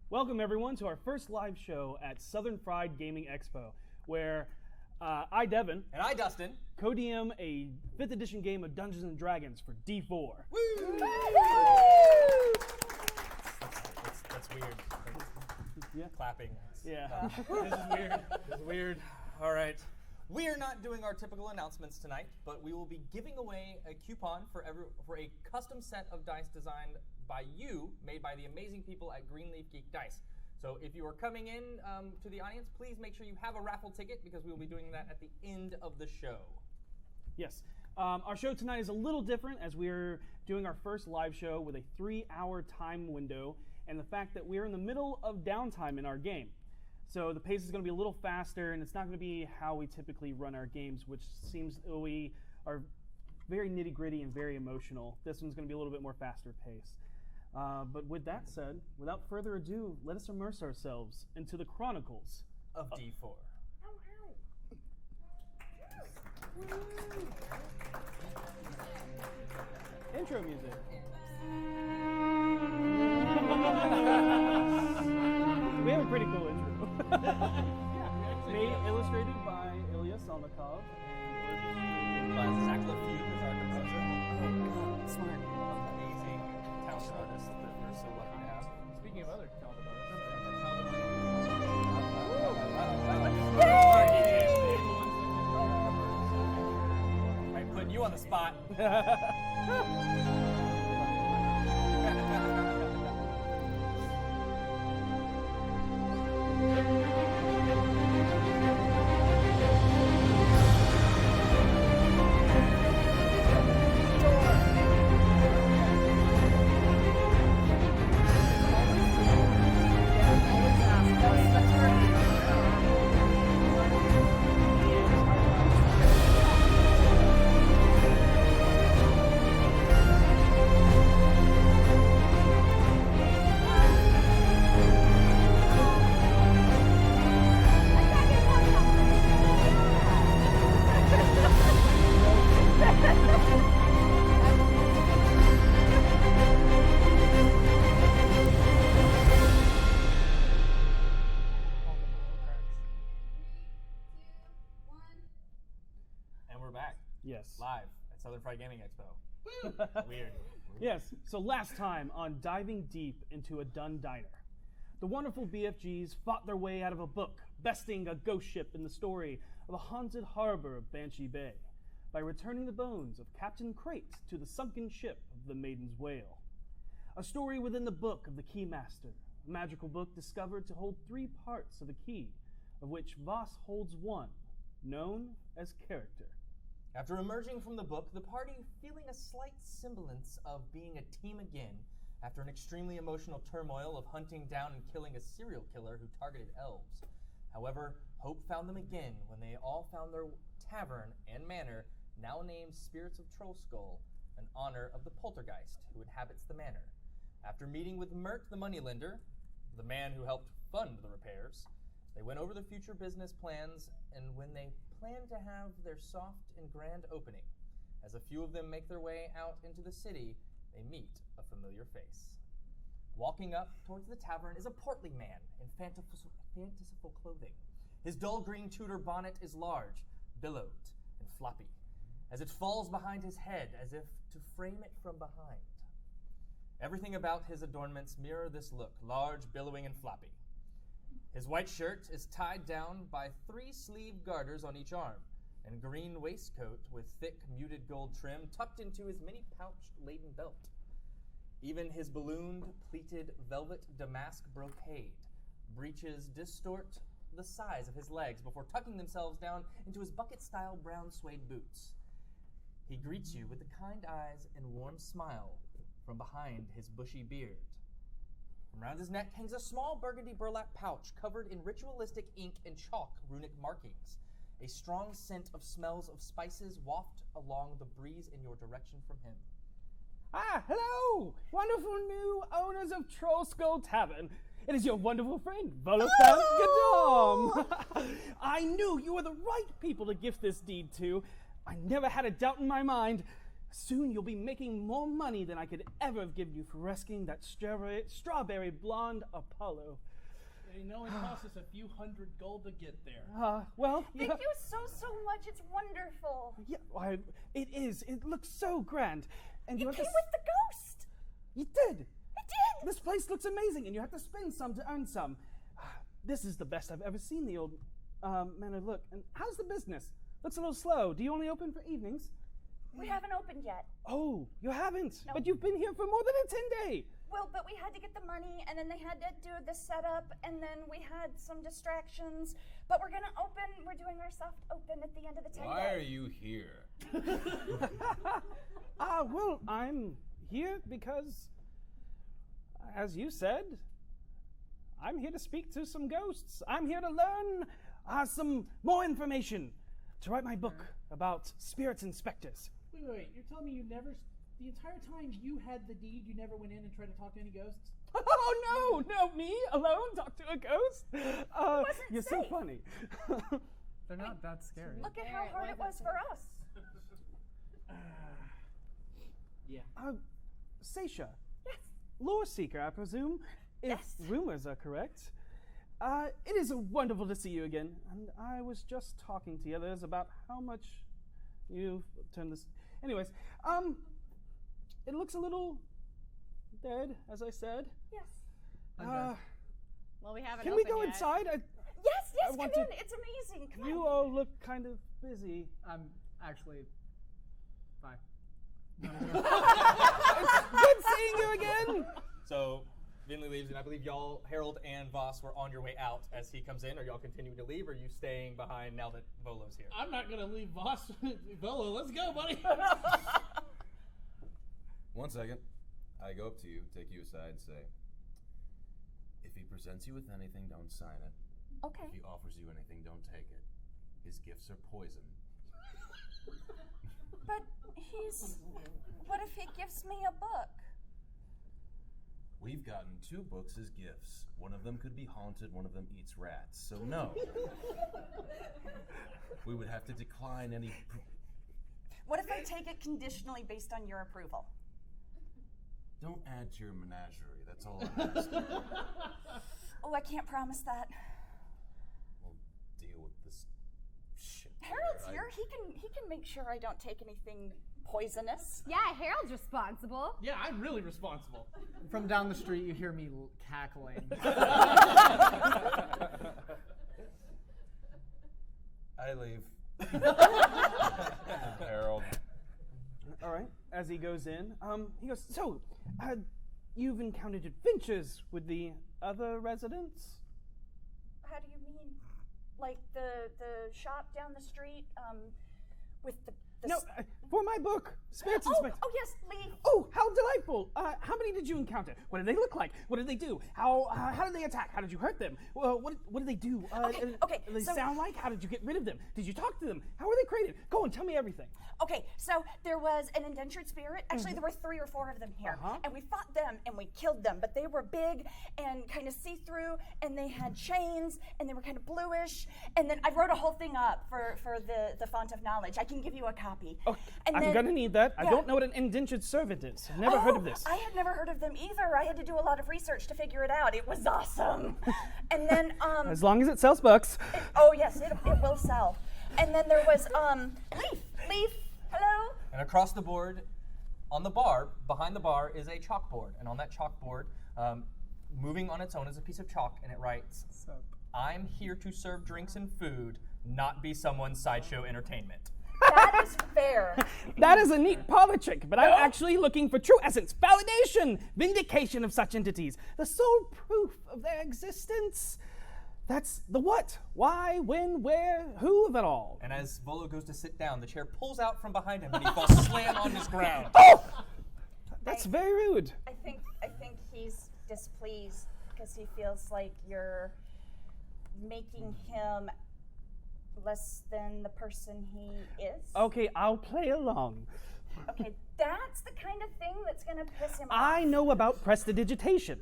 Welcome everyone to our first live show at Southern Fried Gaming Expo, where I, Devan, and I, Dustin, co-DM a 5th edition game of Dungeons and Dragons for D4. Woo! That's weird. Yeah. Clapping. Yeah. This is weird. This is weird. All right. We are not doing our typical announcements tonight, but we will be giving away a coupon for a custom set of dice designed by you, made by the amazing people at Greenleaf Geek Dice. So if you are coming in to the audience, please make sure you have a raffle ticket because we will be doing that at the end of the show. Yes. Our show tonight is a little different as we're doing our first live show with a 3-hour time window and the fact that we're in the middle of downtime in our game. So the pace is going to be a little faster, and it's not going to be how we typically run our games, which seems we are very nitty-gritty and very emotional. This one's going to be a little bit more faster pace. But with that said, without further ado, let us immerse ourselves into the chronicles of D4. Intro music. We have a pretty cool intro. Illustrated by Ilya Salnikov and By Zack Leffew, who's our composer. Oh, God, smart. Amazing talented artist that we're so lucky to have. Speaking of other talented I'm putting you on the spot. yes. Live at Southern Fried Gaming Expo. Weird. Yes, so last time on Diving Deep into a Dun Diner, the wonderful BFGs fought their way out of a book, besting a ghost ship in the story of a haunted harbor of Banshee Bay, by returning the bones of Captain Crate to the sunken ship of the Maiden's Whale. A story within the book of the Keymaster, a magical book discovered to hold 3 parts of a key, of which Voss holds one, known as character. After emerging from the book, the party feeling a slight semblance of being a team again after an extremely emotional turmoil of hunting down and killing a serial killer who targeted elves. However, hope found them again when they all found their tavern and manor, now named Spirits of Trollskull, in honor of the poltergeist who inhabits the manor. After meeting with Mert the moneylender, the man who helped fund the repairs, they went over the future business plans, and when they planned to have their soft and grand opening, as a few of them make their way out into the city, they meet a familiar face. Walking up towards the tavern is a portly man in fanciful clothing. His dull green Tudor bonnet is large, billowed, and floppy, as it falls behind his head as if to frame it from behind. Everything about his adornments mirror this look, large, billowing, and floppy. His white shirt is tied down by 3 sleeve garters on each arm, and green waistcoat with thick, muted gold trim tucked into his many-pouched laden belt. Even his ballooned, pleated, velvet damask brocade breeches distort the size of his legs before tucking themselves down into his bucket-style brown suede boots. He greets you with the kind eyes and warm smile from behind his bushy beard. From around his neck hangs a small burgundy burlap pouch covered in ritualistic ink and chalk runic markings. A strong scent of smells of spices waft along the breeze in your direction from him. Ah, hello! Wonderful new owners of Trollskull Tavern. It is your wonderful friend, Volo. I knew you were the right people to gift this deed to. I never had a doubt in my mind. Soon you'll be making more money than I could ever have given you for rescuing that strawberry blonde Apollo. You know, it costs us a few hundred gold to get there. Well, Thank you so much. It's wonderful. Yeah, it is. It looks so grand. And You have came to with the ghost. You did. I did. This place looks amazing, and you have to spend some to earn some. This is the best I've ever seen the old manor look. And how's the business? Looks a little slow. Do you only open for evenings? We haven't opened yet. Oh, you haven't? No. But you've been here for more than a 10-day. Well, but we had to get the money, and then they had to do the setup, and then we had some distractions. But we're gonna open. We're doing our soft open at the end of the 10 Why day. are you here? Well, I'm here because, as you said, I'm here to speak to some ghosts. I'm here to learn some more information to write my book about spirits and specters. Wait. You're telling me you never, the entire time you had the deed, you never went in and tried to talk to any ghosts? Oh, no, me alone talk to a ghost? You're so safe. funny. They're not that scary. Look at how hard it was for us. Yeah. Seisha, Yes. lore seeker, I presume, if Yes. rumors are correct. It is wonderful to see you again, and I was just talking to the others about how much you've turned this. Anyways, it looks a little dead, as I said. Yes. Well, we haven't Can we opened go yet. inside? Yes. I Come want in. to- It's amazing. Come You on. all look kind of busy. I'm actually. Bye. Good seeing you again. So Vinley leaves, and I believe y'all, Harold and Voss, were on your way out as he comes in. Are y'all continuing to leave, or are you staying behind now that Volo's here? I'm not gonna leave Voss. Volo, let's go, buddy. 1 second. I go up to you, take you aside, and say, if he presents you with anything, don't sign it. Okay. If he offers you anything, don't take it. His gifts are poison. But what if he gives me a book? We've gotten 2 books as gifts. One of them could be haunted, one of them eats rats. So no. We would have to decline any... What if I take it conditionally based on your approval? Don't add to your menagerie. That's all I'm asking. Oh, I can't promise that. We'll deal with this shit. Harold's later. here. He can make sure I don't take anything poisonous. Yeah, Harold's responsible. Yeah, I'm really responsible. From down the street, you hear me cackling. I leave. Harold. All right. As he goes in, he goes, so, you've encountered adventures with the other residents? How do you mean? Like the shop down the street, with the No, for my book, Spirits and Spectres. Oh yes, leave. Oh, how delightful! How many did you encounter? What did they look like? What did they do? How did they attack? How did you hurt them? What did they do? Okay, Did they so- sound like? How did you get rid of them? Did you talk to them? How were they created? Go and tell me everything. Okay, so there was an indentured spirit. Actually, there were 3 or 4 of them here, and we fought them and we killed them. But they were big and kind of see-through, and they had chains, and they were kind of bluish. And then I wrote a whole thing up for the font of knowledge. I can give you a copy. Oh, And I'm then- gonna need that. I yeah. don't know what an indentured servant is. I've never heard of this. I had never heard of them either. I had to do a lot of research to figure it out. It was awesome. And then As long as it sells books. oh yes, it will sell. And then there was Leaf. Hello. And across the board, on the bar, behind the bar, is a chalkboard. And on that chalkboard, moving on its own, is a piece of chalk, and it writes, I'm here to serve drinks and food, not be someone's sideshow entertainment. That is fair. That is a neat parlor trick, but I'm actually looking for true essence, validation, vindication of such entities, the sole proof of their existence. That's the what, why, when, where, who of it all. And as Volo goes to sit down, the chair pulls out from behind him, and he falls slam on his ground. Oh! That's very rude. I think he's displeased because he feels like you're making him less than the person he is. Okay, I'll play along. Okay, that's the kind of thing that's gonna piss him I off. know about prestidigitation.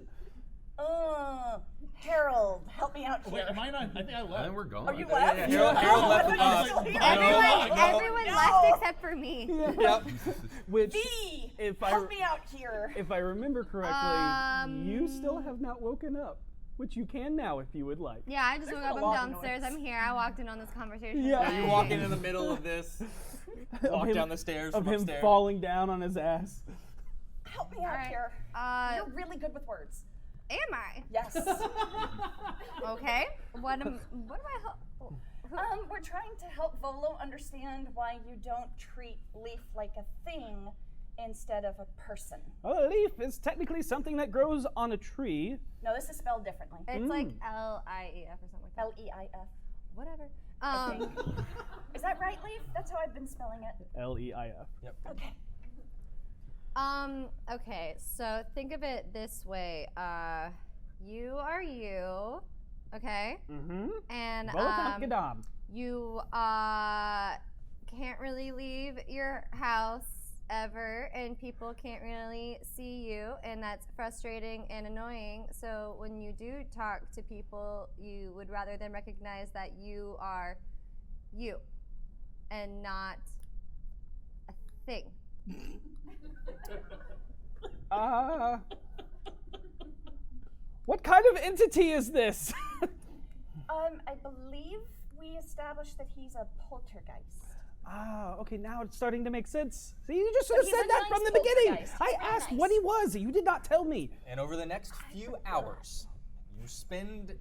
Harold, help me out here. Wait, am I not? I think I left. And then we're gone. Oh, you left? Harold left with us. Everyone left except for me. Yep. Which, V, if help me out here. if I remember correctly, you still have not woken up, which you can now if you would like. Yeah, I just woke up. a I'm lot of downstairs. noise. I'm here. I walked in on this conversation. Yeah. You walk in the middle of this. Walk him- down the stairs Of from him upstairs. falling down on his ass. Help me out Alright. here. You're really good with words. Am I? Yes. Okay. What am I? We're trying to help Volo understand why you don't treat Leaf like a thing instead of a person. A leaf is technically something that grows on a tree. No, this is spelled differently. It's like L-I-E-F or something like that. L-E-I-F. Whatever. Is that right, Leaf? That's how I've been spelling it. L-E-I-F. Yep. Okay. Okay, so think of it this way. You are you, okay? Mm-hmm. And Volokam you can't really leave your house ever, and people can't really see you, and that's frustrating and annoying. So when you do talk to people, you would rather them recognize that you are you and not a thing. What kind of entity is this? I believe we established that he's a poltergeist. Okay, now it's starting to make sense. See, you just should have he's said a that nice from the beginning. poltergeist. I He's very asked nice. what he was. You did not tell me. And over the next few hours, you spend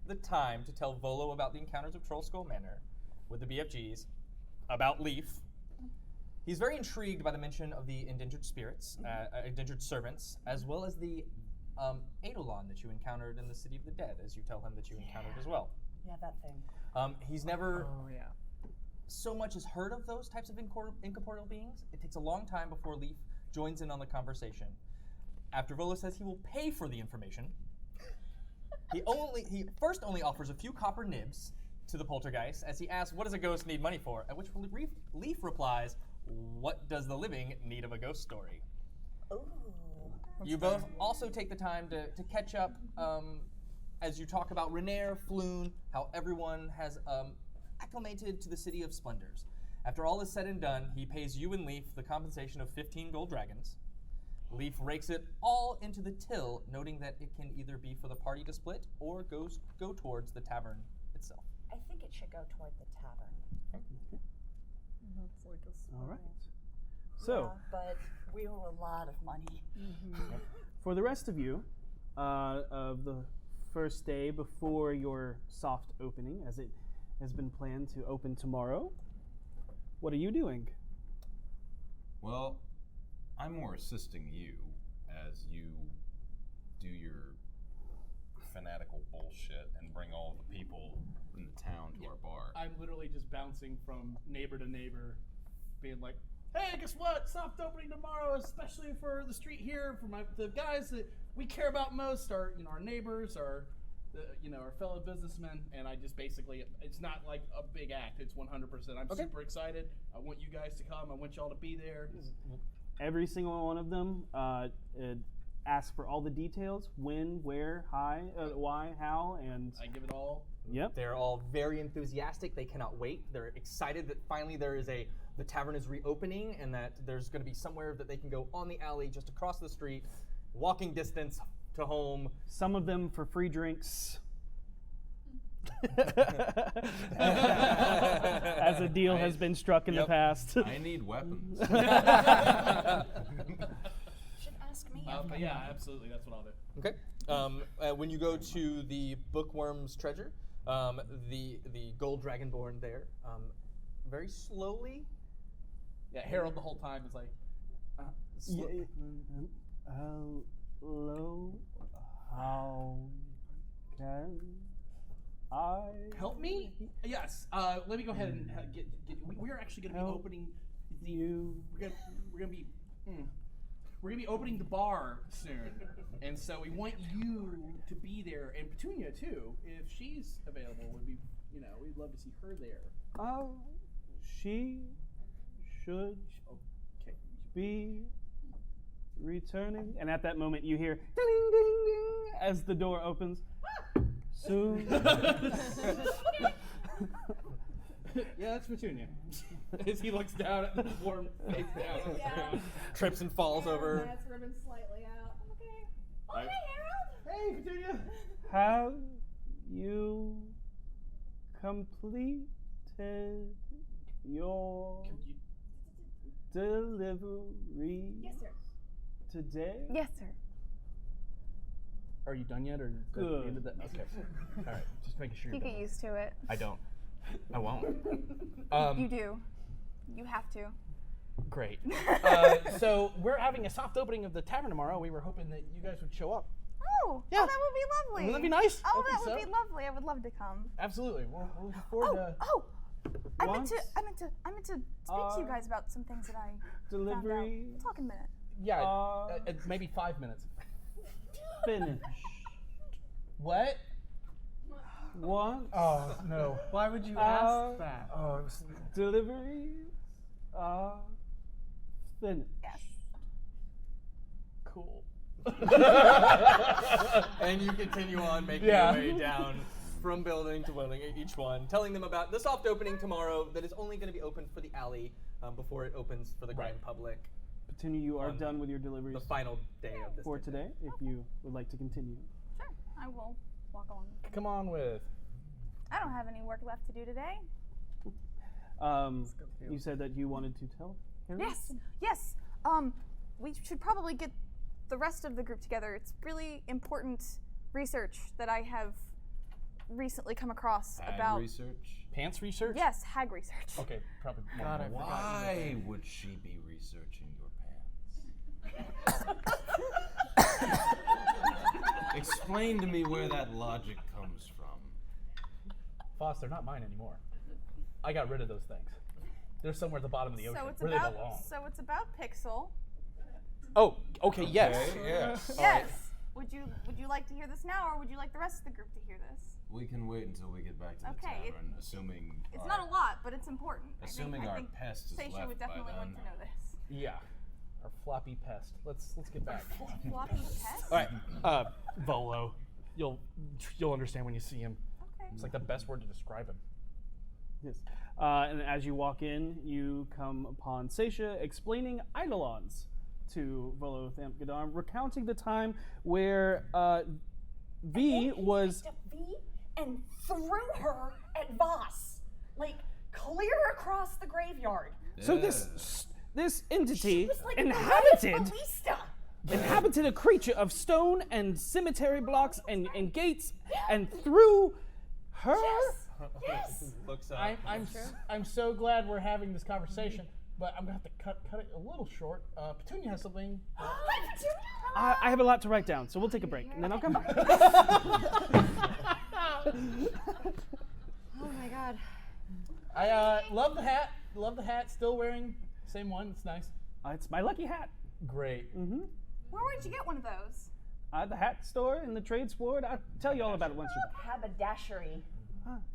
the time to tell Volo about the encounters of Troll Skull Manor with the BFGs, about Leaf. He's very intrigued by the mention of the indentured spirits, indentured servants, as well as the Eidolon that you encountered in the City of the Dead, as you tell him that you encountered as well. Yeah, that thing. He's never Oh yeah. so much as heard of those types of incorporeal beings. It takes a long time before Leaf joins in on the conversation. After Volo says he will pay for the information, he first only offers a few copper nibs to the poltergeist as he asks, "What does a ghost need money for?" At which Leaf replies, "What does the living need of a ghost story?" Ooh. You both also take the time to catch up as you talk about Renair, Floon, how everyone has acclimated to the City of Splendors. After all is said and done, he pays you and Leaf the compensation of 15 gold dragons. Leaf rakes it all into the till, noting that it can either be for the party to split or go towards the tavern itself. I think it should go toward the tavern. That's like a All right. So, Yeah, but we owe a lot of money. for the rest of you, of the first day before your soft opening, as it has been planned to open tomorrow, what are you doing? Well, I'm more assisting you as you do your fanatical bullshit and bring all the people in the town to our bar. I'm literally just bouncing from neighbor to neighbor, being like, "Hey, guess what? Soft opening tomorrow, especially for the street here, for the guys that we care about most, our our neighbors, our fellow businessmen." And I just basically, it's not like a big act. It's 100%. I'm super excited. I want you guys to come. I want y'all to be there. Every single one of them asks for all the details: when, where, why, how, and I give it all. yep. They're all very enthusiastic. They cannot wait. They're excited that finally the tavern is reopening and that there's going to be somewhere that they can go on the alley just across the street, walking distance to home. Some of them for free drinks. As a deal has been struck in the past. I need weapons. Should ask me. But yeah, absolutely. That's what I'll do. Okay. When you go to the Bookworm's Treasure, the gold dragonborn there, very slowly. Yeah, Harold the whole time is like, Hello, how can I help me? Yes. Let me go ahead and get. We're actually going to be Help opening. you? We're gonna be opening the bar soon, and so we want you to be there, and Petunia too, if she's available. Would be, we'd love to see her there. She should be returning. And at that moment, you hear ding, ding, ding as the door opens. Soon. Yeah, that's Petunia. As he looks down at the form face down. Yeah. Trips and falls over. That's ribbon slightly out. Okay. Oh, I- hey, Harold. Hey, Petunia. Have you completed your delivery Yes, sir. today? Yes, sir. Are you done yet, or is that the end of the? Okay. All right. Just making sure You you're get done. used to it. I don't. I won't. You do. You have to. Great. So we're having a soft opening of the tavern tomorrow. We were hoping that you guys would show up. Oh, Yeah. oh, that would be lovely. Wouldn't that be nice? Oh, I think that would so. be lovely. I would love to come. Absolutely. We're looking forward to. I meant to Once speak to you guys about some things that I delivery found out. We'll talk in a minute. Yeah. Maybe 5 minutes. finished. What? Once Oh no! Why would you ask that? Oh, it was. deliveries are finished. Yes. Cool. And you continue on making Yeah. your way down from building to building, each one, telling them about the soft opening tomorrow that is only going to be open for the alley before it opens for the grand public. Petunia, you are On done with your deliveries The final day of this for thing. today, if you would like to continue. Sure. I will walk along. Come on with. I don't have any work left to do today. You said that you wanted to tell Harry? Yes. Yes. We should probably get the rest of the group together. It's really important research that I have recently come across Ag about. research. Pants research? Yes, hag research. Okay, probably. more God, than I one. forgot. Why would she be researching your pants? Explain to me where that logic comes from. Foss, they're not mine anymore. I got rid of those things. They're somewhere at the bottom of the ocean So it's where about they belong. Pixel. Oh, okay, yes. Okay, yes. Yes. Would you like to hear this now, or would you like the rest of the group to hear this? We can wait until we get back to the Okay, tavern, assuming It's our, not a lot, but it's important. assuming I our think pest is Stacia left would by definitely then. want to know this. Yeah. Our floppy pest. Let's get back. Floppy pest? All right, Volo. You'll understand when you see him. Okay. It's like the best word to describe him. Yes. And as you walk in, you come upon Stacia explaining eidolons to Volo Thamgadon, recounting the time where V was. Picked up V and threw her at Voss, like clear across the graveyard. So this entity She was like inhabited Ballista. a creature of stone and cemetery blocks and gates and threw her. Yes. Looks up. I'm so glad we're having this conversation, but I'm gonna have to cut it a little short. Petunia has something. I have a lot to write down, so we'll take a break and then I'll come back. Oh my god. I love the hat. Love the hat. Still wearing same one. It's nice. It's my lucky hat. Great. Where would you get one of those? The hat store in the trade sword. I'll tell you all about it once you're back. Haberdashery.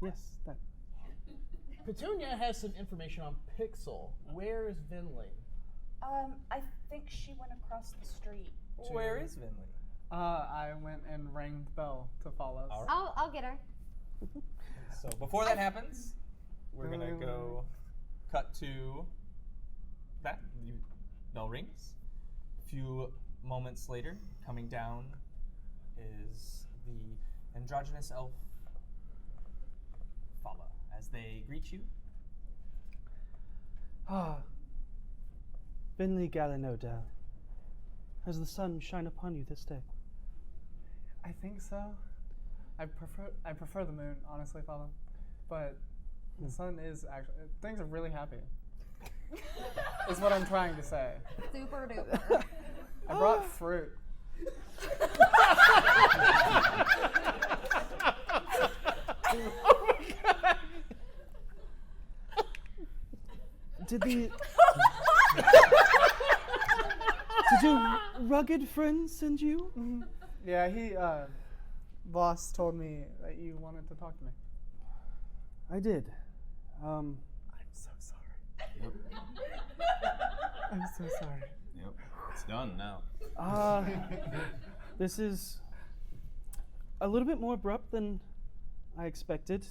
Yes, that. Petunia has some information on Pixel. Where is Vinley? I think she went across the street. Where is Vinley? I went and rang the bell to follow. I'll get her. So before that happens, we're gonna go cut to that. Bell rings. A few moments later, coming down is the androgynous elf Volo as they greet you. Binley Galinoda. Has the sun shine upon you this day? I think so. I prefer the moon, honestly, Father. But the sun is actually things are really happy. Is what I'm trying to say. Super duper. I brought fruit. Did your rugged friend send you? Yeah, boss told me that you wanted to talk to me. I did. I'm so sorry. Yep. I'm so sorry. Yep. It's done now. This is a little bit more abrupt than I expected.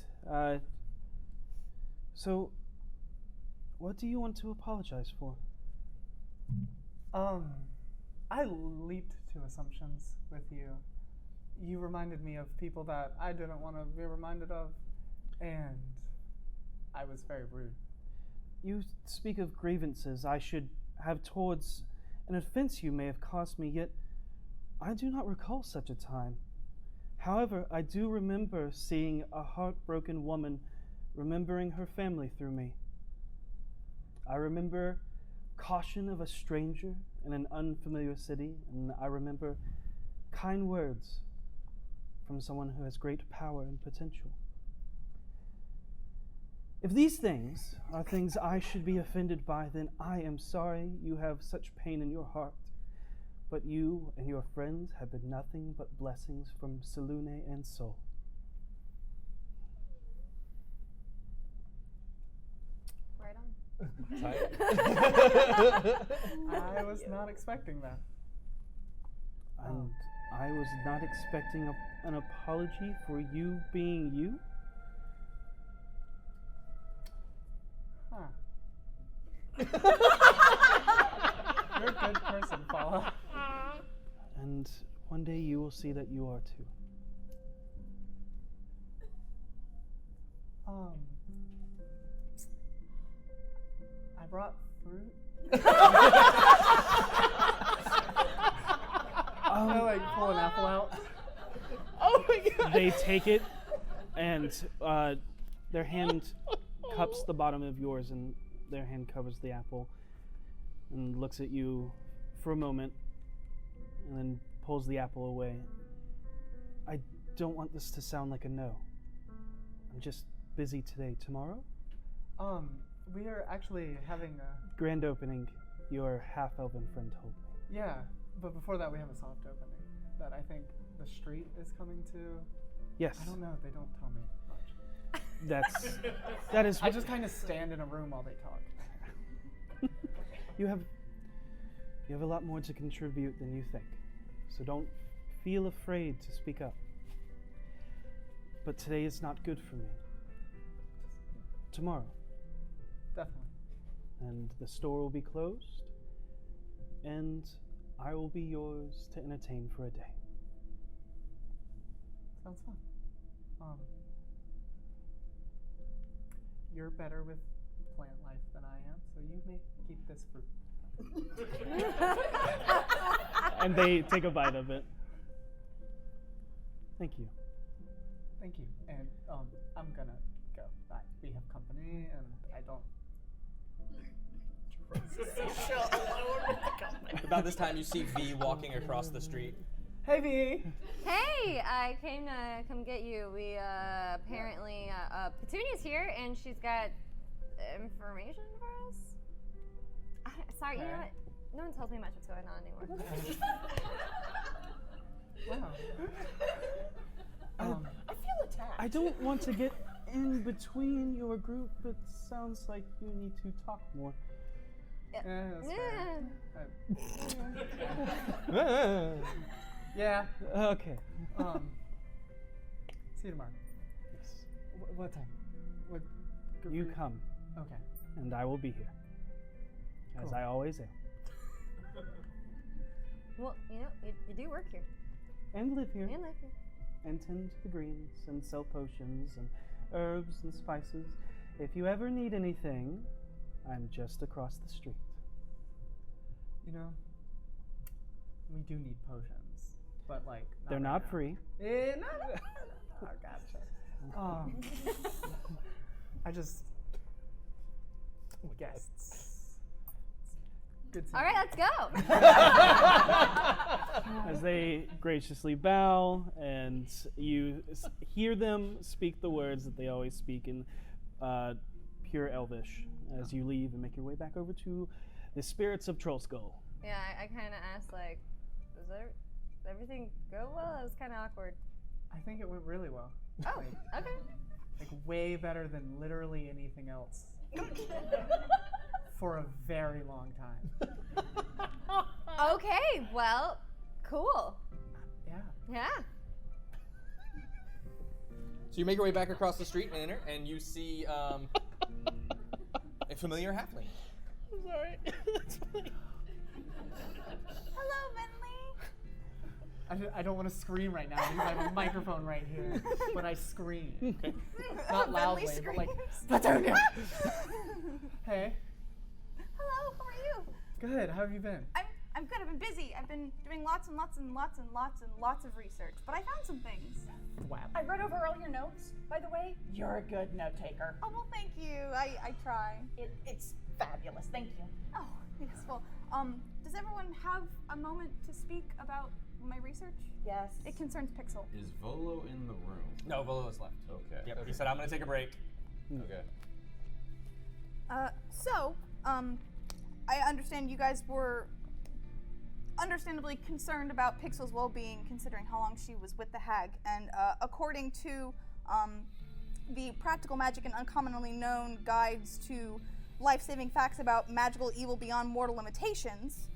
So, what do you want to apologize for? I leaped to assumptions with you. You reminded me of people that I didn't want to be reminded of, and I was very rude. You speak of grievances I should have towards an offense you may have caused me, yet I do not recall such a time. However, I do remember seeing a heartbroken woman remembering her family through me. I remember caution of a stranger in an unfamiliar city, and I remember kind words from someone who has great power and potential. If these things are things I should be offended by, then I am sorry you have such pain in your heart. But you and your friends have been nothing but blessings from Selune and Sol. Right on. I was not expecting that. And I was not expecting an apology for you being you. Huh. You're a good person, Paula. And one day you will see that you are too. I brought fruit. I like pull an apple out. Oh my god! They take it, and their hand cups the bottom of yours, and their hand covers the apple, and looks at you for a moment, and then pulls the apple away. I don't want this to sound like a no. I'm just busy today. Tomorrow? We are actually having a... Grand opening, your half-elven friend told me. Yeah, but before that we have a soft opening that I think the street is coming to. Yes. I don't know, they don't tell me much. That is... I just kind of stand in a room while they talk. You have a lot more to contribute than you think, so don't feel afraid to speak up. But today is not good for me. Tomorrow. Definitely. And the store will be closed, and I will be yours to entertain for a day. Sounds fun. You're better with plant life than I am, so you may keep this fruit. And they take a bite of it. Thank you. Thank you. And I'm gonna go. We have company, and I don't. About this time, you see V walking across the street. Hey, V. Hey, I came to come get you. We apparently Petunia's here, and she's got information for us. Sorry, Okay. you know what? No one tells me much what's going on anymore. Wow. I feel attacked. I don't want to get in between your group. It sounds like you need to talk more. Yeah, that's fair. Yeah. Okay. See you tomorrow. Yes. What time? What? good You for come, Okay. and I will be here, as Cool. I always am. Well, you know, you do work here And live here. and live here. And tend to the greens and sell potions and herbs and spices. If you ever need anything, I'm just across the street. You know, we do need potions, but like They're right not now. free. No. Oh, gotcha. I just guests. Good. All right, let's go. As they graciously bow, and you hear them speak the words that they always speak in pure Elvish as you leave and make your way back over to the spirits of Trollskull. Yeah, I kind of asked, like, does everything go well? It was kind of awkward. I think it went really well. Oh, Like, okay. like way better than literally anything else for a very long time. Okay, well, cool. Yeah. Yeah. So you make your way back across the street and enter, and you see a familiar halfling. I'm sorry. That's funny. Hello, Vinley. I don't want to scream right now because I have a microphone right here, but I scream. Not loudly, but like, Platonia! Hey. Hello, how are you? Good, how have you been? I'm good. I've been busy. I've been doing lots and lots of research, but I found some things. Wow. I read over all your notes, by the way. You're a good note taker. Oh, well, thank you. I try. It's fabulous. Thank you. Oh, yes. Well, does everyone have a moment to speak about my research? Yes. It concerns Pixel. Is Volo in the room? No, Volo is left. Okay. Yep. He said, I'm going to take a break. Okay. I understand you guys were understandably concerned about Pixel's well-being, considering how long she was with the hag. And according to the Practical Magic and Uncommonly Known Guides to Life-Saving Facts About Magical Evil Beyond Mortal Limitations,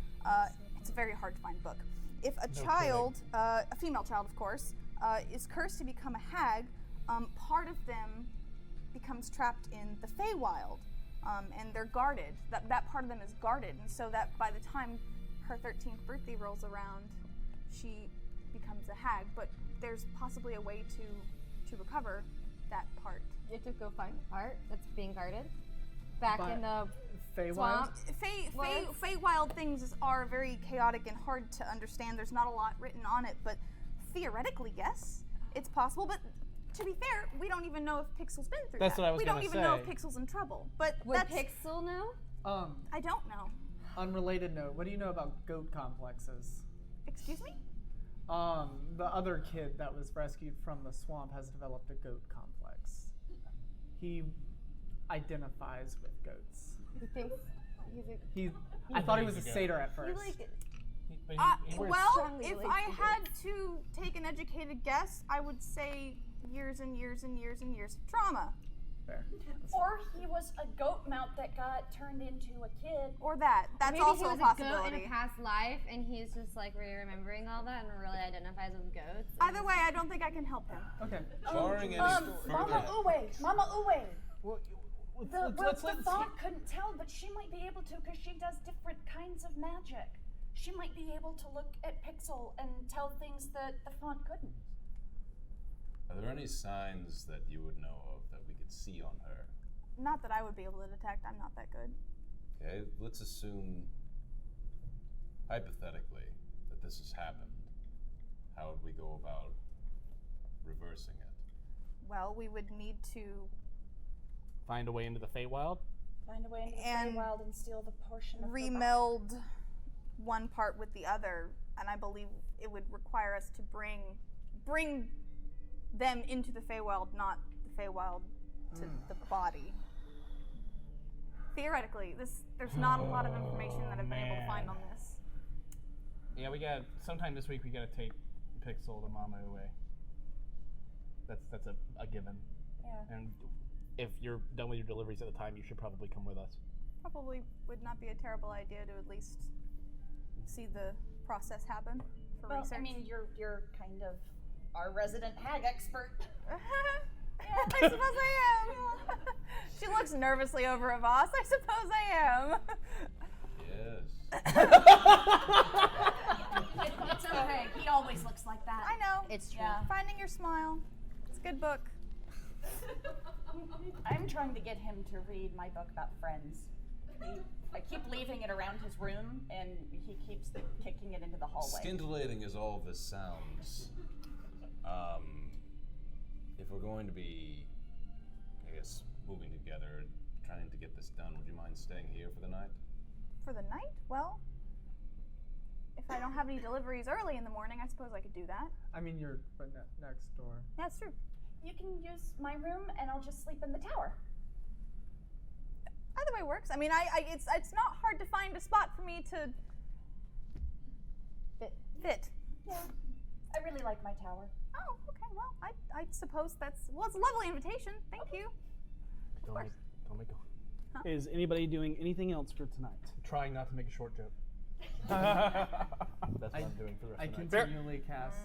it's a very hard to find book. If a child, a female child of course, is cursed to become a hag, part of them becomes trapped in the Feywild, and they're guarded. That part of them is guarded, and so that by the time her 13th birthday rolls around, she becomes a hag. But there's possibly a way to recover that part. You have to go find the part that's being guarded. Back in the Feywild? swamp. Feywild things are very chaotic and hard to understand. There's not a lot written on it, but theoretically, yes, it's possible. But to be fair, we don't even know if Pixel's been through That's that. what I was We don't gonna even know if say. Pixel's in trouble. But Would that's Pixel know? I don't know. Unrelated note, what do you know about goat complexes? Excuse me? The other kid that was rescued from the swamp has developed a goat complex. He identifies with goats. He thinks he's a... I thought he was a satyr at first. Well, if I had to take an educated guess, I would say years and years and years and years of trauma. Fair. Or he was a goat mount that got turned into a kid. Or that. That's Maybe also he was a a goat possibility. in a past life, and he's just like remembering all that and really identifies with goats. Either way, I don't think I can help him. Okay. Barring any Mama further... Uwe. Well, The font couldn't tell, but she might be able to because she does different kinds of magic. She might be able to look at Pixel and tell things that the font couldn't. Are there any signs that you would know of that we could see on her? Not that I would be able to detect. I'm not that good. Okay, let's assume, hypothetically, that this has happened. How would we go about reversing it? Well, we would need to Find a way into the Feywild. Find a way into the And Feywild and steal the portion of remeld one part with the other, and I believe it would require us to bring them into the Feywild, not the Feywild to the body. Theoretically, there's not a lot of information that I've been able to find on this. Yeah, sometime this week we gotta take Pixel to Mama away. That's a given. Yeah. And if you're done with your deliveries at the time, you should probably come with us. Probably would not be a terrible idea to at least see the process happen for Well, research. I mean, you're kind of our resident hag expert. Yeah, I suppose I am. She looks nervously over at Voss. I suppose I am. Yes. It's okay. He always looks like that. I know. It's true. Yeah. Finding Your Smile. It's a good book. I'm trying to get him to read my book about friends. I keep leaving it around his room, and he keeps kicking it into the hallway. Scintillating as all this sounds, if we're going to be, I guess, moving together, trying to get this done, would you mind staying here for the night? For the night? Well, if I don't have any deliveries early in the morning, I suppose I could do that. I mean, you're right next door. Yeah, that's true. You can use my room, and I'll just sleep in the tower. Either way works. I mean, it's not hard to find a spot for me to fit. Yeah. I really like my tower. Oh, okay. Well, I suppose it's a lovely invitation. Thank you. Don't make go. Huh? Is anybody doing anything else for tonight? Trying not to make a short joke. That's what I'm doing for the rest I of the night. continually cast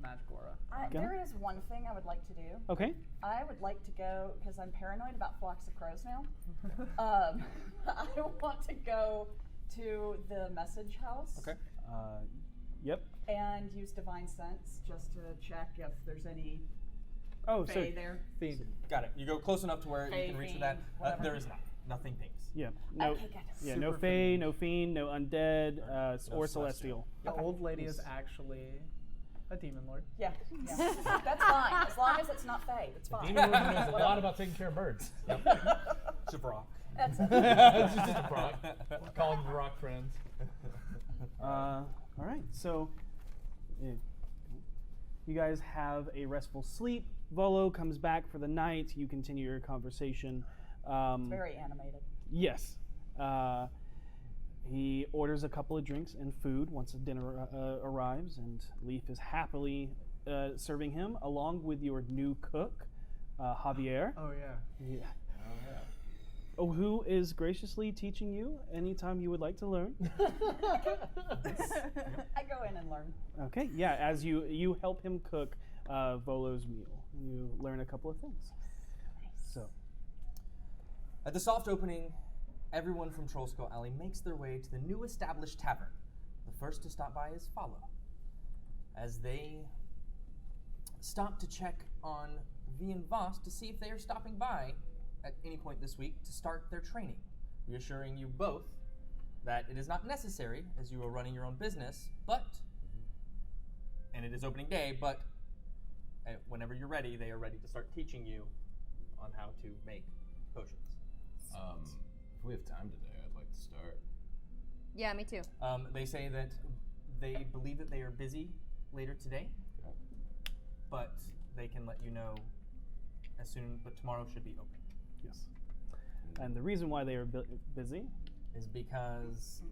magic aura. There is one thing I would like to do. Okay. I would like to go, because I'm paranoid about flocks of crows now. I want to go to the message house. Okay. Yep. And use divine sense just to check if there's any Oh, fae there. Fiend. Got it. You go close enough to where Fae, you can reach for fiend, that. whatever. There is not. Nothing pinks. Yeah. No. Okay, good. Yeah. No Super fae, no fiend, no undead, or celestial. celestial. The old lady is actually a demon lord. Yeah. That's fine. As long as it's not fae, it's fine. Demon Lord knows a lot about taking care of birds. It's a rock. That's it. It's just a rock. Call them rock friends. All right. So, you guys have a restful sleep. Volo comes back for the night. You continue your conversation. It's very animated. Yes. He orders a couple of drinks and food once the dinner arrives, and Leaf is happily serving him, along with your new cook, Javier. Oh, yeah. Oh, who is graciously teaching you anytime you would like to learn. I go in and learn. Okay, yeah, as you help him cook Volo's meal. You learn a couple of things. So, At the soft opening, everyone from Trollskull Alley makes their way to the new established tavern. The first to stop by is Follow, as they stop to check on V and Voss to see if they are stopping by at any point this week to start their training, reassuring you both that it is not necessary as you are running your own business, but, and it is opening day, but whenever you're ready, they are ready to start teaching you on how to make potions. If we have time today, I'd like to start. Yeah, me too. They say that they believe that they are busy later today, but they can let you know as soon, but tomorrow should be open. yes. And the reason why they are busy Is because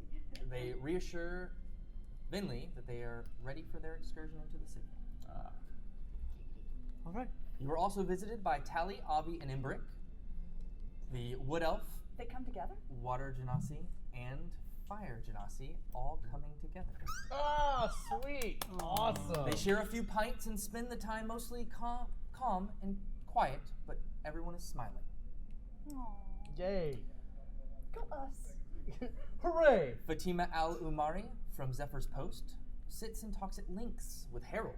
they reassure Vinley that they are ready for their excursion into the city. All right. You were also visited by Tally, Avi, and Imbrick, the Wood Elf, They come together? Water Genasi, and Fire Genasi, all coming together. Oh, sweet. Awesome. They share a few pints and spend the time mostly calm and quiet, but everyone is smiling. Aww. Yay. Go us. Hooray. Fatima Al-Umari from Zephyr's Post sits and talks at lengths with Harold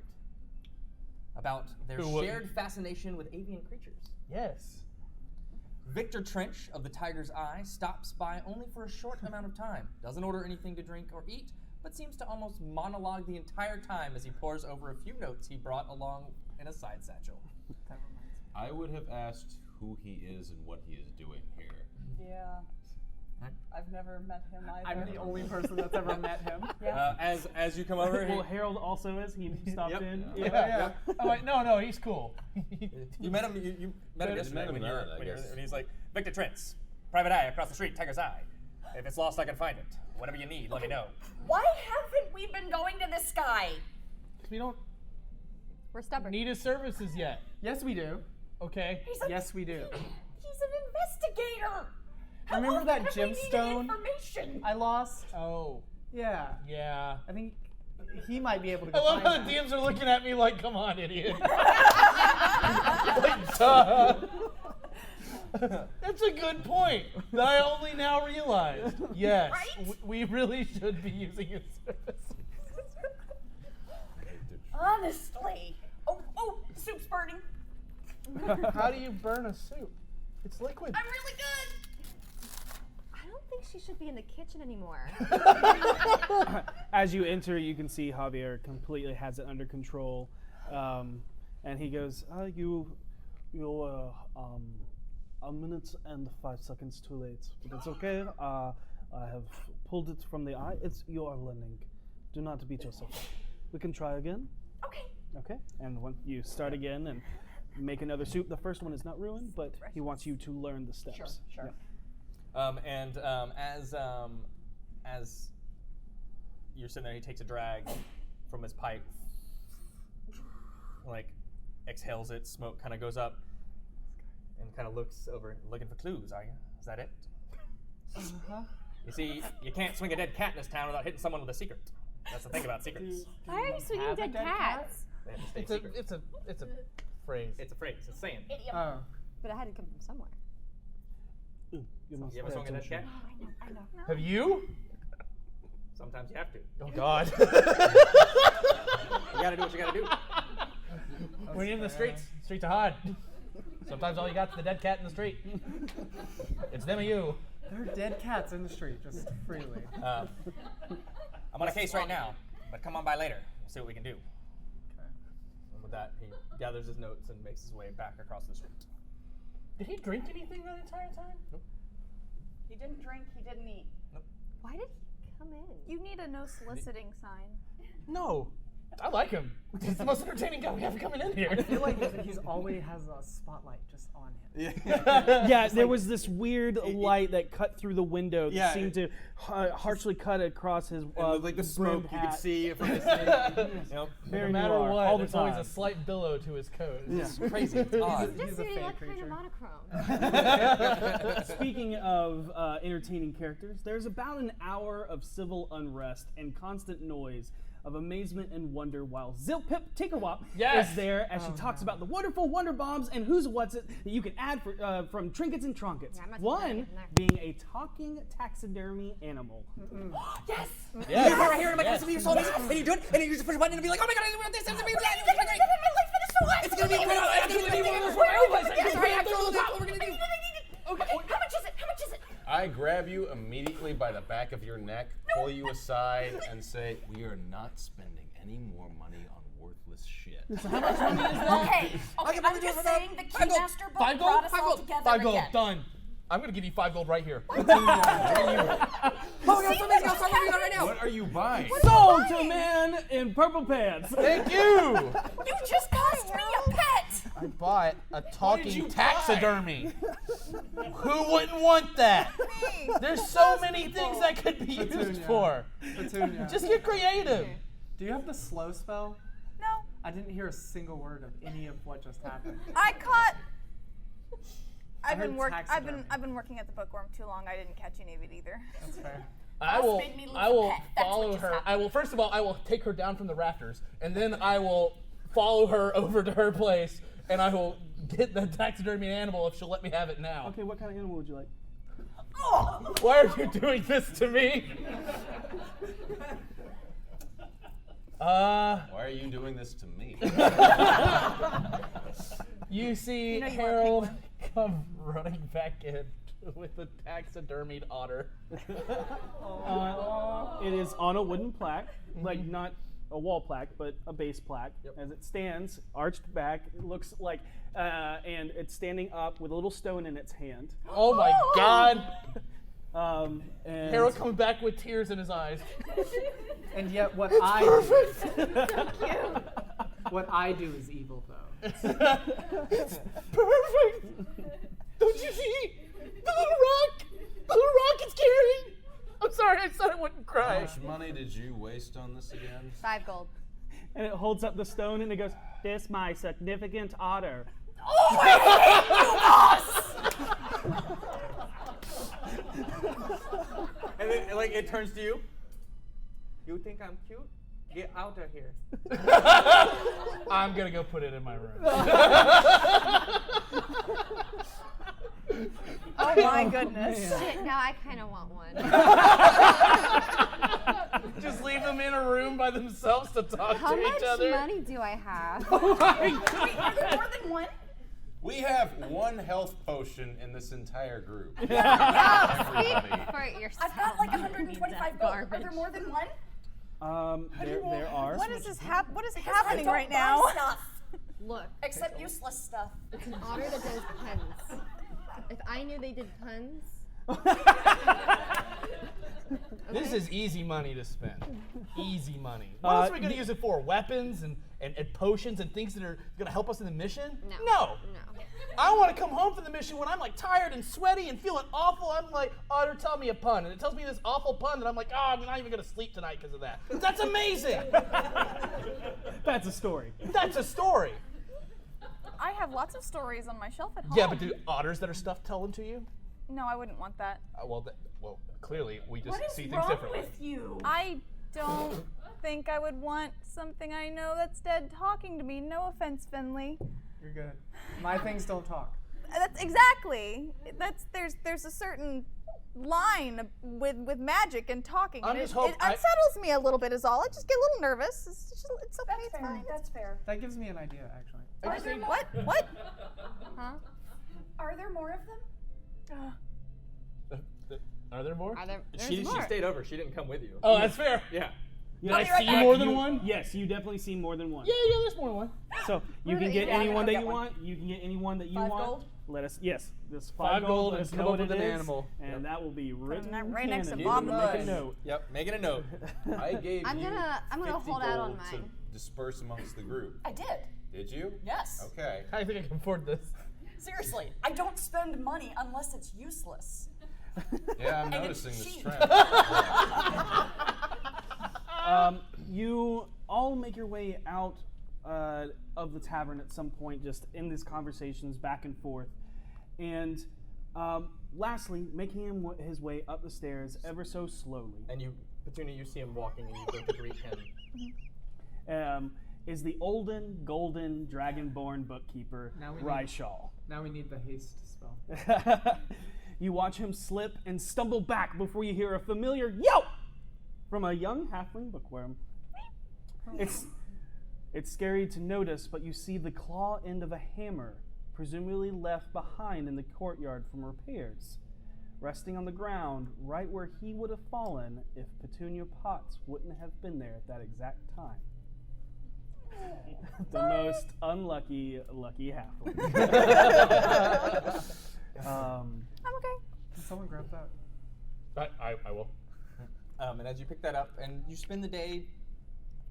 about their shared fascination with avian creatures. Yes. Victor Trench of the Tiger's Eye stops by only for a short amount of time, doesn't order anything to drink or eat, but seems to almost monologue the entire time as he pores over a few notes he brought along in a side satchel. I would have asked who he is and what he is doing here. Yeah. I've never met him either. I'm the only person that's ever met him. Yeah. As you come over, Well, Harold also is. He stopped Yep. in. Yeah. I'm like, no, he's cool. you met him. You met him yesterday met him when, then, I guess. when he's like, Victor Trench, private eye across the street, Tiger's Eye. If it's lost, I can find it. Whatever you need, let me know. Why haven't we been going to this guy? We don't We're stubborn. need his services yet. Yes, we do. Okay. Yes, we do. He's an investigator. How Remember often that have we needed gemstone information? I lost? Oh. Yeah. Yeah. I think he might be able to I go love find how the that. DMs are looking at me like, come on, idiot. Like, duh. That's a good point that I only now realized. Yes, Right? we really should be using his service. Honestly. Oh, soup's burning. How do you burn a soup? It's liquid. I'm really good. I don't think she should be in the kitchen anymore. As you enter, you can see Javier completely has it under control, and he goes, "You a minute and 5 seconds too late, but it's okay. I have pulled it from the eye. You are learning. Do not beat yourself up. We can try again." Okay. Okay. And when you start again and make another soup, the first one is not ruined, but he wants you to learn the steps. Sure. As you're sitting there, he takes a drag from his pipe, like exhales it, smoke kind of goes up, and kind of looks over, looking for clues. Are you? Is that it? You see, you can't swing a dead cat in this town without hitting someone with a secret. That's the thing about secrets. Why are you swinging have a dead dead cats? They have to stay secret. It's a phrase. It's a phrase. It's a saying. Idiom. Oh. But it had to come from somewhere. You must You ever pay swung a dead attention. cat? I know. Have you? Sometimes you have to. Oh God. You gotta do what you gotta do. When you're in the streets are hard. Sometimes all you got is the dead cat in the street. It's them or you. There are dead cats in the street, just freely. I'm on a case right now, but come on by later. We'll see what we can do. Okay. And with that, he gathers his notes and makes his way back across the street. Did he drink anything that entire time? Nope. He didn't drink, he didn't eat. Why did he come in? You need a no soliciting sign. No. I like him. He's the most entertaining guy we have coming in here. I feel like he's always has a spotlight just on him. Yeah, there was this weird light that cut through the window that seemed to harshly cut across his like the smoke brimmed you hat. could see from his city. No Very matter noir, what, all the there's always time. a slight billow to his coat. It's Yeah. Crazy. It's odd. Just a really fake look kind creature. of monochrome. Speaking of entertaining characters, there's about an hour of civil unrest and constant noise of amazement and wonder while Zilpip Tinkerwop is there as she talks about the wonderful wonder bombs and who's what's it that you can add for, from trinkets and trunkets. Yeah, I'm not One getting there. being a talking taxidermy animal. Yes! Yeah. You're right here in my castle, you saw me, and you do it, and you just push a button and be like, oh my god, I want this, and it's gonna be incredible. It's gonna be one of those where sorry, I'm totally what we're gonna do. Okay, how much is it? How much is it? I grab you immediately by the back of your neck, pull you aside, and say, "We are not spending any more money on worthless shit." Okay, I'm just saying the Keymaster book brought us all together $5 gold, again. done. I'm gonna give you $5 right here. Oh my god, so amazing, I'll start working on it right now. What are you buying? Sold to a man in purple pants. Thank you. You just cost me a pet! I bought a did you talking buy? taxidermy. Who wouldn't want that? There's so many things that could be used Petunia. for. Petunia. Just get creative. Do you have the slow spell? No. I didn't hear a single word of any of what just happened. I caught. I've heard been working at the bookworm too long. I didn't catch any of it either. That's fair. I will made me lose a pet. That's what follow just her. happened. I will first of all I will take her down from the rafters, and then I will follow her over to her place, and I will get the taxidermy animal if she'll let me have it now. Okay, what kind of animal would you like? Why are you doing this to me? Why are you doing this to me? You see You know you are a Harold come running back in with a taxidermied otter. It is on a wooden plaque, like not a wall plaque, but a base plaque. As it stands, arched back, it looks like, and it's standing up with a little stone in its hand. Oh my God! And Harold comes back with tears in his eyes. And yet what what I do is evil though. It's perfect! Don't you see? The little rock! The little rock is carrying! I'm sorry, I said I wouldn't How cry. much money did you waste on this again? $5 gold. And it holds up the stone and it goes, "This my significant otter." Oh, I hate you, boss! And then, like, it turns to you. You think I'm cute? Get out of here. I'm gonna go put it in my room. Oh my goodness. Shit, now I kind of want one. Just leave them in a room by themselves to talk How to much each other. money do I have? Wait, are there more than one? We have one health potion in this entire group. Speak Everybody. for yourself. I've got like 125 gold. Are there more than one? There are. What is this What is I happening don't right buy now? Stuff, Look, except useless stuff. it's an otter that does puns. If I knew they did puns, This is easy money to spend. Easy money. What else are we going to use it for? Weapons and potions and things that are going to help us in the mission? No. I want to come home from the mission when I'm like tired and sweaty and feeling awful. I'm like, Otter, tell me a pun. And it tells me this awful pun that I'm like, oh, I'm not even going to sleep tonight because of that. That's amazing. That's a story. That's a story. I have lots of stories on my shelf at home. Yeah, but do otters that are stuffed tell them to you? No, I wouldn't want that. Well, clearly we just What is see things wrong differently. with you? I don't think I would want something I know that's dead talking to me. No offense, Finley. You're good. My things don't talk. That's exactly. There's a certain line with magic and talking. And it unsettles me a little bit is all. I just get a little nervous. It's okay. It's fine. That's fair. That gives me an idea, actually. Are there more? What? Huh? Are there more of them? Are there more? She stayed over. She didn't come with you. Oh, that's fair. Yeah. Did I see more than one? Yes, you definitely see more than one. Yeah, there's more than one. So you can get anyone that you want. You can get anyone that you 5 want. gold? Let us. Yes, this 5 gold Let and us come know up what with it an is, animal. and that will be written that in right next to canon. Bob Make the a note. Yep, making a note. I gave I'm you gonna 50 hold out on gold to mine. disperse amongst the group. I did. Did you? Yes. Okay. I think I can afford this. Seriously, I don't spend money unless it's useless. Yeah, I'm And noticing it's this cheap. trend. You all make your way out of the tavern at some point, just in these conversations back and forth. And lastly, making his way up the stairs ever so slowly. And Petunia, you see him walking and you go to greet him. Is the olden, golden, dragonborn bookkeeper, Ryshaw. Now we need the haste spell. You watch him slip and stumble back before you hear a familiar yelp from a young halfling bookworm. It's scary to notice, but you see the claw end of a hammer, presumably left behind in the courtyard from repairs, resting on the ground right where he would have fallen if Petunia Potts wouldn't have been there at that exact time. The most unlucky, lucky halfling. I'm okay. Can someone grab that? I will. And as you pick that up, and you spend the day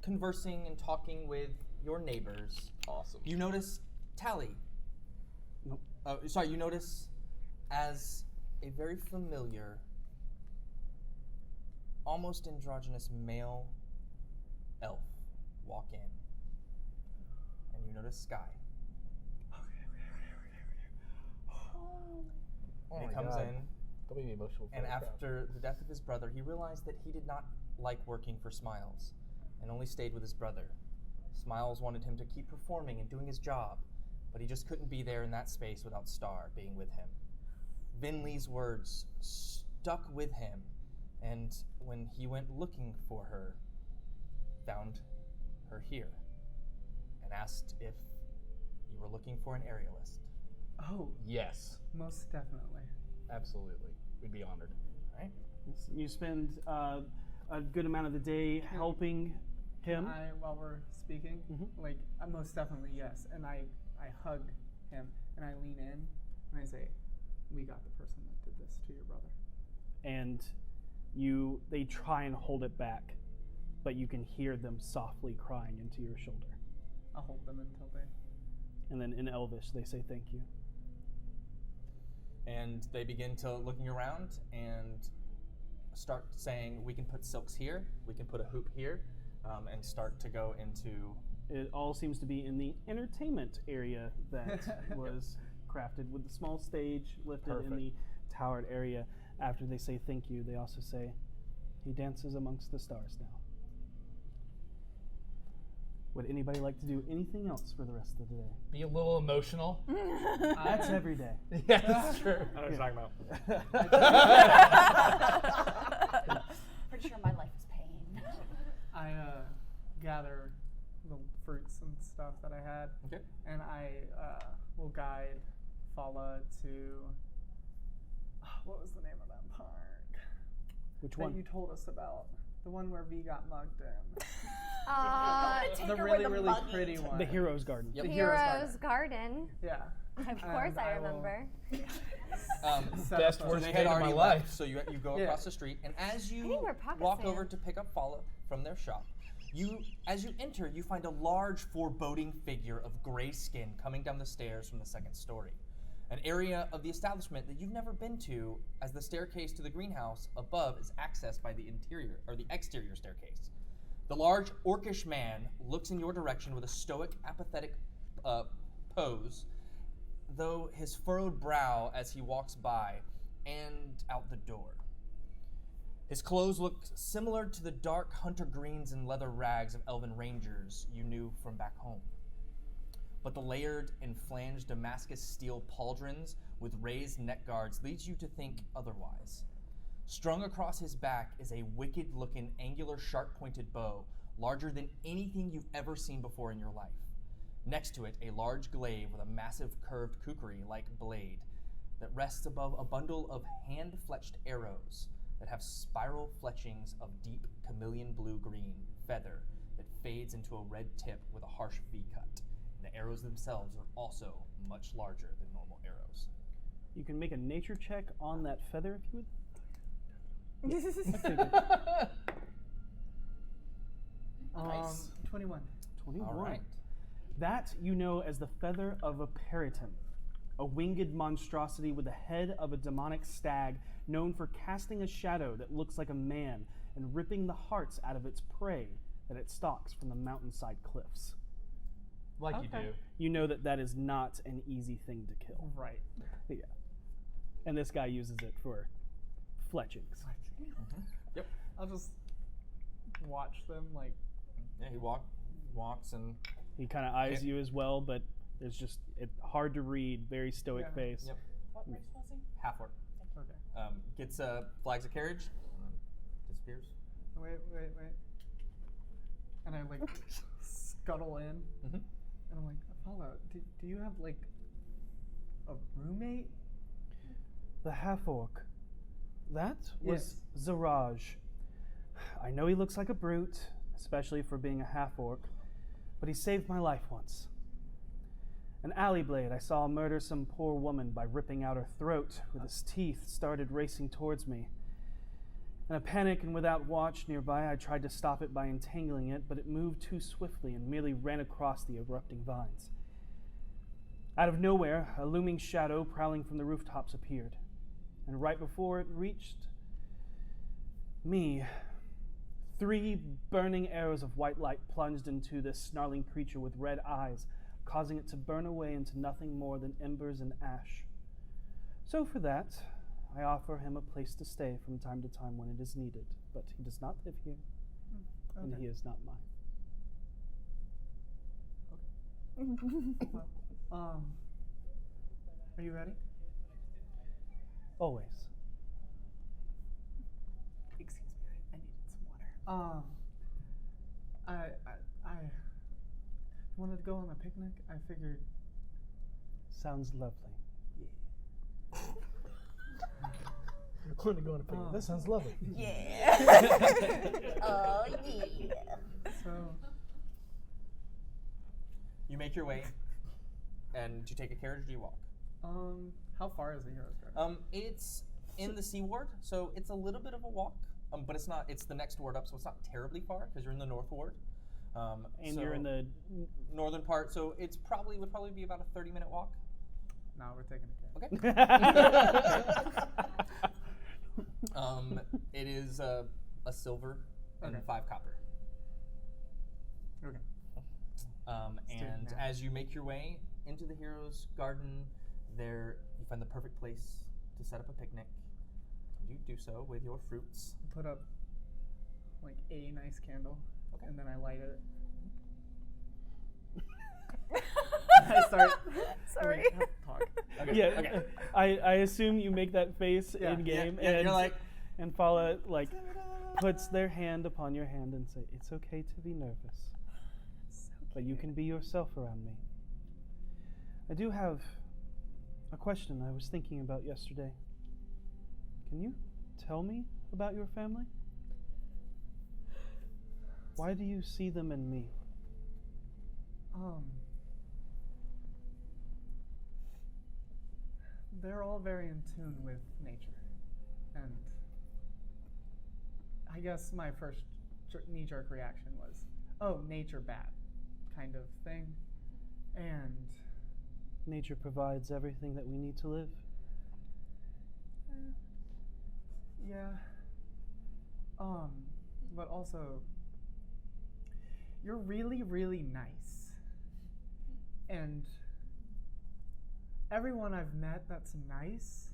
conversing and talking with your neighbors. Awesome. You notice Tally. Nope. You notice as a very familiar, almost androgynous male elf walk in. And you notice Sky. And he comes in. Don't make me emotional. And after the death of his brother, he realized that he did not like working for Smiles and only stayed with his brother. Smiles wanted him to keep performing and doing his job, but he just couldn't be there in that space without Star being with him. Vinley's words stuck with him, and when he went looking for her, found her here and asked if you were looking for an aerialist. Oh, yes. most definitely. Absolutely. We'd be honored. All right? You spend a good amount of the day helping him. While we're speaking, most definitely yes. And I hug him and I lean in and I say, "We got the person that did this to your brother." And they try and hold it back, but you can hear them softly crying into your shoulder. I'll hold them until they... And then in Elvish, they say thank you. And they begin to looking around and start saying, we can put silks here, we can put a hoop here, and start to go into... It all seems to be in the entertainment area that was crafted with the small stage lifted in the towered area. After they say thank you, they also say, he dances amongst the stars now. Would anybody like to do anything else for the rest of the day? Be a little emotional. That's every day. Yeah, that's true. I know what you're talking about. Pretty sure my life is pain. I gather the fruits and stuff that I had. Okay. And I will guide Fala to... what was the name of that park? Which that one? you told us about. The one where V got mugged in. The really, really pretty one. The Hero's Garden. Yep. The Hero's Garden. Yeah. Of course I remember. Best So worst they day had of already my left, life. so you go across the street, and as I you need more pocket walk sand. over to pick up Fala from their shop, as you enter, you find a large, foreboding figure of gray skin coming down the stairs from the second story. An area of the establishment that you've never been to, as the staircase to the greenhouse above is accessed by the exterior staircase. The large orcish man looks in your direction with a stoic, apathetic pose, though his furrowed brow as he walks by and out the door. His clothes looked similar to the dark hunter greens and leather rags of elven rangers you knew from back home. But the layered and flanged Damascus steel pauldrons with raised neck guards leads you to think otherwise. Strung across his back is a wicked-looking, angular, sharp-pointed bow, larger than anything you've ever seen before in your life. Next to it, a large glaive with a massive curved kukri-like blade that rests above a bundle of hand-fletched arrows that have spiral fletchings of deep chameleon blue-green feather that fades into a red tip with a harsh V-cut. The arrows themselves are also much larger than normal arrows. You can make a nature check on that feather if you would. 21. 21. All right. That you know as the feather of a periton, a winged monstrosity with the head of a demonic stag known for casting a shadow that looks like a man and ripping the hearts out of its prey that it stalks from the mountainside cliffs. Like you do. You know that that is not an easy thing to kill. Right. Yeah. And this guy uses it for fletchings. Yep. I'll just watch them like. Yeah, he walks and He kind of eyes you as well, but there's just hard to read, very stoic face. Yep. What race was he? Half orc. Okay. Gets flags a carriage, disappears. Wait. And I like scuttle in, and I'm like, Apollo, do you have like a roommate? The half-orc. That was Zaraj. I know he looks like a brute, especially for being a half-orc, but he saved my life once. An alley blade I saw murder some poor woman by ripping out her throat with his teeth started racing towards me. In a panic and without watch nearby, I tried to stop it by entangling it, but it moved too swiftly and merely ran across the erupting vines. Out of nowhere, a looming shadow prowling from the rooftops appeared, and right before it reached me, 3 burning arrows of white light plunged into this snarling creature with red eyes, causing it to burn away into nothing more than embers and ash. So for that, I offer him a place to stay from time to time when it is needed, but he does not live here, and he is not mine. Well, are you ready? Always. Excuse me, I needed some water. I wanted to go on a picnic. I figured. Sounds lovely. You're going to go on a picnic. That sounds lovely. Yeah. Oh, yeah. So. You make your way, and do you take a carriage or do you walk? How far is the Heroes Garden? It's in the Sea Ward, so it's a little bit of a walk, but it's not. It's the next ward up, so it's not terribly far because you're in the North Ward. And you're in the northern part, so it's would probably be about a 30-minute walk. No, we're taking a carriage. Okay. It is a silver and 5 copper. Okay. And as you make your way into the Heroes Garden, there you find the perfect place to set up a picnic. You do so with your fruits. Put up like a nice candle, and then I light it. I start. Sorry. Talk. Okay. Yeah. Okay. I assume you make that face Yeah. in game, Yeah, and you're like, and Fala like puts their hand upon your hand and say, "It's okay to be nervous, but you can be yourself around me." I do have a question I was thinking about yesterday. Can you tell me about your family? Why do you see them in me? They're all very in tune with nature, and I guess my first knee-jerk reaction was, "Oh, nature bad," kind of thing, and Nature provides everything that we need to live. yeah, but also you're really, really nice, and everyone I've met that's nice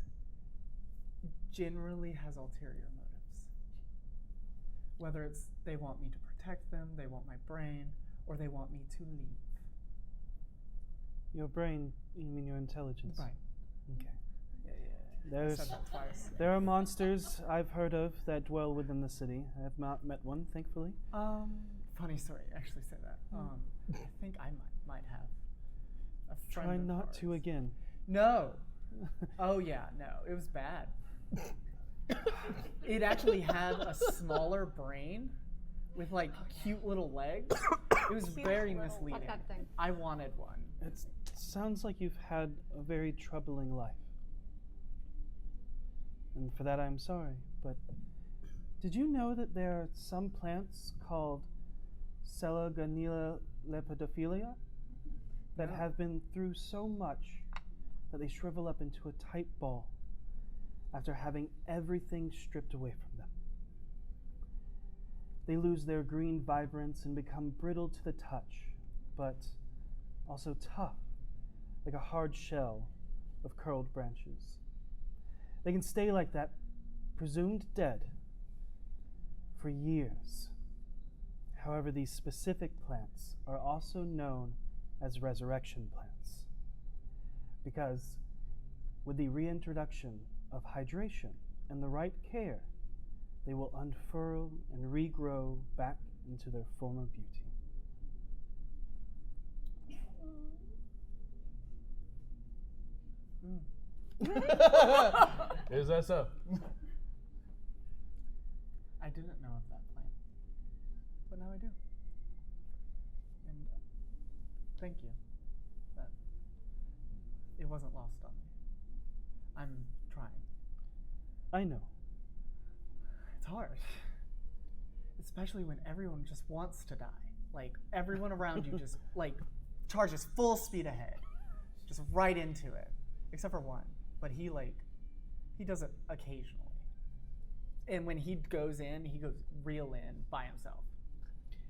generally has ulterior motives. Whether it's they want me to protect them, they want my brain, or they want me to leave. Your brain, you mean your intelligence? Right. Okay. Yeah. I said that twice. There are monsters I've heard of that dwell within the city. I have not met one, thankfully. Funny story. Actually, say that. I think I might have. A friend Try of not ours. to again. No. Oh yeah, no. It was bad. It actually had a smaller brain with like cute little legs. It was very misleading. Fuck that thing. I wanted one. It sounds like you've had a very troubling life. And for that I'm sorry, but did you know that there are some plants called Selaganila lepidophilia that have been through so much that they shrivel up into a tight ball after having everything stripped away from them? They lose their green vibrance and become brittle to the touch, but also tough, like a hard shell of curled branches. They can stay like that, presumed dead, for years. However, these specific plants are also known as resurrection plants, because with the reintroduction of hydration and the right care, they will unfurl and regrow back into their former beauty. Is that so? I didn't know of that plant, but now I do. And thank you. That it wasn't lost on me. I'm trying. I know. It's hard, especially when everyone just wants to die. Like everyone around you just like charges full speed ahead, just right into it, except for one. But he does it occasionally. And when he goes real in by himself.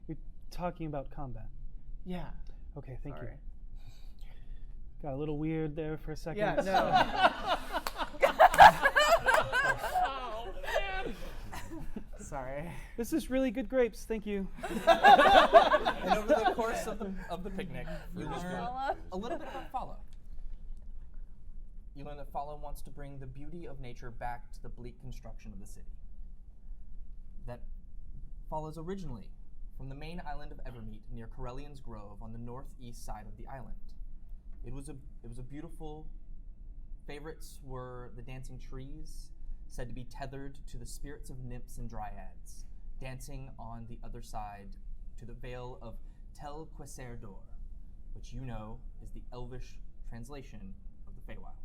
You're talking about combat. Yeah. Okay, thank Sorry. you. Got a little weird there for a second. Yeah, no. Oh, man. Sorry. This is really good grapes, thank you. And over the course of the picnic, you learn a little bit about Follow. You learn that Follow wants to bring the beauty of nature back to the bleak construction of the city. That follows originally from the main island of Evermeet near Corellian's Grove on the northeast side of the island. It was a beautiful. Favorites were the dancing trees, said to be tethered to the spirits of nymphs and dryads, dancing on the other side to the vale of Tel Queser d'Or, which you know is the Elvish translation of the Feywild.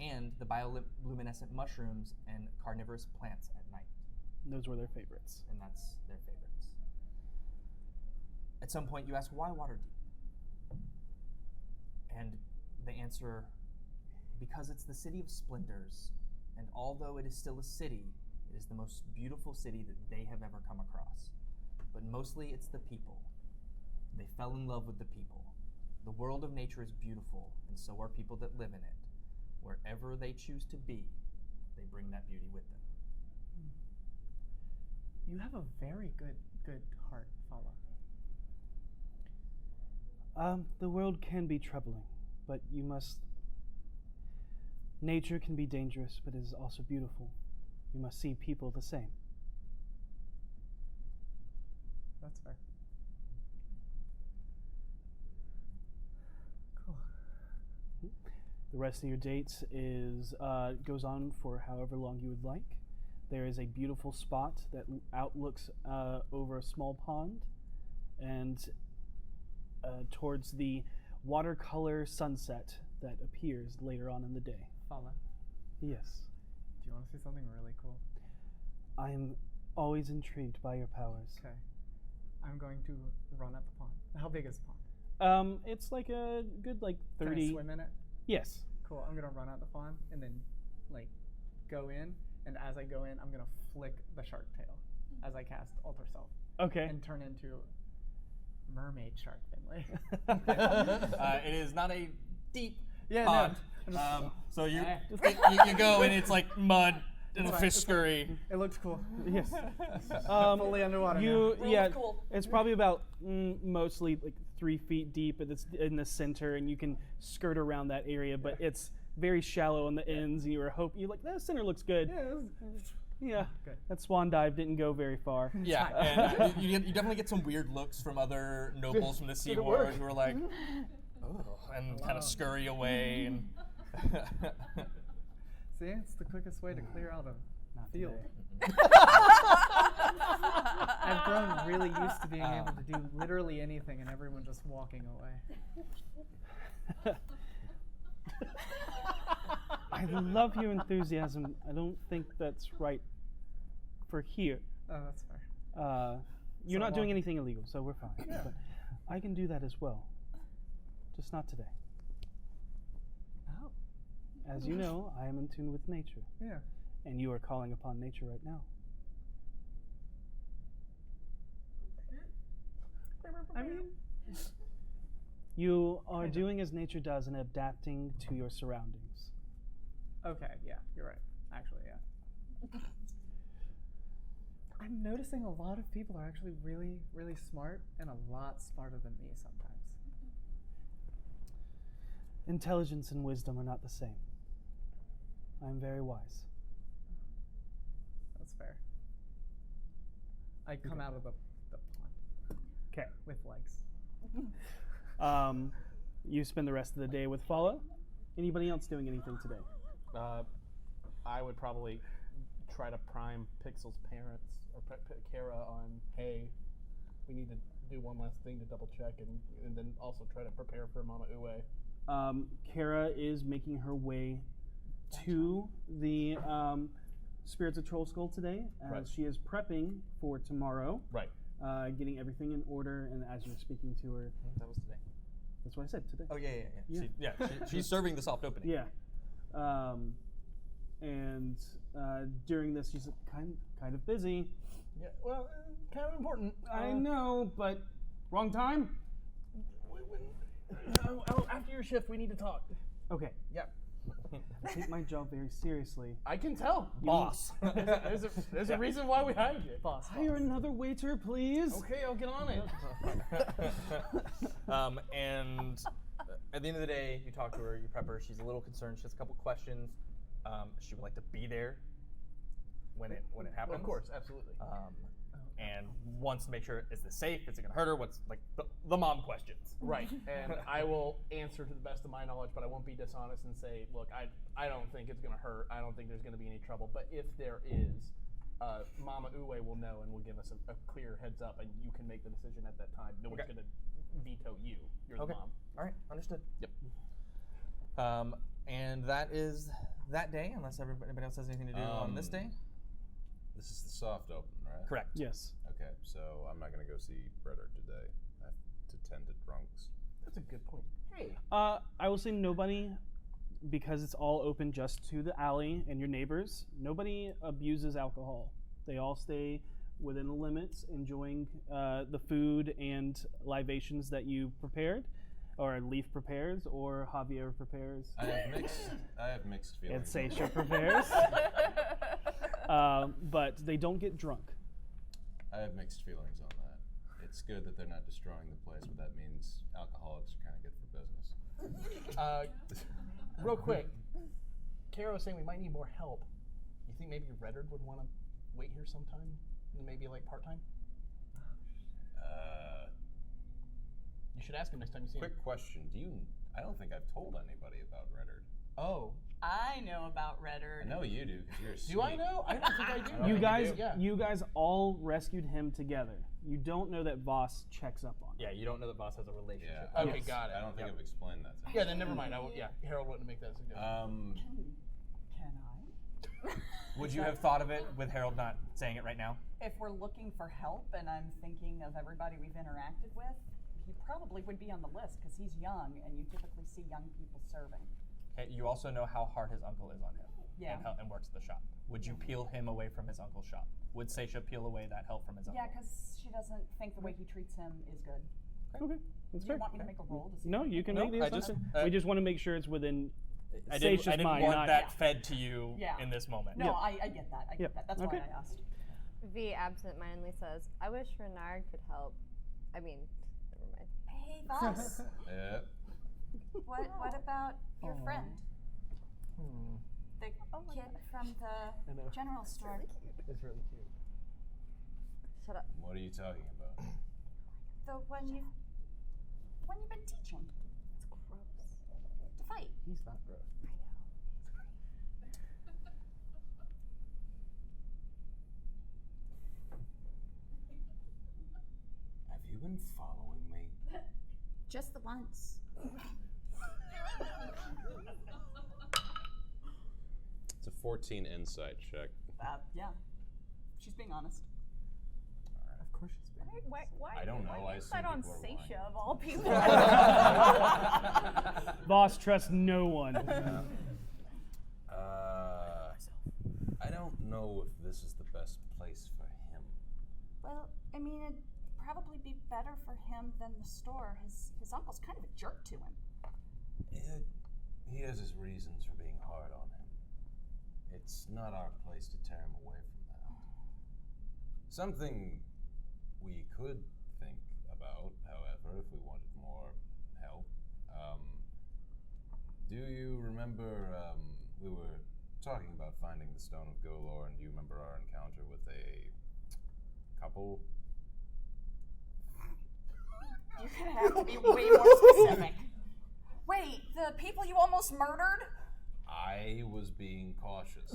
And the bioluminescent mushrooms and carnivorous plants at night. Those were their favorites. And that's their favorites. At some point you ask, why Waterdeep? And they answer, because it's the city of splendors, and although it is still a city, it is the most beautiful city that they have ever come across. But mostly it's the people. They fell in love with the people. The world of nature is beautiful, and so are people that live in it. Wherever they choose to be, they bring that beauty with them. You have a very good heart, Follow. The world can be troubling, but you must... Nature can be dangerous, but it is also beautiful. You must see people the same. That's fair. Cool. The rest of your dates goes on for however long you would like. There is a beautiful spot that outlooks over a small pond and towards the watercolor sunset that appears later on in the day. Follow. Yes. Do you want to see something really cool? I am always intrigued by your powers. Okay. I'm going to run at the pond. How big is the pond? It's like a good 30. Can I swim in it? Yes. Cool. I'm gonna run out the pond and then go in. And as I go in, I'm gonna flick the shark tail as I cast Alter Self. Okay. And turn into mermaid shark Finley. It is not a deep Yeah, pond. no. So you go and it's like mud, in a fish scurry. It looks cool. Yes. Fully underwater now. Cool. It's probably about mostly like 3 feet deep. It's in the center, and you can skirt around that area, but it's very shallow on the ends. And you're like, the center looks good. Yeah. Good. That swan dive didn't go very far. Yeah, and you definitely get some weird looks from other nobles from the Sea Ward who are like, oh, and kind of scurry away. And See, it's the quickest way to clear out a field. I've grown really used to being able to do literally anything and everyone just walking away. I love your enthusiasm. I don't think that's right for here. Oh, that's fair. You're not doing anything illegal, so we're fine. But I can do that as well. Just not today. Oh. As you know, I am in tune with nature. Yeah. And you are calling upon nature right now. I mean, you are doing as nature does and adapting to your surroundings. okay, yeah, you're right. Actually, yeah. I'm noticing a lot of people are actually really, really smart and a lot smarter than me sometimes. Intelligence and wisdom are not the same. I am very wise. That's fair. I come out of the pond. Okay. With legs. You spend the rest of the day with Volo. Anybody else doing anything today? I would probably try to prime Pixel's parents or Kara on, hey, we need to do one last thing to double check, and then also try to prepare for Mama Uwe. Kara is making her way to the Spirits of Troll Skull today, as she is prepping for tomorrow. Right. Getting everything in order, and as you're speaking to her, that was today. That's what I said, today. Oh yeah. She's serving the soft opening. Yeah. And during this, she's kind of busy. Yeah. Well, kind of important. I know, but wrong time. After your shift, we need to talk. Okay. Yeah. I take my job very seriously. I can tell, boss. There's a reason why we hired you, boss. Hire another waiter, please. Okay, I'll get on it. And at the end of the day, you talk to her, you prep her. She's a little concerned. She has a couple questions. She would like to be there when it happens. Of course, absolutely. And wants to make sure, is this safe? Is it gonna hurt her? What's like the mom questions? Right. And I will answer to the best of my knowledge, but I won't be dishonest and say, look, I don't think it's gonna hurt. I don't think there's gonna be any trouble. But if there is, Mama Uwe will know and will give us a clear heads up, and you can make the decision at that time. No one's gonna veto you. You're the mom. All right, understood. Yep. And that is that day, unless anybody else has anything to do on this day. This is the soft open, right? Correct. Yes. Okay, so I'm not going to go see Redder today. I have to tend to drunks. That's a good point. Hey. I will say nobody, because it's all open just to the alley and your neighbors, nobody abuses alcohol. They all stay within the limits, enjoying the food and libations that you prepared, or Leaf prepares, or Javier prepares. I have mixed feelings. And Seisha prepares. But they don't get drunk. I have mixed feelings on that. It's good that they're not destroying the place, but that means alcoholics are kind of good for business. Real quick, Kara was saying we might need more help. You think maybe Reddard would want to wait here sometime, maybe like part-time? You should ask him next time you see him. Quick question: I don't think I've told anybody about Reddard. Oh. I know about Reddard. I know you do because you're sweet. Do I know? I don't think I do. You guys all rescued him together. You don't know that Voss checks up on him. Yeah, you don't know that Voss has a relationship. Yeah. Okay, got it. I don't think I've explained that to him. Yeah, then never mind. Harold wouldn't make that suggestion. Can I? Would you have thought of it with Harold not saying it right now? If we're looking for help and I'm thinking of everybody we've interacted with, he probably would be on the list because he's young and you typically see young people serving. Okay, you also know how hard his uncle is on him. Yeah. And works at the shop. Would you peel him away from his uncle's shop? Would Seisha peel away that help from his uncle? Yeah, because she doesn't think the way he treats him is good. Okay, that's Do fair. you want me to make a roll to see? No, you can make the assumption. We just want to make sure it's within Sage didn't mine, want not- that fed to you Yeah. in this moment. No, I get that. I get that. That's Okay. why I asked. V absentmindedly says, "I wish Renard could help." I mean, never mind. Hey, boss. Yeah. what about your friend? The kid from the general store. It's really cute. Shut up. What are you talking about? The one you've been teaching. It's gross. To fight. He's not gross. Have you been following me? Just the once. It's a 14 insight check. Yeah. She's being honest. Of course she's been. Why I don't know. I you assume decide on people are lying. Seisha of all people? Boss trusts no one. I don't know if this is the best place for him. Well, I mean, it'd probably be better for him than the store. His uncle's kind of a jerk to him. He has his reasons for being hard on him. It's not our place to tear him away from that. Something we could think about, however, if we wanted more help. Do you remember we were talking about finding the Stone of Golorr, and do you remember our encounter with a couple? You're gonna have to be way more specific. Wait, the people you almost murdered? I was being cautious.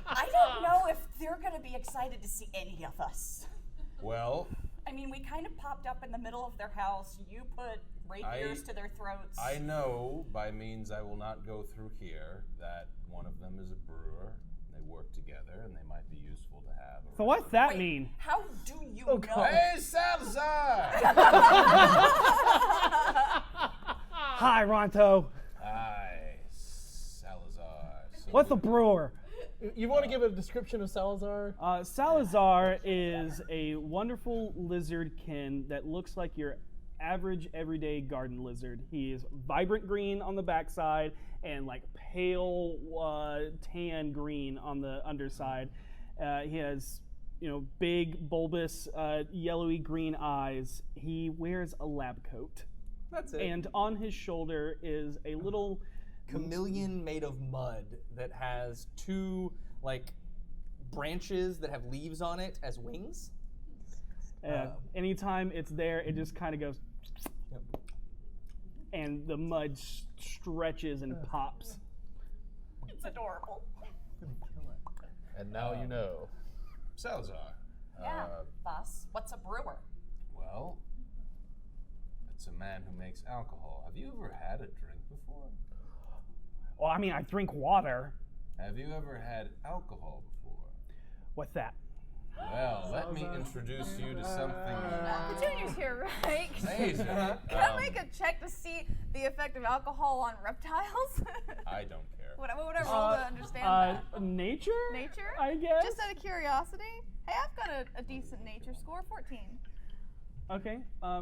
I don't know if they're gonna be excited to see any of us. Well, I mean, we kind of popped up in the middle of their house. You put rapiers to their throats. I know, by means I will not go through here, that one of them is a brewer. They work together, and they might be useful to have. So what's that mean? How do you know? Hey, Salazar! Hi, Ronto. Hi, Salazar. So What's a brewer? You want to give a description of Salazar? Salazar is a wonderful lizardkin that looks like your average everyday garden lizard. He is vibrant green on the backside and like pale tan green on the underside. He has, big bulbous yellowy green eyes. He wears a lab coat. That's it. And on his shoulder is a little chameleon made of mud that has two branches that have leaves on it as wings. Anytime it's there, it just kind of goes, and the mud stretches and pops. It's adorable. And now you know. Salazar. Yeah, boss. What's a brewer? Well, it's a man who makes alcohol. Have you ever had a drink before? Well, I mean, I drink water. Have you ever had alcohol before? What's that? Well, let me introduce you to something. Petunia's here, right? Amazing. Can I make a check to see the effect of alcohol on reptiles? I don't care. What would I roll to understand that? Nature? Nature? I guess. Just out of curiosity. Hey, I've got a decent nature score, 14. Okay,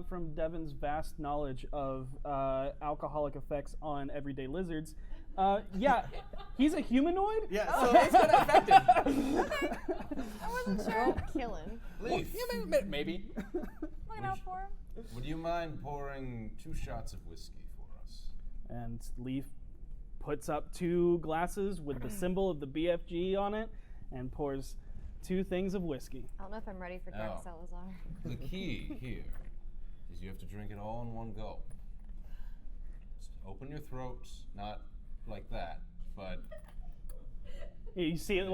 from Devan's vast knowledge of alcoholic effects on everyday lizards, yeah, he's a humanoid? Yeah, so it's going to affect him. Okay. I wasn't sure. Killing. Leaf, Yeah, maybe. Looking out for him. would you mind pouring 2 shots of whiskey for us? And Leaf puts up 2 glasses with the symbol of the BFG on it and pours 2 things of whiskey. I don't know if I'm ready for Dark No. Salazar. The key here is you have to drink it all in one go. Just open your throats, not like that, but You see it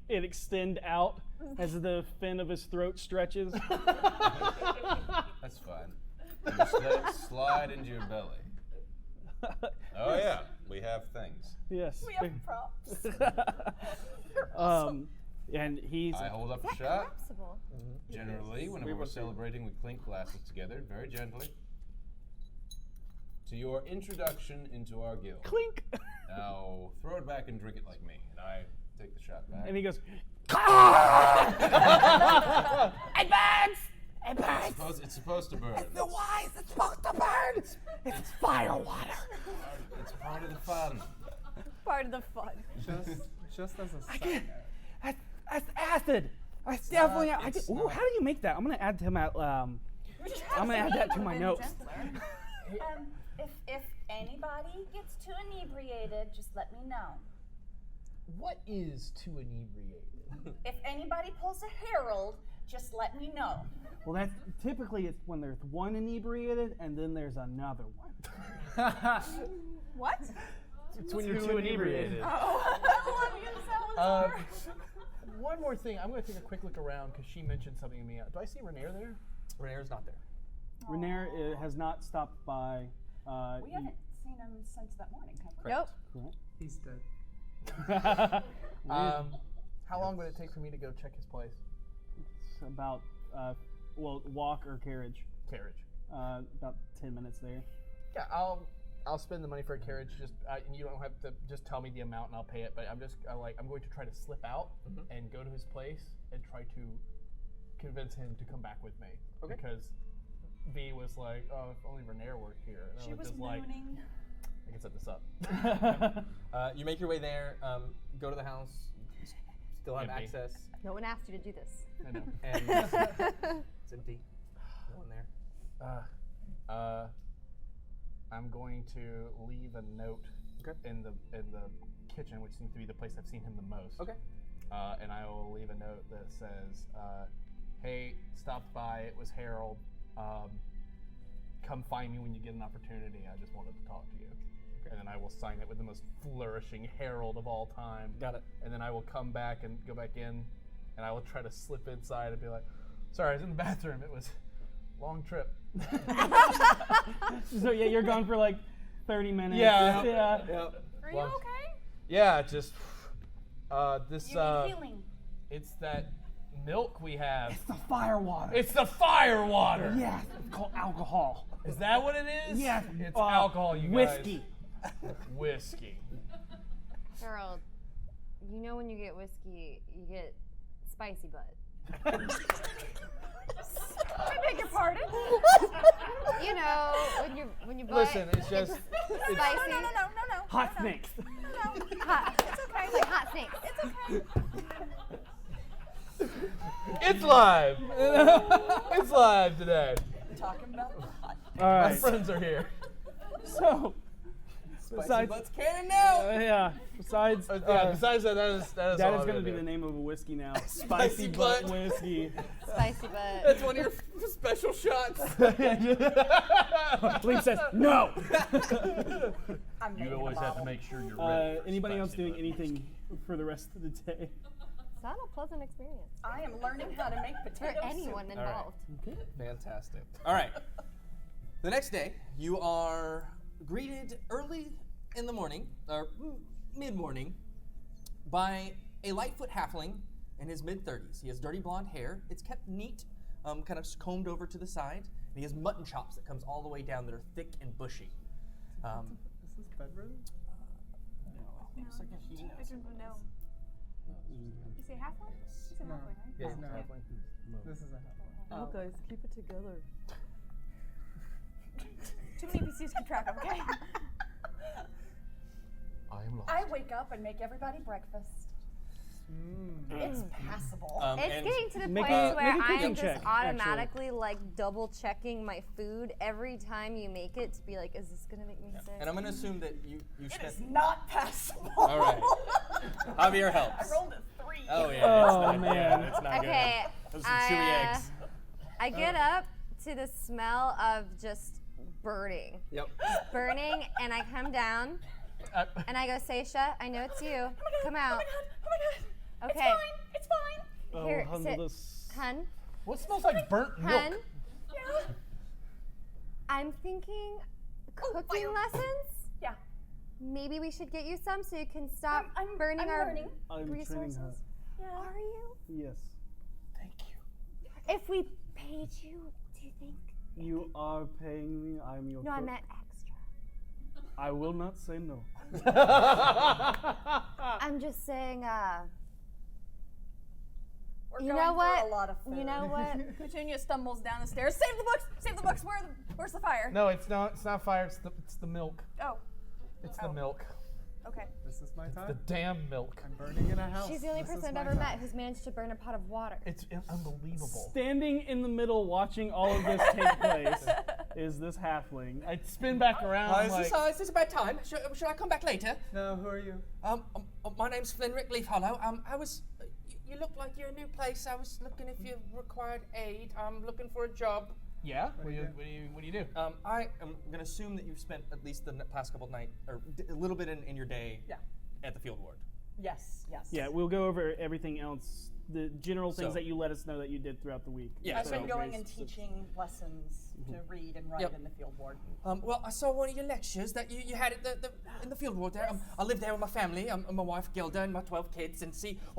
it extend out as the fin of his throat stretches. that's fine. And just let it slide into your belly. Oh yeah, we have things. Yes. We have props. And he's I hold up a Is that shot. collapsible? Generally, whenever we're celebrating, we clink glasses together, very gently. To your introduction into our guild. clink. Now, throw it back and drink it like me. And I take the shot back. And he goes, Advance! It burns. It's supposed to burn. Why is it supposed to burn? It's fire water. It's part of the fun. Part of the fun. Just as a I side can't. note. That's acid. That's definitely. Ooh, how do you make that? I'm gonna add to my. I'm gonna add that to my notes. If anybody gets too inebriated, just let me know. What is too inebriated? If anybody pulls a Herald, just let me know. Well, that's typically it's when there's one inebriated and then there's another one. What? It's when you're too inebriated. Oh. One more thing. I'm going to take a quick look around because she mentioned something to me. Do I see Renair there? Renair's not there. Renair has not stopped by. We haven't seen him since that morning, have we? Nope. Correct. He's dead. How long would it take for me to go check his place? It's about, walk or carriage. Carriage. About 10 minutes there. Yeah, I'll spend the money for a carriage. Just and you don't have to just tell me the amount and I'll pay it. But I'm going to try to slip out and go to his place and try to convince him to come back with me. Okay. Because V was like, oh, if only Renair worked here. And She I was was just like, mooning. I can set this up. You make your way there, go to the house, still have Empty. access, No one asked you to do this. I know. and it's empty. No one there. I'm going to leave a note in the kitchen, which seems to be the place I've seen him the most. Okay. And I will leave a note that says, "Hey, stopped by. It was Harold. Come find me when you get an opportunity. I just wanted to talk to you." Okay. And then I will sign it with the most flourishing Harold of all time. Got it. And then I will come back and go back in, and I will try to slip inside and be like, "Sorry, I was in the bathroom. It was a long trip." So yeah, you're gone for like 30 minutes. Yeah. Are you okay? Yeah, just this. You need healing. It's that milk we have. It's the fire water. It's the fire water. Yes, it's called alcohol. Is that what it is? Yes. It's alcohol, you whiskey. guys. Whiskey. Harold, you know when you get whiskey, you get spicy butt. I beg your pardon? You know, when you butt. Listen, it's just spicy. No. Hot snakes. Hot. It's okay. It's like hot snakes. It's okay. It's live. It's live today. Talking about the hot. All right. My friends are here. So, besides, Butts cannon now. yeah. Besides, besides that is that all is I'm going to be do. the name of a whiskey now. Spicy butt butt. whiskey. Spicy butt. That's one of your special shots. Lee says no. You always have to make sure you're ready. Anybody else Spicy doing butt. anything for the rest of the day? It's not a pleasant experience I am learning how to make for potato anyone soup. involved. Fantastic. All right. The next day, you are greeted early in the morning, or mid-morning, by a Lightfoot halfling in his mid-30s. He has dirty blonde hair. It's kept neat, kind of combed over to the side. And he has mutton chops that comes all the way down that are thick and bushy. Is this bedroom? No. You say half one? You said No. halfway, right? Yeah, No. halfway. This is a half one. Oh, guys, keep it together. Too many PCs to keep track of, okay? I am lost. I wake up and make everybody breakfast. It's passable. It's and getting to the Make place a- where make a I cooking am just check, actually. automatically like double checking my food every time you make it to be like, is this gonna make me sick? And I'm going to assume that you It spent... is not passable. All right. Javier helps. I rolled a 3. Oh, yeah. Oh, it's not man. Good. It's not Okay, good. Those are chewy eggs. I get up to the smell of just burning. Yep. Burning, and I come down, and I go, Seisha, I know it's you. Come out. Oh my god. Okay. It's fine. Oh, Here, handle sit. this. Hun, What smells like burnt hun, milk? Yeah. I'm thinking cooking fire. lessons? Yeah. Maybe we should get you some so you can stop I'm burning our learning. I'm training resources. her. Yeah. Are you? Yes. Thank you. If we paid you, do you think? You are paying me. I'm your No, I cook. meant extra. I will not say no. I'm just saying, We're You going know what? through a lot of food. You know what? Petunia stumbles down the stairs. Save the books! Save the books! Where's the fire? No, it's not. It's not fire. It's the milk. Oh. It's the milk. Okay. This is my time. The damn milk. I'm burning in a house. She's the only This person is I've my ever time. met who's managed to burn a pot of water. It's unbelievable. Standing in the middle, watching all of this take place, is this halfling. I spin back around. Is this about time? Should I come back later? No, who are you? My name's Flinrick Leafhollow. You look like you're a new place. I was looking if you required aid. I'm looking for a job. Yeah. What do you do? I am gonna assume that you've spent at least the past couple of nights, or a little bit in your day. Yeah. At the field ward. Yes. Yeah, we'll go over everything else, the general things So- that you let us know that you did throughout the week. Yeah, I've been going and Based- teaching lessons to read and write in the field ward. Well, I saw one of your lectures that you had at in the field ward there. I live there with my family, my wife Gilda and my 12 kids. And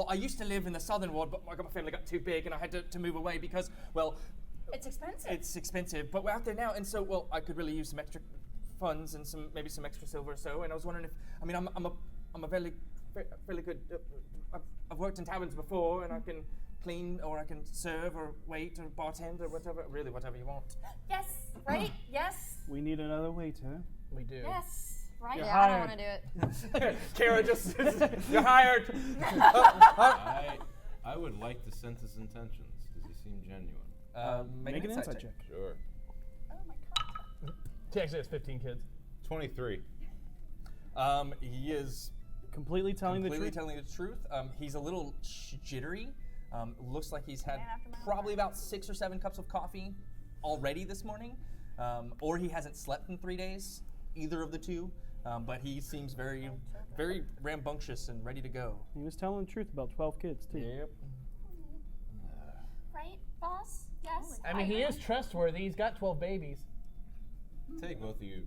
I used to live in the southern ward, but my family got too big and I had to move away because, It's expensive. it's expensive. But we're out there now, and I could really use some extra funds and maybe some extra silver or so. And I was wondering if, I'm a fairly good. I've worked in taverns before, and I can clean, or I can serve, or wait, or bartend, or whatever. Really, whatever you want. Yes, right? Yes. We need another waiter. We do. Yes, right? You're Yeah, I don't hired. want to do it. Kara just, you're hired. I would like to sense his intentions. Does he seem genuine? Make an insight check. Sure. Oh my god. He actually has 15 kids. 23. He is Completely telling the truth. telling the truth. He's a little jittery. Looks like he's had probably about 6 or 7 cups of coffee already this morning, or he hasn't slept in 3 days. Either of the two. But he seems very, very rambunctious and ready to go. He was telling the truth about 12 kids, too. Yep. Right, boss? Yes. I mean, he is trustworthy. He's got 12 babies. Take both of you.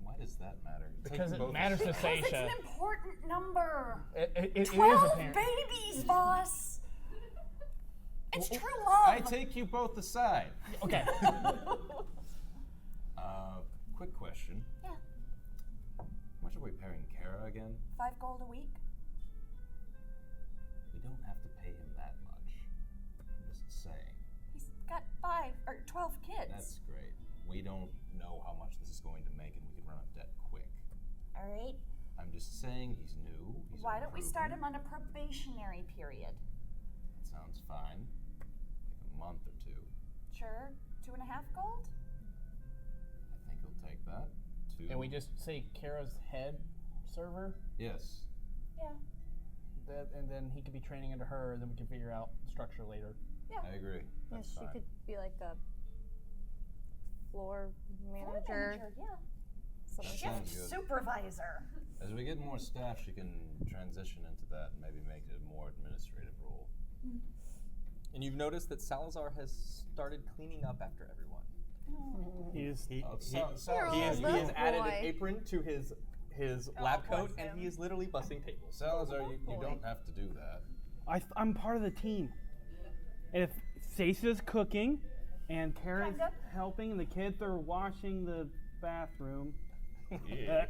Why does that matter? Because Take it both matters to Because it's Seisha. an important number. It is 12 apparent. babies, boss. It's true I love. take you both aside. Okay. Quick question. Yeah. How much are we paying Kara again? 5 gold a week. We don't have to pay him that much. I'm just saying. He's got 5 or 12 kids. That's great. We don't know how much this is going to make, and we can run up debt quick. All right. I'm just saying he's new. He's Why don't we start unproven. him on a probationary period? That sounds fine. Like a month or 2. Sure. 2.5 gold? I think he'll take that. 2. And we just say Kara's head server, Yes. Yeah. and then he could be training under her, and then we can figure out structure later. Yeah. I agree. That's Yes, she fine. could be like a floor Floor manager. manager, yeah. That Shift sounds good. supervisor. As we get more staff, she can transition into that and maybe make it a more administrative role. And you've noticed that Salazar has started cleaning up after everyone. He is He You're a has added boy. an apron to his lab coat, and he is literally bussing tables. Salazar, you don't have to do that. I'm part of the team. And if Seisha's cooking and Kara's Kinda. helping and the kids are washing the bathroom, Yeah.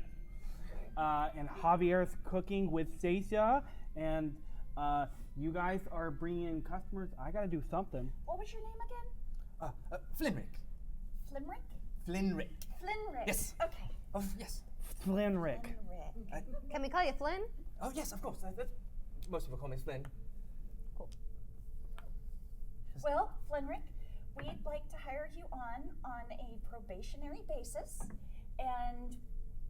and Javier's cooking with Seisha, and you guys are bringing in customers, I gotta do something. What was your name again? Flinrick. Flimrick? Flinrick. Flinrick. Yes. Okay. Oh, yes. Flinrick. Flinrick. Can we call you Flynn? Oh, yes, of course. Most people call me Flynn. Well, Flinrick, we'd like to hire you on a probationary basis, and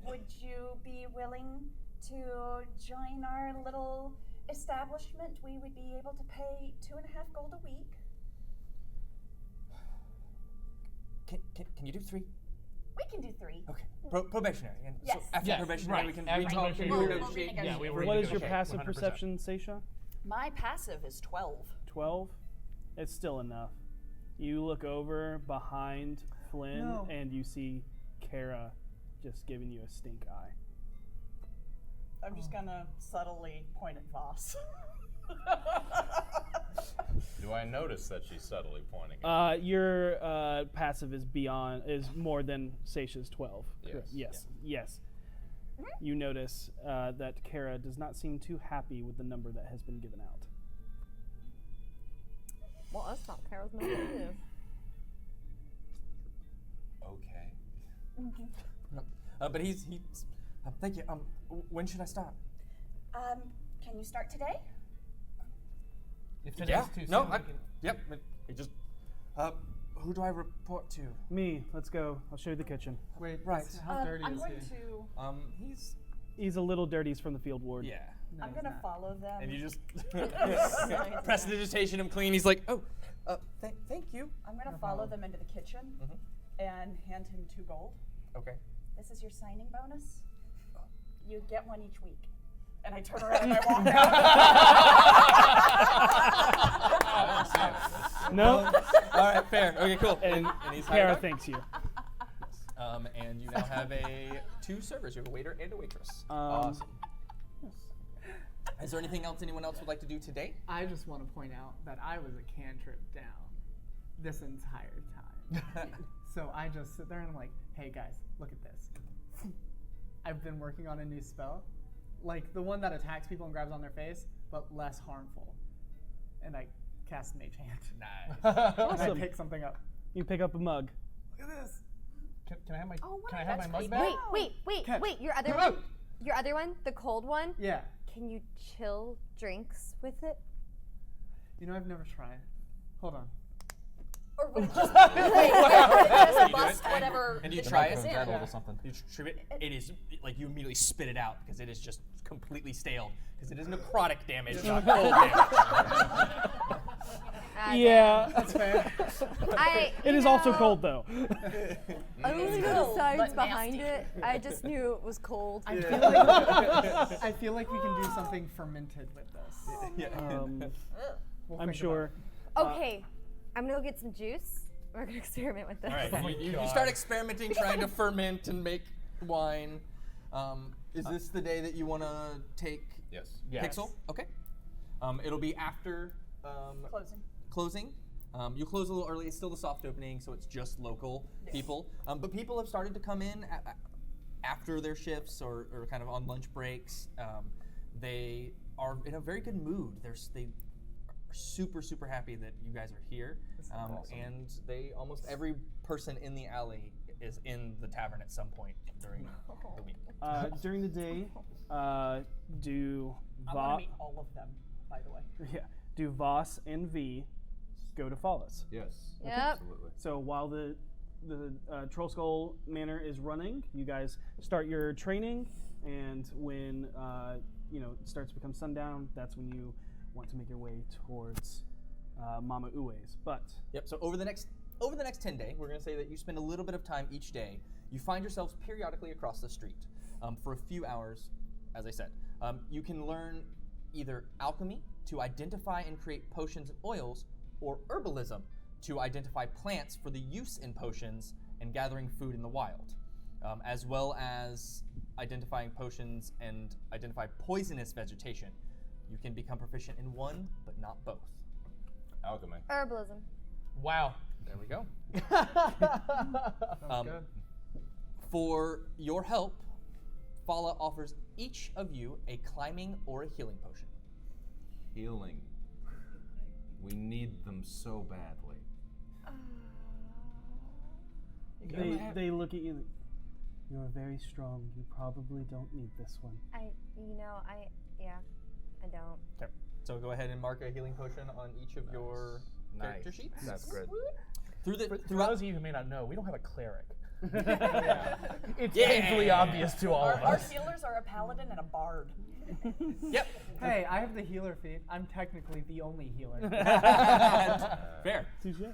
would you be willing to join our little establishment? We would be able to pay 2.5 gold a week. Can you do 3? We can do 3. Okay. Probationary. And Yes. So after Yes, probationary, right. we can After renegotiate. probationary, yeah, we will What is your renegotiate, passive 100%. perception, Seisha? My passive is 12. 12? It's still enough. You look over behind Flynn No. and you see Kara just giving you a stink eye. I'm just gonna subtly point at Voss. Do I notice that she's subtly pointing? Your passive is more than Seisha's 12. Yes. Yes. You notice that Kara does not seem too happy with the number that has been given out. Well, us not Carol's no good too. Okay. But he's thank you. When should I start? Can you start today? If Yeah. today's too No. soon, we can- Yep. It just. Who do I report to? Me. Let's go. I'll show you the kitchen. Wait, Right. How dirty I'm is going he? to. He's a little dirty. He's from the field ward. Yeah. I'm going to follow them. And you just prestidigitation him clean. He's like, oh, thank you. I'm going to follow them into the kitchen and hand him 2 gold. Okay. This is your signing bonus. You get one each week. And I turn around and I walk out. No. All right, fair. Okay, cool. And he's Kara hired out? thanks you. And you now have 2 servers. You have a waiter and a waitress. Awesome. Is there anything else anyone else would like to do today? I just want to point out that I was a cantrip down this entire time. So I just sit there and I'm like, hey guys, look at this. I've been working on a new spell. Like the one that attacks people and grabs on their face, but less harmful. And I cast Mage Hand. Nice. Awesome. And I pick something up. You pick up a mug. Look at this. Can I have my Oh, can I have my mug Wait, back? wait, your other one? Your other one? The cold one? Yeah. Can you chill drinks with it? You know, I've never tried. Hold on. Or would it just just bust whatever And you the try drink is it? in? Or something. You trip it. It is like you immediately spit it out because it is just completely stale because it is necrotic damage, not cold damage. Yeah. That's fair. It is also cold though. I don't really know the cold, science but behind nasty. it. I just knew it was cold. I feel like we can do something fermented with this. Yeah. We'll I'm think sure. Okay, I'm gonna go get some juice. We're gonna experiment with this. All right. You start experimenting, trying to ferment and make wine. Is this the day that you want to take Yes. Pixel? Okay. It'll be after closing. You close a little early. It's still the soft opening, so it's just local people. But people have started to come in after their shifts or kind of on lunch breaks. They are in a very good mood. They are super, super happy that you guys are here. Awesome. And almost every person in the alley is in the tavern at some point during the week. During the day, do I want to meet all of them, by the way. do Voss and V go to Follis? Yes. Yep. Absolutely. So while the Troll Skull Manor is running, you guys start your training, and when it starts to become sundown, that's when you want to make your way towards Mama Uwe's. But Yep. So over the next 10 days, we're going to say that you spend a little bit of time each day. You find yourselves periodically across the street for a few hours. As I said, you can learn either alchemy to identify and create potions and oils, or herbalism to identify plants for the use in potions and gathering food in the wild, as well as identifying potions and identify poisonous vegetation. You can become proficient in one, but not both. Alchemy. Herbalism. Wow. There we go. Sounds good. For your help, Fala offers each of you a climbing or a healing potion. Healing. We need them so badly. they look at you. You're very strong. You probably don't need this one. I don't. Okay. So go ahead and mark a healing potion on each of your character sheets. That's good. For Throughout those of you who may not know, we don't have a cleric. It's painfully obvious to all of Our us. healers are a paladin and a bard. Yep. Hey, I have the healer feat. I'm technically the only healer. Fair. Touché.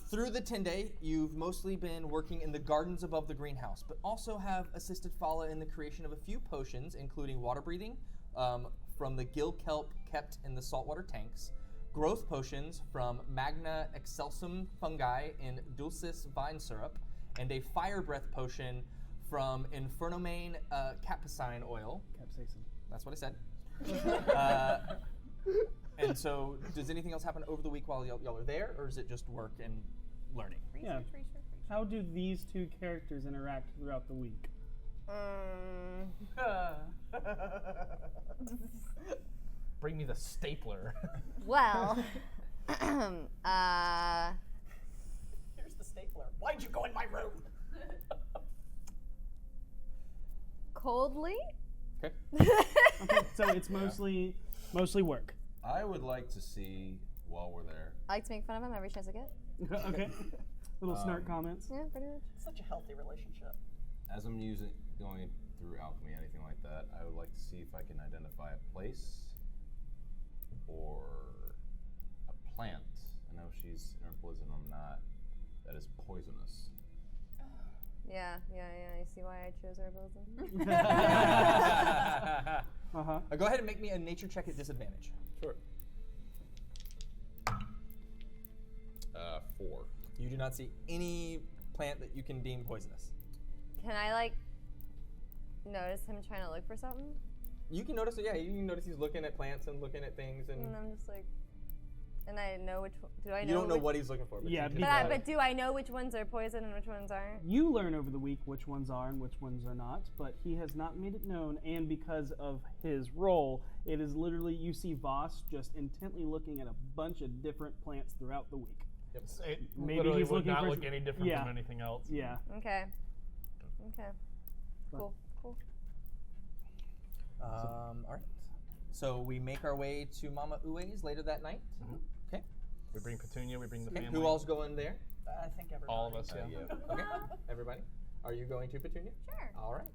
Through the Tenday, you've mostly been working in the gardens above the greenhouse, but also have assisted Fala in the creation of a few potions, including water breathing from the gill kelp kept in the saltwater tanks, growth potions from Magna excelsum fungi in Dulcis vine syrup, and a fire breath potion from Infernomane capsaicin oil. Capsaicin. That's what I said. And so, does anything else happen over the week while y'all are there, or is it just work and learning? Yeah. How do these two characters interact throughout the week? Bring me the stapler. Well, Here's the stapler. Why'd you go in my room? Coldly? Okay. Okay, so it's mostly work. I would like to see, while we're there, I like to make fun of him every chance I get. Okay. Little snark comments. Yeah, pretty much. Such a healthy relationship. as I'm going through alchemy, anything like that, I would like to see if I can identify a place or a plant. I know she's in her blizzard, I'm not. That is poisonous. Yeah. You see why I chose herbalism? Go ahead and make me a nature check at disadvantage. Sure. 4. You do not see any plant that you can deem poisonous. Can I notice him trying to look for something? You can notice, yeah, you can notice he's looking at plants and looking at things, and I'm just and I know which. Do I know? you don't know what he's looking for. But Yeah, but do I know which ones are poison and which ones aren't? You learn over the week which ones are and which ones are not, but he has not made it known, and because of his role, it is literally, you see Voss just intently looking at a bunch of different plants throughout the week. Yep. It Maybe literally he's would looking not for look any different from anything else. Yeah. Okay. Cool. All right. So we make our way to Mama Ue's later that night. Mm-hmm. Okay. We bring Petunia. We bring the family. Who all's going there? I think everybody. All of us. Yeah. Okay. Everybody. Are you going to Petunia? Sure. All right.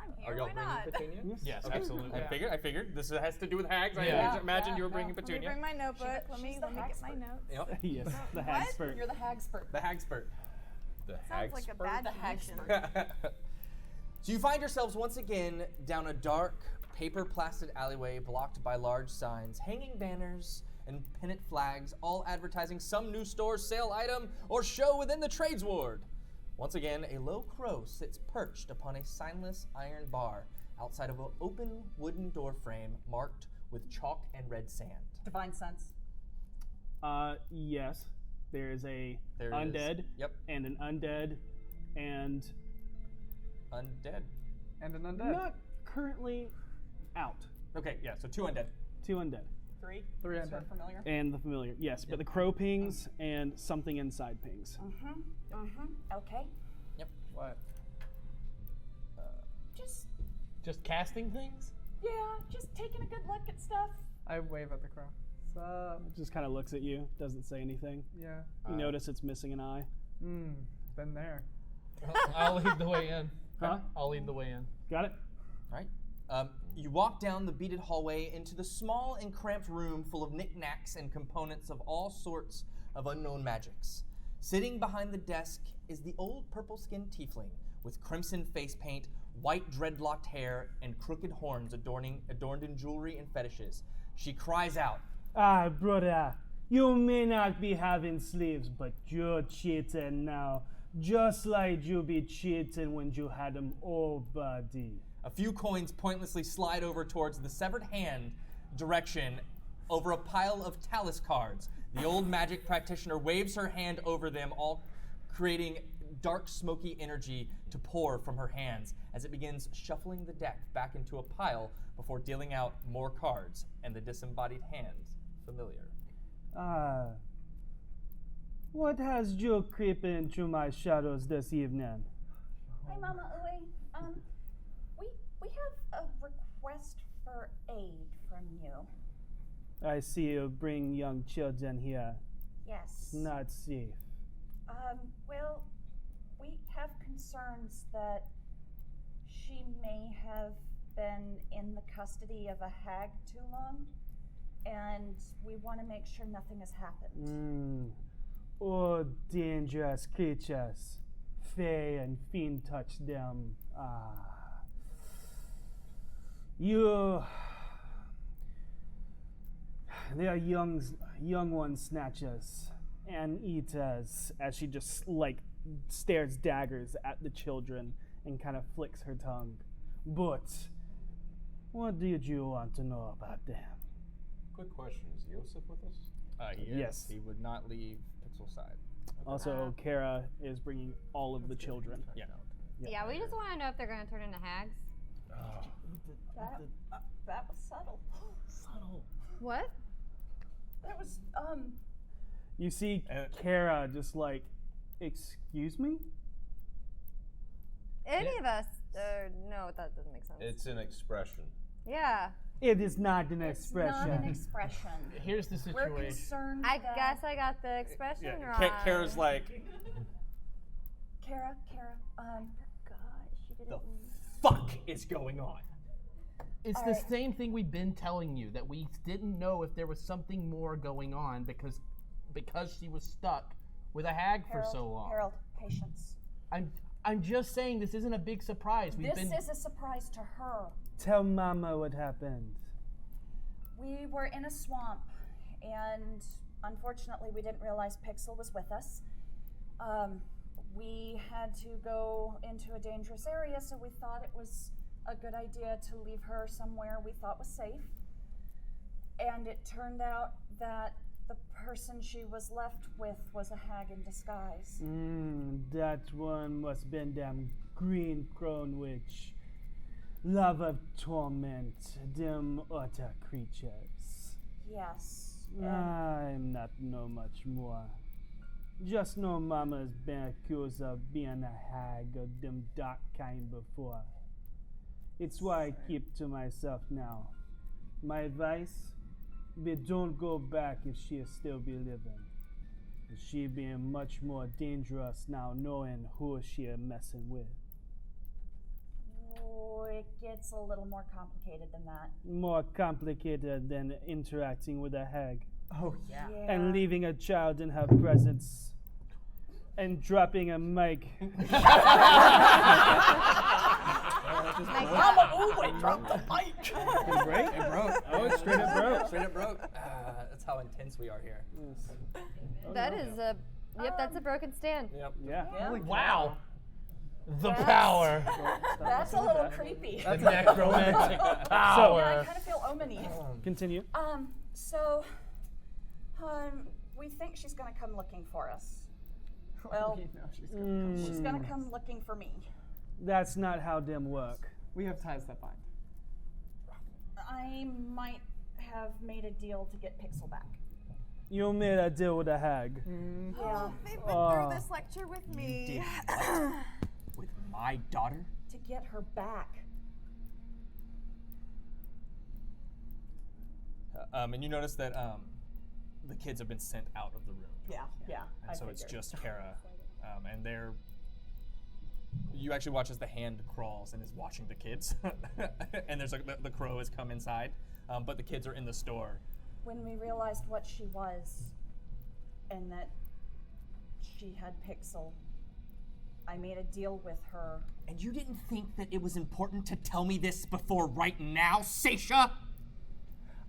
I'm here. Are y'all Why bringing not? Petunia? Yes, Okay. absolutely. I figured. This has to do with hags. Yeah. I imagined you were bringing Let me Petunia. bring my notebook. Let me she's the get my hagspert. notes. Yep. Yes, the What? hagspert. You're the hagspert. The hagspert. The Sounds like a bad The tradition. So you find yourselves once again down a dark, paper-plastered alleyway blocked by large signs, hanging banners, and pennant flags, all advertising some new store, sale item, or show within the trades ward. Once again, a low crow sits perched upon a signless iron bar outside of an open wooden door frame marked with chalk and red sand. Divine sense. Yes. There is a There it undead. is. Yep. And an undead, and Undead. And an undead. not currently out. Okay, yeah, so 2 undead. 2 undead. 3. 3 Is that undead. familiar? And the familiar, yes, but the crow pings and something inside pings. Okay. What? Just casting things. Yeah, just taking a good look at stuff. I wave at the crow. Sup? It just kind of looks at you, doesn't say anything. Yeah. You notice it's missing an eye. Been there. I'll lead the way in. Huh? I'll lead the way in. Got it? All right. You walk down the beaded hallway into the small and cramped room full of knickknacks and components of all sorts of unknown magics. Sitting behind the desk is the old purple-skinned tiefling with crimson face paint, white dreadlocked hair, and crooked horns adorned in jewelry and fetishes. She cries out, Ah, brother, you may not be having sleeves, but you're cheating now. Just like you be cheating when you had them all body. A few coins pointlessly slide over towards the severed hand direction over a pile of talus cards. The old magic practitioner waves her hand over them, all creating dark, smoky energy to pour from her hands as it begins shuffling the deck back into a pile before dealing out more cards and the disembodied hand familiar. Ah. What has you creeping through my shadows this evening? Hi, Mama Uwe. We have a request for aid from you. I see you bring young children here. Yes. Not safe. Well, we have concerns that she may have been in the custody of a hag too long, and we want to make sure nothing has happened. Oh, dangerous creatures. Fae and fiend touch them. They are young one snatchers and eaters, as she just stares daggers at the children and kind of flicks her tongue. But what did you want to know about them? Quick question, is Yosef with us? Yes. He would not leave Pixel side. Also, Kara is bringing all of the children. Yeah. Yeah, we just want to know if they're going to turn into hags. That was subtle. Subtle. What? That was You see Kara just like, excuse me? Any of us. No, that doesn't make sense. It's an expression. Yeah. It is not an expression. Not an expression. Here's the situation. We're concerned I that guess I got the expression wrong. Kara's like, Kara, the fuck is going on? It's the same thing we've been telling you, that we didn't know if there was something more going on because she was stuck with a hag for so long. Harold, patience. I'm just saying this isn't a big surprise. This is a surprise to her. Tell Mama what happened. We were in a swamp, and unfortunately we didn't realize Pixel was with us. We had to go into a dangerous area, so we thought it was a good idea to leave her somewhere we thought was safe. And it turned out that the person she was left with was a hag in disguise. That one must have been them green crone witch. Love of torment, them utter creatures. Yes. I'm not know much more. Just know Mama's been accused of being a hag of them dark kind before. It's why I keep to myself now. My advice? Be don't go back if she'll still be living. She being much more dangerous now knowing who she messing with. Oh, it gets a little more complicated than that. More complicated than interacting with a hag. Oh, yeah. And leaving a child in her presence. And dropping a mic. Mama Uwe dropped the mic. It break? It broke. Oh, it straight up broke. Straight up broke. That's how intense we are here. Yes. That is a. Yep, that's a broken stand. Yep. Yeah. Wow. The power. That's a little creepy. The necromantic power. Yeah, I kind of feel omany. Continue. So, we think she's gonna come looking for us. Well, she's gonna come looking for me. That's not how them work. We have ties that bind. I might have made a deal to get Pixel back. You made a deal with a hag. Yeah. They've been through this lecture with me. With my daughter? To get her back. And you notice that the kids have been sent out of the room. Yeah. And so it's just Kara. And they're... You actually watch as the hand crawls and is watching the kids. And there's the crow has come inside. But the kids are in the store. When we realized what she was and that she had Pixel, I made a deal with her. And you didn't think that it was important to tell me this before right now, Seisha?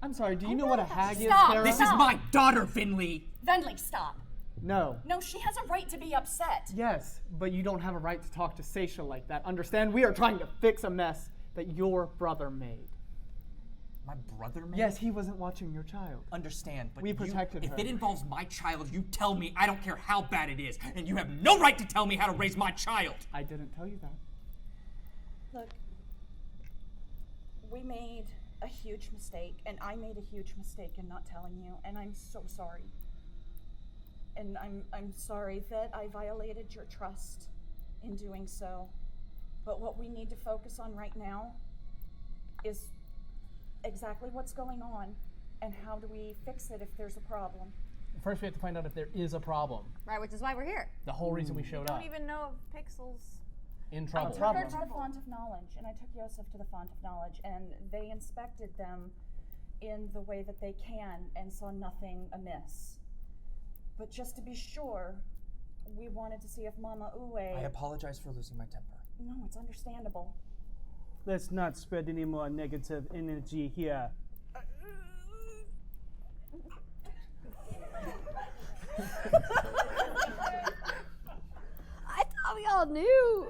I'm sorry, do you know what a hag is, Stop, Kara? This is my daughter, Vinley! Venley, stop. No. No, she has a right to be upset. Yes, but you don't have a right to talk to Seisha like that. Understand? We are trying to fix a mess that your brother made. My brother made? Yes, he wasn't watching your child. Understand, but we protected her. If it involves my child, you tell me. I don't care how bad it is. And you have no right to tell me how to raise my child. I didn't tell you that. Look, we made a huge mistake, and I made a huge mistake in not telling you, and I'm so sorry. And I'm sorry that I violated your trust in doing so. But what we need to focus on right now is exactly what's going on and how do we fix it if there's a problem. First, we have to find out if there is a problem. Right, which is why we're here. The whole reason we showed I up. don't even know if Pixel's In trouble. I took her to the Font of Knowledge, and I took Yosef to the Font of Knowledge, and they inspected them in the way that they can and saw nothing amiss. But just to be sure, we wanted to see if Mama Uwe... I apologize for losing my temper. No, it's understandable. Let's not spread any more negative energy here. I thought we all knew.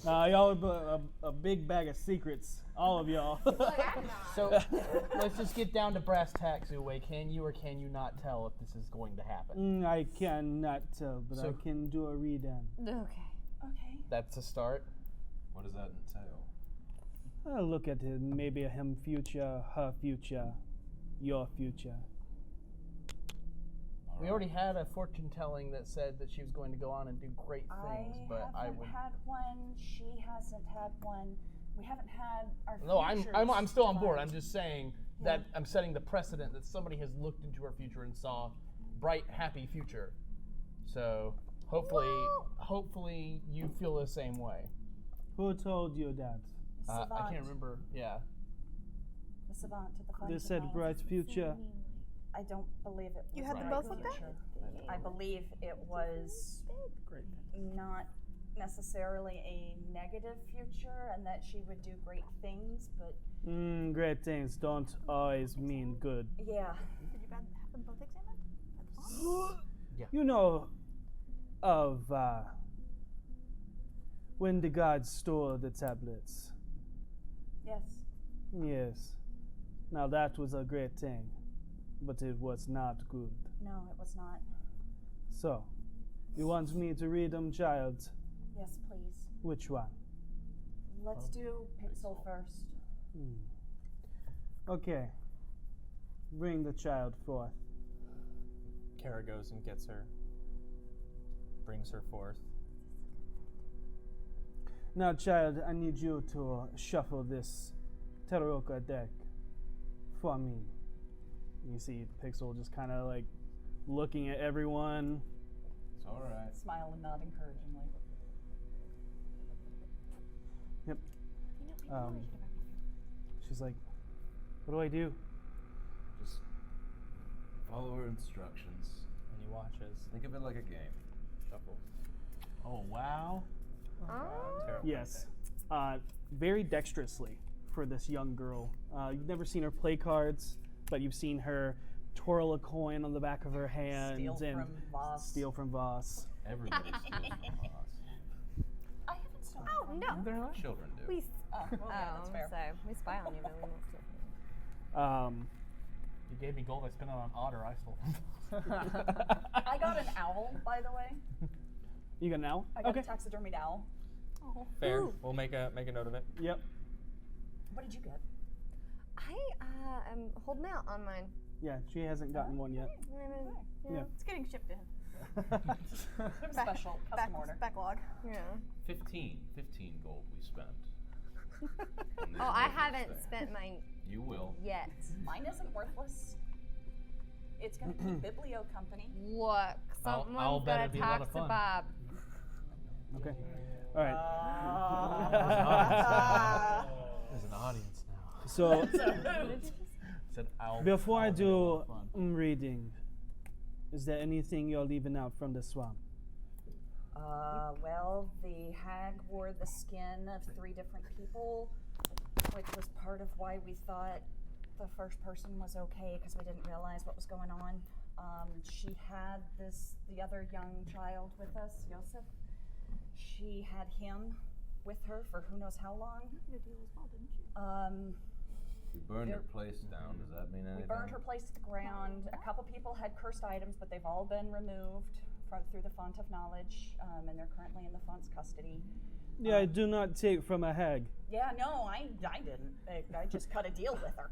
Y'all a big bag of secrets, all of y'all. So let's just get down to brass tacks, Uwe. Can you or can you not tell if this is going to happen? I cannot tell, but So- I can do a read-in. Okay. Okay. That's a start. What does that entail? I look at it, maybe him future, her future, your future. We already had a fortune telling that said that she was going to go on and do great things, but I haven't would. had one. She hasn't had one. We haven't had our. No, I'm still on board. futures I'm just saying that I'm setting the precedent that somebody has looked into her future and saw bright, happy future. So hopefully you feel the same way. Who told you that? I can't remember. Yeah. The savant at the front. They said bright future. I don't believe it. You was had them bright both looked at? future. I believe it was not necessarily a negative future, and that she would do great things. But Great things don't always mean good. yeah, Did you have them both examined? You know of when the gods stole the tablets. yes, Yes. Now that was a great thing, but it was not good. no, it was not. So, you want me to read them, child? Yes, please. Which one? Let's do Pixel first. Okay. Bring the child forth. Kara goes and gets her, brings her forth. Now, child, I need you to shuffle this Taroka deck for me. You see Pixel just kind of like looking at everyone. It's all right. Smile and nod encouragingly. Yep. She's like, what do I do? Just follow her instructions. And he watches. Think of it like a game. Shuffle. Oh wow. Yes. Very dexterously for this young girl. You've never seen her play cards, but you've seen her twirl a coin on the back of her hand steal from Voss. Everybody steals from Voss. I haven't stolen. Oh no. They're not. Children do. We. Well, yeah, that's fair. So we spy on you, but we won't steal from you. You gave me gold. I spent it on otter. I stole. I got an owl, by the way. You got an owl? I got Okay. a taxidermied owl. Fair. Ooh. We'll make a note of it. Yep. What did you get? I am holding out on mine. Yeah, she hasn't gotten one yet. Yeah. It's getting shipped in. Special custom order. Backlog. Yeah. 15 gold we spent. on this Oh, I worthless haven't thing. spent mine You will. yet. Mine isn't worthless. It's gonna keep Biblio company. Look, I'll someone's bet gotta it'd be a lot talk of to fun. Bob. Okay. All right. There's an audience now. So, Said owl. before I owl would be a lot do of fun. reading, is there anything you're leaving out from the swamp? Well, the hag wore the skin of 3 different people, which was part of why we thought the first person was okay, because we didn't realize what was going on. She had the other young child with us, Yosef. She had him with her for who knows how long. We burned her place down. Does that mean anything? We burned her place to the ground. A couple people had cursed items, but they've all been removed through the Font of Knowledge, and they're currently in the Font's custody. Yeah, I do not take from a hag. Yeah, no, I didn't. I just cut a deal with her.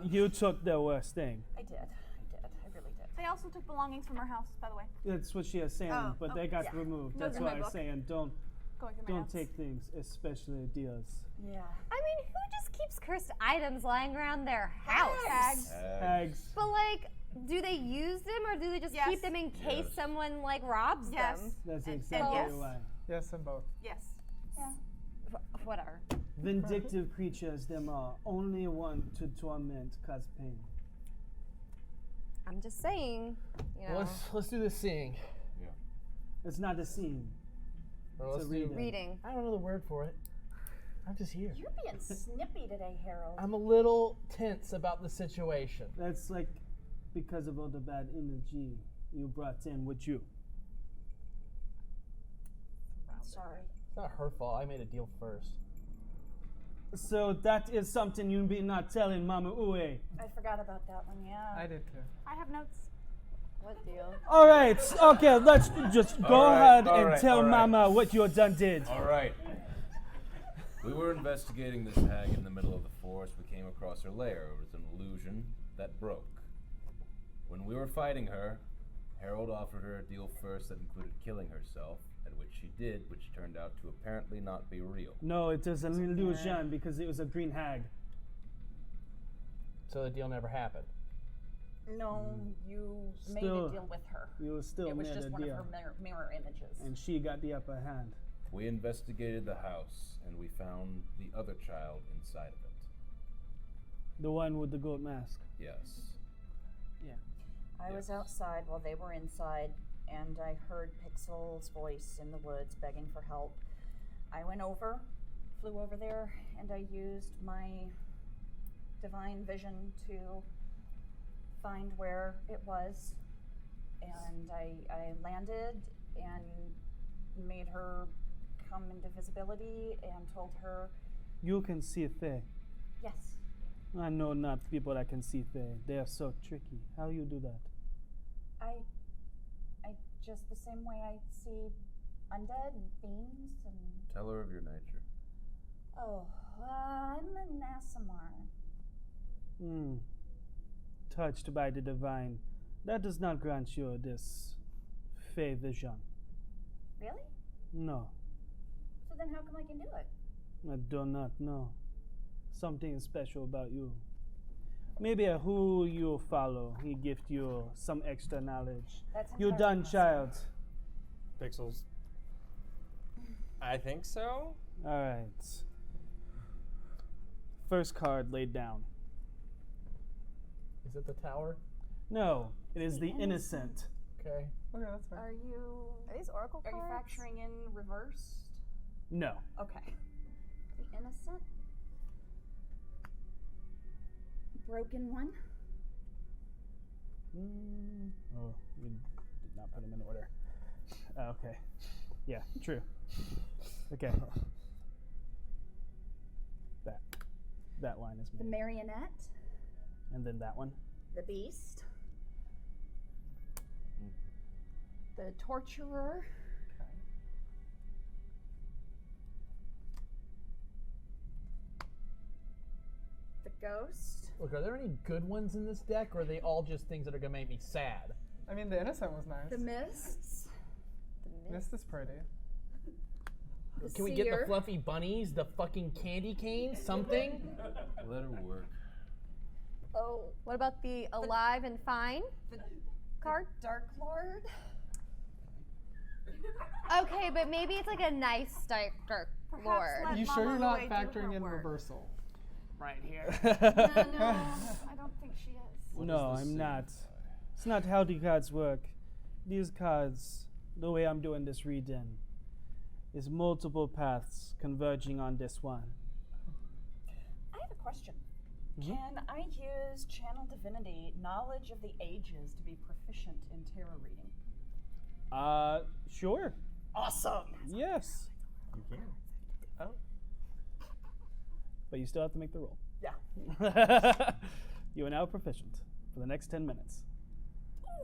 You took the worst thing. I did. I really did. They also took belongings from our house, by the way. That's what she is saying, Oh, but okay. they got Yeah. removed. Those That's are why my I'm book. saying don't Going through my notes. take things, especially deals. Yeah. I mean, who just keeps cursed items lying around their house? Hags. Hags. But like, do they use them or do they just Yes. keep them in case Yes. someone like robs Yes. them? That's And exactly yes. why. Yes, and both. Yes. Whatever. Vindictive creatures, them are only want to torment, cause pain. I'm just saying, you know. Well, let's do this seeing. It's not a scene. Or It's a let's do- reading. Reading. I don't know the word for it. I'm just here. You're being snippy today, Harold. I'm a little tense about the situation. That's like because of all the bad energy you brought in with you. Sorry. It's not her fault. I made a deal first. So that is something you be not telling Mama Uwe. I forgot about that one, yeah. I did too. I have notes. What deal? All right, okay, let's just go All right, ahead all and right, tell all right. Mama what you done did. All right. We were investigating this hag in the middle of the forest. We came across her lair. It was an illusion that broke. When we were fighting her, Harold offered her a deal first that included killing herself, at which she did, which turned out to apparently not be real. No, it is an illusion because it was a green hag. So the deal never happened. No, you made Still- a deal with her. You still It was made just a one deal. of her mirror images. And she got the upper hand. We investigated the house, and we found the other child inside of it. The one with the goat mask. Yes. Yeah. I was outside while they were inside, and I heard Pixel's voice in the woods begging for help. I went over, flew over there, and I used my divine vision to find where it was. And I landed and made her come into visibility and told her, You can see Fae. yes, I know not people that can see Fae. They are so tricky. How you do that? I just the same way I see undead and fiends and Tell her of your nature. I'm an Asimar. Touched by the divine. That does not grant you this Fae vision. Really? No, So then how come I can do it? I do not know. Something is special about you. Maybe who you follow, he gift you some extra knowledge. That's You entirely done, possible. child. Pixels. I think so. All right. First card laid down. Is it the tower? No, it is the innocent. Okay. Okay, that's fine. Are you these oracle Are you cards? factoring in reversed? No. Okay. The innocent. Broken one. Oh, we did not put them in order. Okay. Yeah, true. Okay. That line is The me. marionette. And then that one. The beast. The torturer. The ghost. Look, are there any good ones in this deck, or are they all just things that are gonna make me sad? I mean, the innocent was nice. The mists. Mist is pretty. The Can we get the seer. fluffy bunnies, the fucking candy canes, something? Let her work. Oh, What about the alive and fine card? Dark Lord? Okay, but maybe it's like a nice dark lord. let You sure Mama you're not Uwe do factoring her in work. reversal? Right here. no, I don't think she is. No, I'm not. It's not how the cards work. These cards, the way I'm doing this reading, is multiple paths converging on this one. I have a question. Mhm. Can I use Channel Divinity, Knowledge of the Ages, to be proficient in tarot reading? Sure. Awesome! Yes. You can. Oh. But you still have to make the roll. Yeah. You are now proficient for the next 10 minutes.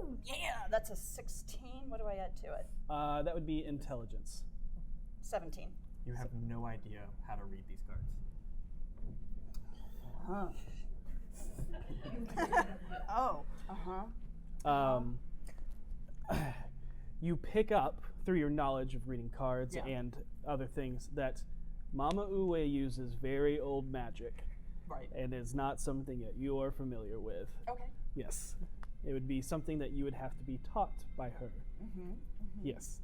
Ooh, yeah! That's a 16. What do I add to it? That would be intelligence. 17. You have no idea how to read these cards. Oh. Uh-huh. You pick up through your knowledge of reading cards Yeah. and other things that Mama Uwe uses very old magic. Right. And is not something that you are familiar with. Okay. Yes. It would be something that you would have to be taught by her. Yes.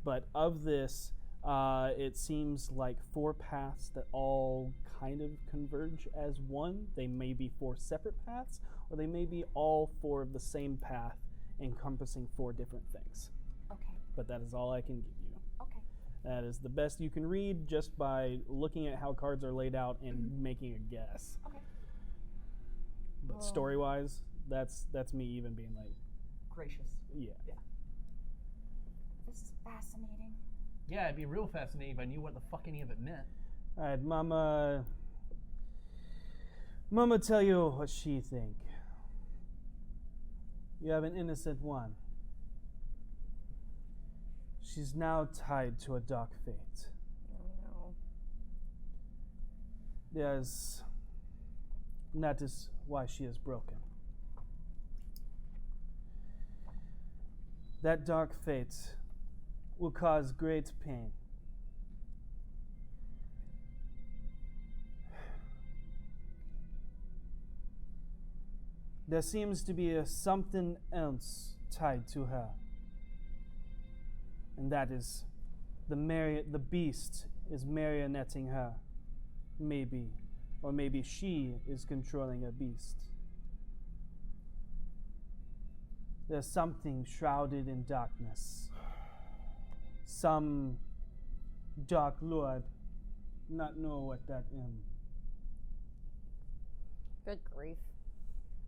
But of this, it seems like 4 paths that all kind of converge as one. They may be 4 separate paths, or they may be all 4 of the same path encompassing 4 different things. Okay. But that is all I can give you. Okay. That is the best you can read just by looking at how cards are laid out and making a guess. Okay. But story-wise, that's me even being like, Gracious. yeah. This is fascinating. Yeah, it'd be real fascinating if I knew what the fuck any of it meant. All right, Mama tell you what she think. You have an innocent one. She's now tied to a dark fate. Oh That is why she is broken. That dark fate will cause great pain. There seems to be something else tied to her. And that is the beast is marionetting her. Maybe. Or maybe she is controlling a beast. There's something shrouded in darkness. Some dark lord not know what that is. Good grief.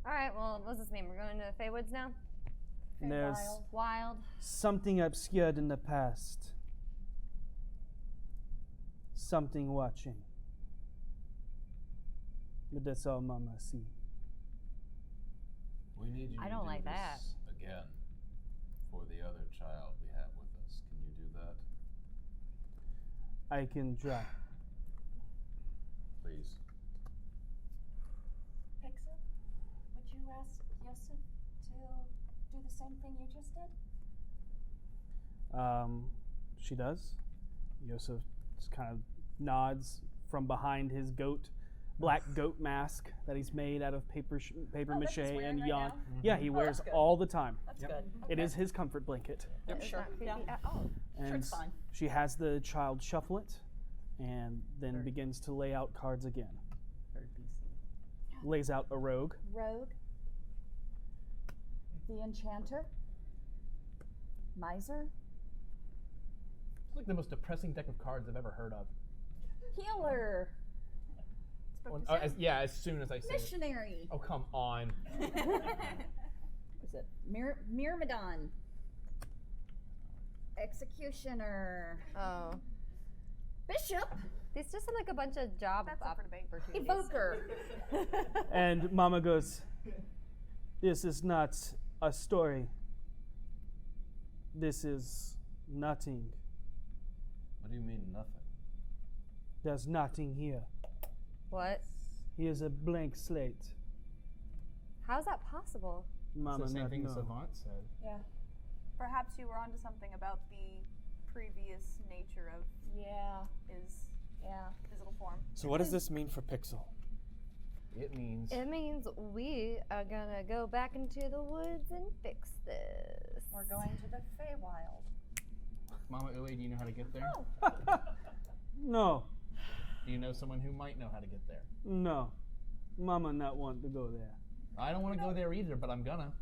All right, well, what does this mean? We're going to the Feywoods now? There's Wild. something obscured in the past. Something watching. But that's all Mama see. We need you I to don't do like this that. again for the other child we have with us. Can you do that? I can try. Please. Pixel, would you ask Yosef to do the same thing you just did? She does. Yosef just kind of nods from behind his black goat mask that he's made out of paper mache and yarn. Yeah, he wears all the time. That's good. It is his comfort blanket. Yep, sure. Yeah. And Sure, it's fine. she has the child shuffle it and then begins to lay out cards again. Very PC. Lays out a rogue. Rogue. The Enchanter. Miser. It's like the most depressing deck of cards I've ever heard of. Healer. Yeah, as soon as I say it. Missionary. Oh, come on. Is it Myrmidon? Executioner. Oh. Bishop. These just sound like a bunch of job opportunities. Evoker. And Mama goes, "This is not a story. This is nothing. What do you mean nothing? There's nothing here. What? He is a blank slate." How's that possible? Mama it's the same not thing know. Savant said. Yeah. Perhaps you were onto something about the previous nature of his physical form. So what does this mean for Pixel? It means we are gonna go back into the woods and fix this. We're going to the Feywild. Mama Uwe, do you know how to get there? No, Do you know someone who might know how to get there? no. Mama not want to go there. I don't want to go there either, but I'm gonna.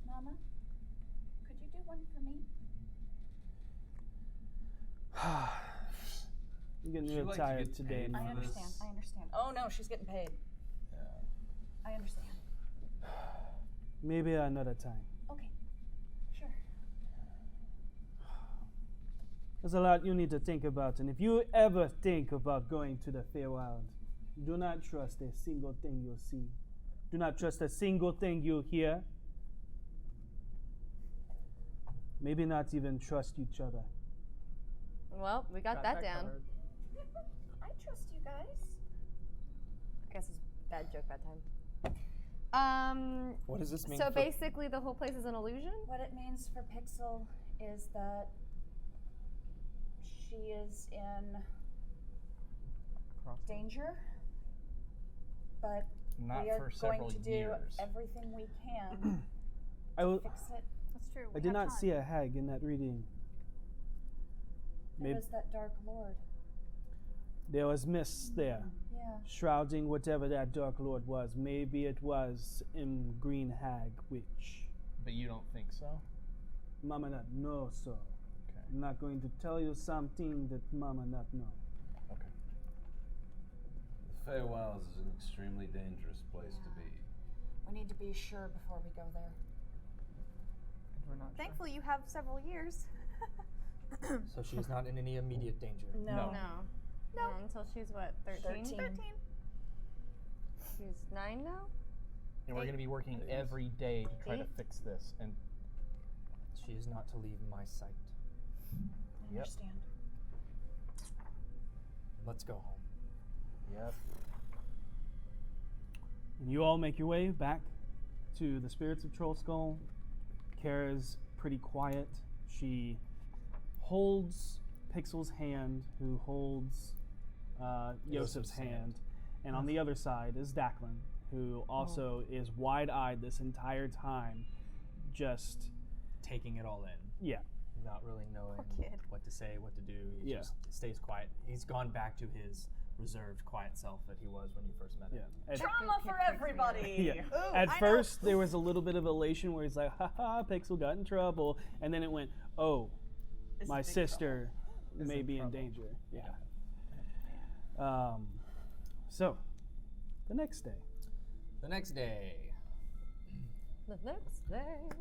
Mama, could you do one for me? I'm getting She real like to tired get today. paid I for understand. this. I understand. Oh no, she's getting paid. Yeah. I understand. Maybe another time. Okay. Sure. There's a lot you need to think about, and if you ever think about going to the Feywild, do not trust a single thing you'll see. Do not trust a single thing you'll hear. Maybe not even trust each other. Well, we got that down. covered. I trust you guys. I guess it's bad joke that time. What does this mean So for basically, the whole place is an illusion. What it means for Pixel is that she is in danger, but Not we are for going several to do years. everything we can I, will, to fix it. That's true. I did not see a hag in that reading. Who Maybe is that Dark Lord? there was mist there, Yeah. shrouding whatever that Dark Lord was. Maybe it was green hag witch. But you don't think so? Mama not know so. Okay. I'm not going to tell you something that Mama not know. Okay. The Feywild is an extremely dangerous place to be. We need to be sure before we go there. We're not Thankfully, you have several years. So she's not in any immediate danger. No. Until she's what, 13? 13. She's 9 now? And we're going to be working every day to try to 8? fix this. And She is not to leave my sight. I Yep. understand. Let's go home. Yep. And you all make your way back to the Spirits of Troll Skull. Kara's pretty quiet. She holds Pixel's hand, who holds Yosef's hand. And on the other side is Declan, who also is wide-eyed this entire time, just taking it all in. Yeah. Not really knowing what to say, what to do. He just stays quiet. He's gone back to his reserved, quiet self that he was when you first met him. Drama for everybody. Yeah. Ooh, At I first, there was a little bit of elation where he's like, "Ha, Pixel got in trouble," and then it went, "Oh, This my is big sister may be in danger." Yeah. So, the next day. The next day. The next day.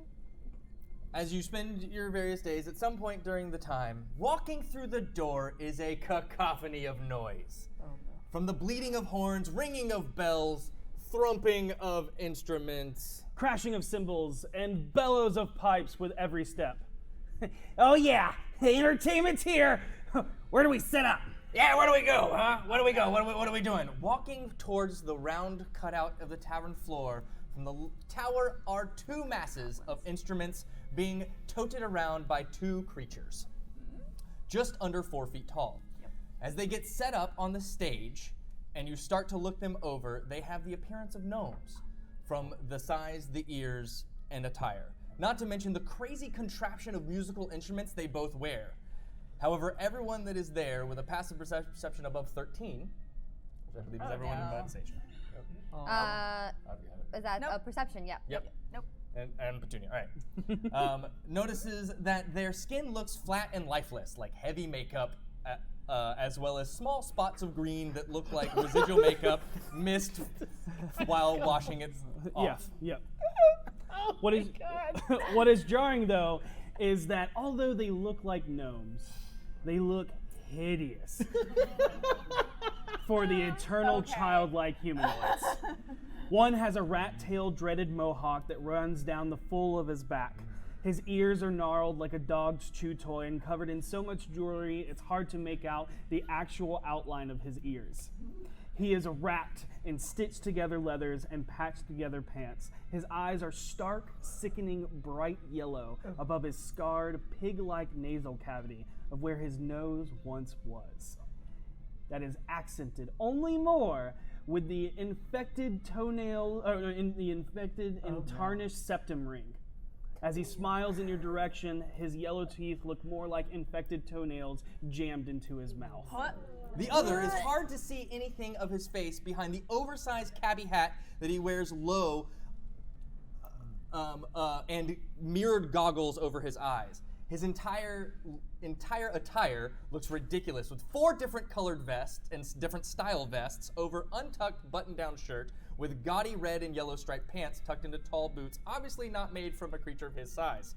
As you spend your various days, at some point during the time, walking through the door is a cacophony of noise. Oh, no. From the bleating of horns, ringing of bells, thrumping of instruments, crashing of cymbals, and bellows of pipes with every step. Oh yeah, the entertainment's here. Where do we set up? Yeah, where do we go, huh? Where do we go? What are we doing? Walking towards the round cutout of the tavern floor, from the tower are two masses of instruments being toted around by two creatures, just under 4 feet tall. As they get set up on the stage, and you start to look them over, they have the appearance of gnomes, from the size, the ears, and attire. Not to mention the crazy contraption of musical instruments they both wear. However, everyone that is there with a passive perception above 13, which I believe is everyone in that station. Is that a perception? Yeah. Yep. Nope. And Petunia. All right. Notices that their skin looks flat and lifeless, like heavy makeup, as well as small spots of green that look like residual makeup missed while washing it off. Yeah. What is jarring though is that although they look like gnomes, they look hideous for the eternal childlike humanoids. One has a rat-tailed dreaded mohawk that runs down the full of his back. His ears are gnarled like a dog's chew toy and covered in so much jewelry it's hard to make out the actual outline of his ears. He is wrapped in stitched together leathers and patched together pants. His eyes are stark, sickening, bright yellow above his scarred, pig-like nasal cavity of where his nose once was. That is accented only more with the infected toenail, and tarnished septum ring. As he smiles in your direction, his yellow teeth look more like infected toenails jammed into his mouth. The other is hard to see anything of his face behind the oversized cabbie hat that he wears low and mirrored goggles over his eyes. His entire attire looks ridiculous, with 4 different colored vests and different style vests over untucked button-down shirt with gaudy red and yellow striped pants tucked into tall boots, obviously not made from a creature of his size.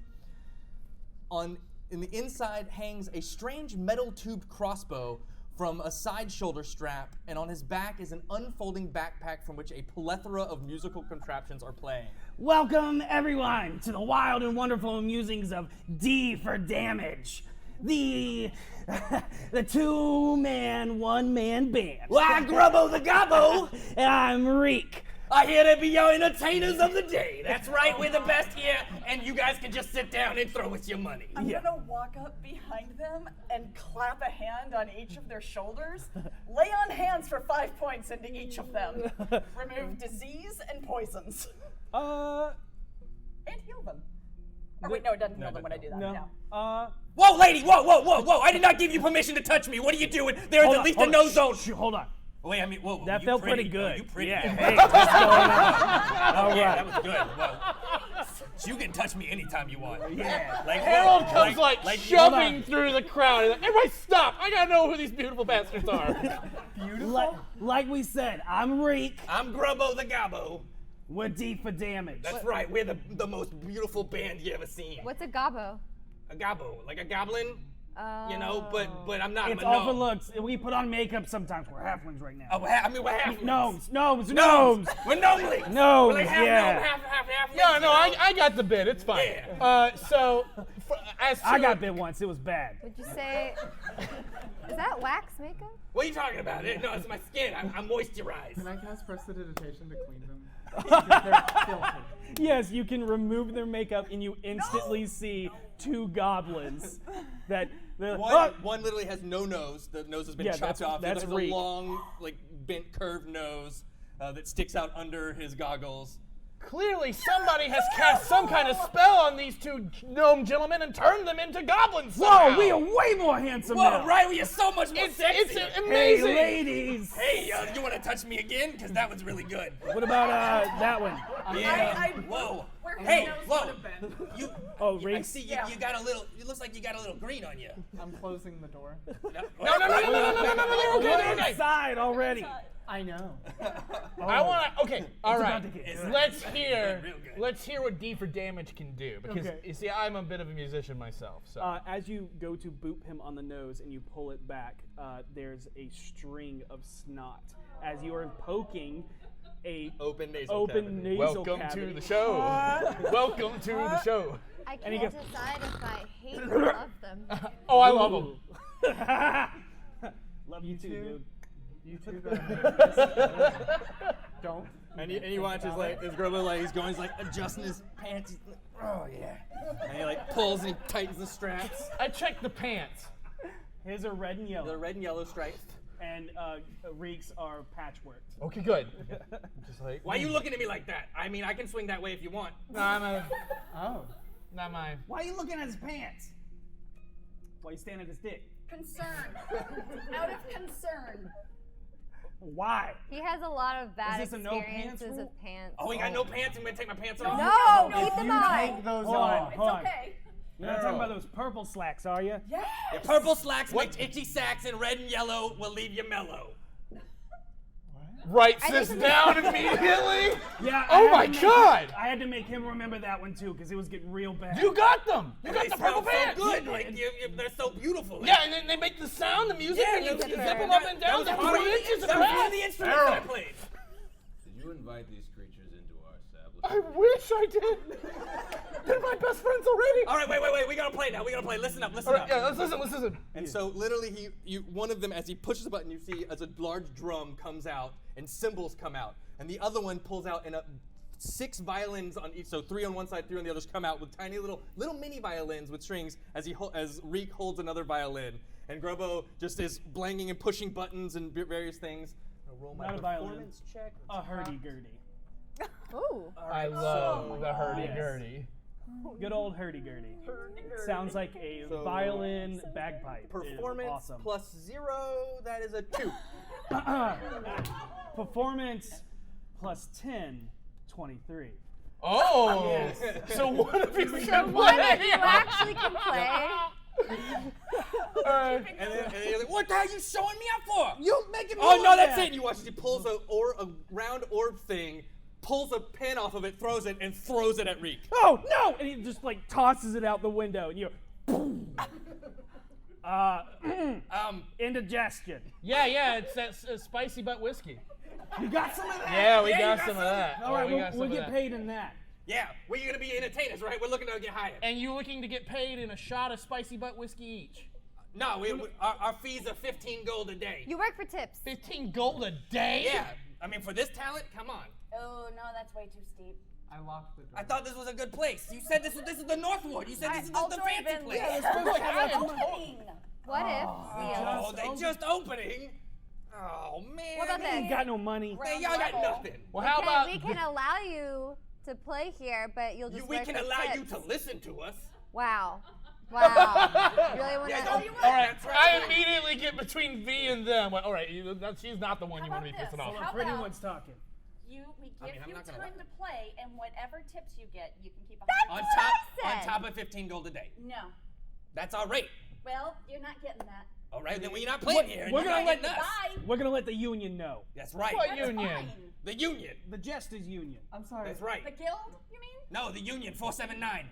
In the inside hangs a strange metal tubed crossbow from a side shoulder strap, and on his back is an unfolding backpack from which a plethora of musical contraptions are playing. Welcome, everyone, to the wild and wonderful musings of D for Damage, the 2-man, 1-man band. Well, I'm Grubbo the Gobbo. And I'm Reek. I hear to be your entertainers of the day. That's right, we're the best here, and you guys can just sit down and throw us your money. I'm gonna walk up behind them and clap a hand on each of their shoulders. Lay on hands for 5 points into each of them. Remove disease and poisons. And heal them. Or wait, no, it doesn't heal them when I do that. No. Whoa, lady! Whoa! I did not give you permission to touch me. What are you doing? There is at least a no zone. Hold on. Wait, I mean, whoa. That you felt pretty. pretty good. Oh, you pretty. Yeah. Yeah. Hey, what's going on? All Yeah, right. that was good. Whoa. So you can touch me anytime you want. Yeah. Like Harold comes like shoving through the crowd. He's like, everybody stop! I gotta know who these beautiful bastards are. Like we said, I'm Reek. I'm Grubbo the Gobbo. We're D for Damage. That's right. We're the most beautiful band you ever seen. What's a gobbo? A gobbo, like a goblin. You know, but I'm not. It's I'm a all for gnome. looks. We put on makeup sometimes. We're halflings right now. Oh, we're halflings. Gnomes. We're gnomelings. Gnomes, We're like half yeah. gnome, half halfling. Yeah, no, I got the bit. It's fine. Yeah. So, as I to- got bit once. It was bad. Would you say Is that wax makeup? What are you talking about? No, it's my skin. I'm moisturized. Can I cast prestidigitation to clean them? Because they're filthy. Yes, you can remove their makeup and you instantly see two goblins that One literally has no nose. The nose has been chopped off. That's the other has a long, like bent, curved nose that sticks out under his goggles. Clearly, somebody has cast some kind of spell on these two gnome gentlemen and turned them into goblins. Whoa, we are way more handsome now. Whoa, right? We are so much more sexy. It's amazing. Hey, ladies. Hey, you want to touch me again? Because that was really good. What about that one? Yeah. Whoa. Hey, whoa. Reese? I see you got a little. It looks like you got a little green on you. I'm closing the door. No. They're okay. Inside already. I know. I want to. Okay, all right. Let's hear what D for damage can do because you see, I'm a bit of a musician myself. So as you go to boop him on the nose and you pull it back, there's a string of snot as you are poking a open nasal cavity. Welcome to the show. Welcome to the show. I can't decide if I hate or love them. Oh, I love them. Love you too, dude. You two don't. And he watches like this girl like he's like adjusting his pants. He's like, oh yeah. And he like pulls and he tightens the straps. I checked the pants. His are red and yellow. They're red and yellow stripes. And Reek's are patchworked. Okay, good. Just like. Why are you looking at me like that? I mean, I can swing that way if you want. No, not mine. Why are you looking at his pants? Why are you staring at his dick? Concern. Out of concern. Why? He has a lot of bad Is this a no pants experiences rule? with pants. Oh, we got no pants. I'm gonna take my pants off. No, keep them on. Take those Hold off. on. It's okay. You're not talking about those purple slacks, are you? Yes. Your purple slacks make itchy sacks, and red and yellow will leave you mellow. Writes this down immediately. Yeah. Oh my God! I had to make him remember that one too, because it was getting real bad. You got them. You got They the purple smell pants. so good. Like they're so beautiful. Yeah, and then they make the sound, the music, and you zip them up and down. They're 3 inches That was one across. of the instruments that I played. Did you invite these creatures into our establishment? I wish I did. They're my best friends already. All right, wait. We gotta play now. We gotta play. Listen up. All right, yeah, let's listen. And so literally, one of them, as he pushes a button, you see as a large drum comes out and cymbals come out, and the other one pulls out and 6 violins on each. So 3 on one side, 3 on the others come out with tiny little mini violins with strings. As Reek holds another violin, and Grobo just is blanging and pushing buttons and various things. I'll roll my Not a violin. performance check. A hurdy-gurdy. Ooh. I love the hurdy-gurdy. Good old hurdy-gurdy. Sounds like a violin bagpipe. Performance awesome. plus 0, that is a 2. Performance plus 10, 23. Oh, Yes. So one of you So can one play. of you actually can play. And then you're like, what the hell are you showing me up for? You making me Oh, look no, that's bad. it. You watch as he pulls a round orb thing, pulls a pin off of it, throws it, and throws it at Reek. Oh, no! And he just like tosses it out the window, and you indigestion. Yeah, it's that spicy butt whiskey. You got some of that? Yeah, we Yeah, got you got some of some? that. All right, we got some we'll of get that. paid in that. Yeah, we're going to be entertainers, right? We're looking to get hired. And you looking to get paid in a shot of spicy butt whiskey each? No, our fees are 15 gold a day. You work for tips. 15 gold a day? Yeah, I mean, for this talent, come on. Oh no, that's way too steep. I locked the door. I thought this was a good place. You said this is the Northwood. You said this is the fancy place. Opening. What if? Oh, they just opening. Oh, man. What about You ain't this? got no money. Hey, y'all got nothing. Well, how about we can allow you to play here, but you'll just We work can for allow you tips. to listen to us. Wow. Wow. Really want Yeah, to? don't- All right, That's right. I immediately get between V and them. Well, all right, she's not the one you How want to be about pissing this? off. How Pretty about- one's talking. We I give mean, I'm you not gonna time lie. to play, and whatever tips you get, you can keep. That's what I On said. top of 15 gold a day. No. That's our rate. Well, you're not getting that. All right, then we're not playing here. and we're you're gonna not let getting us. Bye. We're gonna let the union know. That's right. What That's union? fine. The union. The Jester's union. I'm sorry. That's right. The guild, you mean? No, the union 479.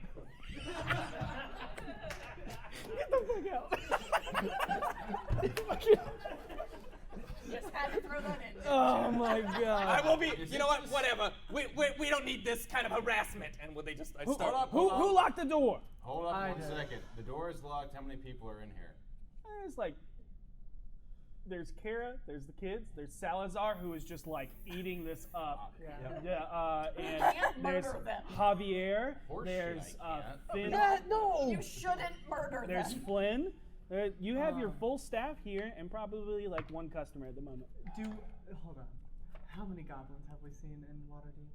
Get the fuck out. Just had to throw that in. Oh my god. I will be. You know what? Whatever. We don't need this kind of harassment. And will they just Who, start? who locked the door? Hold up I one did. second. The door is locked. How many people are in here? It's like there's Kara, there's the kids, there's Salazar, who is just like eating this up. And there's Javier, there's Finn. No! You shouldn't murder There's them. Flynn. You have your full staff here, and probably like one customer at the moment. Hold on. How many goblins have we seen in Waterdeep?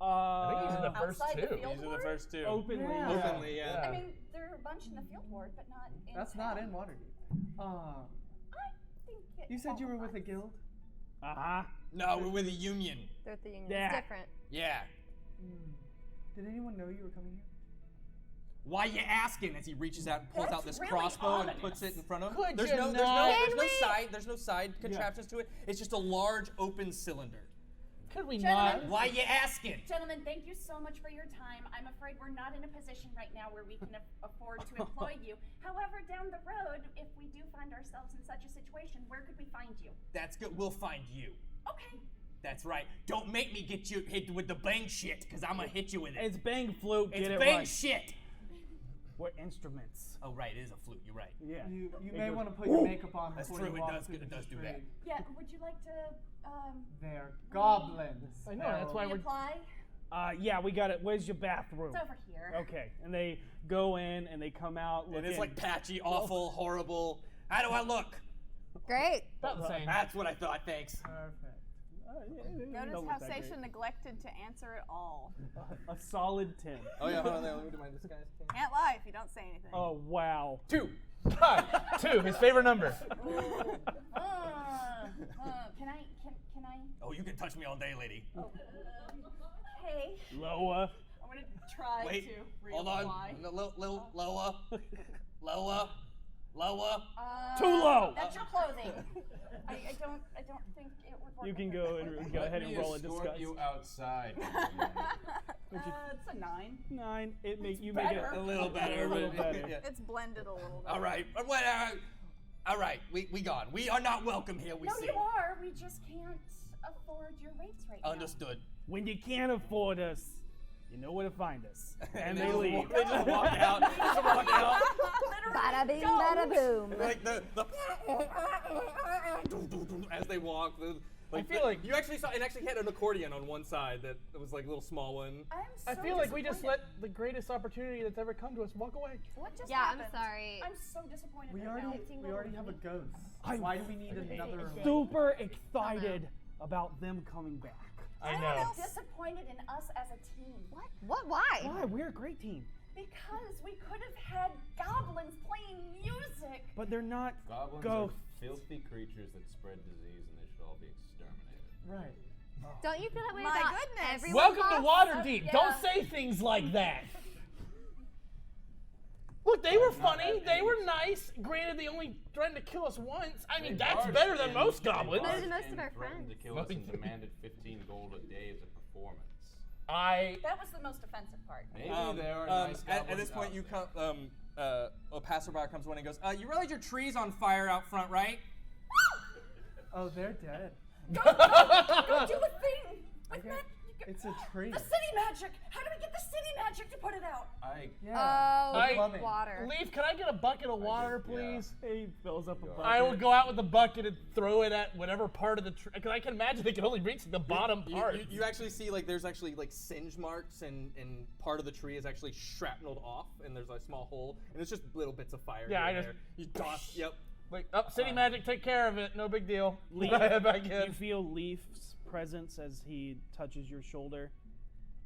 I think he's in the first Outside the two. field These are the ward? first two. Openly, Openly, yeah. I mean, there are a bunch in the field ward, but not in That's town. not in Waterdeep. I think it You said you were with a guild? No, we're with a union. They're with the union. Yeah. It's different. Yeah. Did anyone know you were coming here? Why you asking? As he reaches out and pulls That's out this really crossbow and ominous. puts it in front of him. Could There's you no not? there's no side contraptions to it. It's just a large open cylinder. Could we Gentlemen. not? Why you asking? Gentlemen, thank you so much for your time. I'm afraid we're not in a position right now where we can afford to employ you. However, down the road, if we do find ourselves in such a situation, where could we find you? That's good. We'll find you. Okay. That's right. Don't make me get you hit with the bang shit, because I'm going to hit you with it. It's bang flute. It's Get it bang right. shit. We're instruments. Oh, right. It is a flute. You're right. Yeah. You It may goes, want to put your makeup on That's before true, you it walk does- through it the does do that. street. Yeah, would you like to They're goblins. I know, that's why we're. reapply? Yeah, we got it. Where's your bathroom? It's over here. Okay, and they go in and they come out looking. And it's like patchy, awful, horrible. How do I look? Great. About the same. That's what I thought. Thanks. Perfect. Notice don't how look that great. Seisha neglected to answer it all. A solid 10. Oh yeah, hold on there. Let me do my disguise. Can't lie if you don't say anything. Oh wow. 2. 2, his favorite number. Can I? Oh, you can touch me all day, lady. Hey. Loa. I'm gonna try Wait, to reapply. hold on. Lower. Lower. Too low. That's your clothing. I don't think it would work. You can with go your and go ahead and roll a escort disguise. you outside. It's a 9. 9. It make you make it A little better. a little better. Yeah. It's blended a little bit. All right. All right. We gone. We are not welcome here. We No, see. you are. We just can't afford your rates right now. Understood. When you can't afford us, you know where to find us. And they just leave. walk- They just walk out. Just walk out. Bada bing, bada boom. Like the as they walk. I feel like you actually saw. It actually had an accordion on one side that it was like a little small one. I feel like we just let the greatest opportunity that's ever come to us walk away. What just Yeah, happened? I'm sorry. I'm so disappointed. We right already now. have a ghost. I'm Why do we need another? Super excited about them coming back. I I'm know. disappointed in us as a team. What? Why? Why? We're a great team. Because we could have had goblins playing music. But they're not Goblins ghosts. are filthy creatures that spread disease, and they should all be exterminated. Right. Don't you feel that way My about goodness. everyone? Welcome to Boss? Waterdeep. Yeah. Don't say things like that. Look, they were funny. They were nice. Granted, they only threatened to kill us once. I mean, that's better than most goblins. Better than most of our Threatened to friends. kill us and demanded 15 gold a day as a performance. That was the most offensive part. Maybe there are nice At goblins this point, out you there. come. A passerby comes in and goes. You realize your tree's on fire out front, right? Oh, they're dead. Go do a thing with that. It's a tree. The city magic. How do we get the city magic to put it out? Water. Leaf, can I get a bucket of water, please? He fills up a bucket. I will go out with the bucket and throw it at whatever part of the tree. Because I can imagine they can only reach the bottom part. You actually see there's actually singe marks and part of the tree is actually shrapneled off and there's a small hole and it's just little bits of fire. Yeah, here I and just- there. You toss. Yep. Like, city magic, take care of it. No big deal. Leaf, Head back in. you feel Leaf's presence as he touches your shoulder,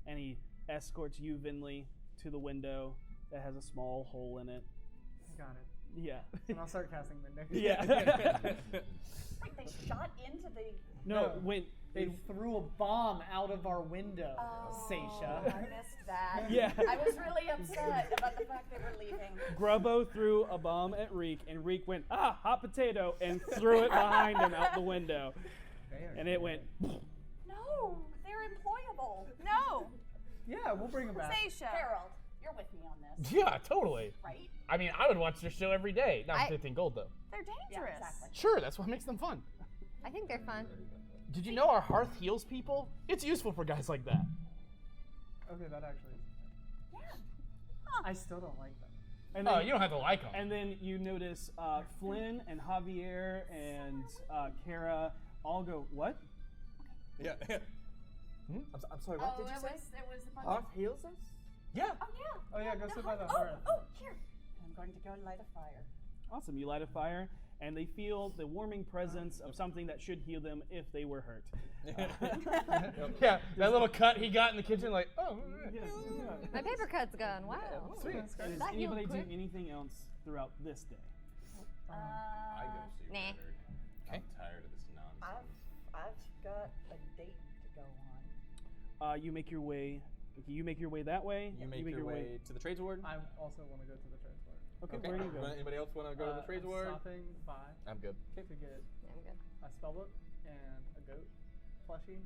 and he escorts you, Vinley, to the window that has a small hole in it. Got it. Yeah. And I'll start casting Midnight. Yeah. Wait, they shot into the. No, when They threw a bomb out of our window, Seisha. I missed that. Yeah. I was really upset about the fact they were leaving. Grubbo threw a bomb at Reek, and Reek went, hot potato, and threw it behind him out the window. And it went, No, they're employable. No. Yeah, we'll bring him back. Seisha. Harold, you're with me on this, Yeah, totally. right? I mean, I would watch their show every day. Not 15 gold, though. They're dangerous. Yeah, exactly. Sure, that's what makes them fun. I think they're fun. Did you know our hearth heals people? It's useful for guys like that. Okay, that actually is. Yeah. I still don't like them. And Oh, you don't have to like them. And then you notice Flynn and Javier and Kara all go, what? Yeah. I'm sorry, what did you say? It was the bunch Hearth heals us? Yeah. Oh, yeah. Oh yeah, go sit by the Oh, hearth. oh, here. I'm going to go light a fire. Awesome. You light a fire, and they feel the warming presence of something that should heal them if they were hurt. Yeah, that little cut he got in the kitchen, like, oh. My paper cut's gone. Wow. Sweet. Does That healed anybody do quick. anything else throughout this day? I go see Nah. Leonard. I'm tired of this nonsense. I've got a date to go on. You make your way. You make your way that way. You make your way to the trades ward? I also want to go to the trades ward. Okay, where do you go? Anybody else want to go to the trades I'm ward? stopping by. I'm good. To get Yeah, I'm good. a spellbook and a goat plushie,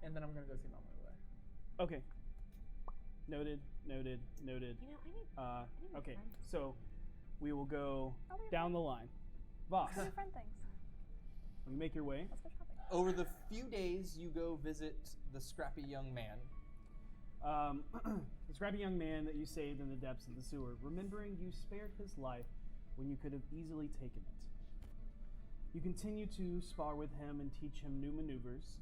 and then I'm gonna go see Mama Uwe. Okay. Noted. Noted. Noted. You know, I need more Okay, friends. so we will go Oh, we're down the line. Voss, Do friend things. you make your way. Let's go shopping. Over the few days you go visit the scrappy young man. The scrappy young man that you saved in the depths of the sewer, remembering you spared his life when you could have easily taken it. You continue to spar with him and teach him new maneuvers,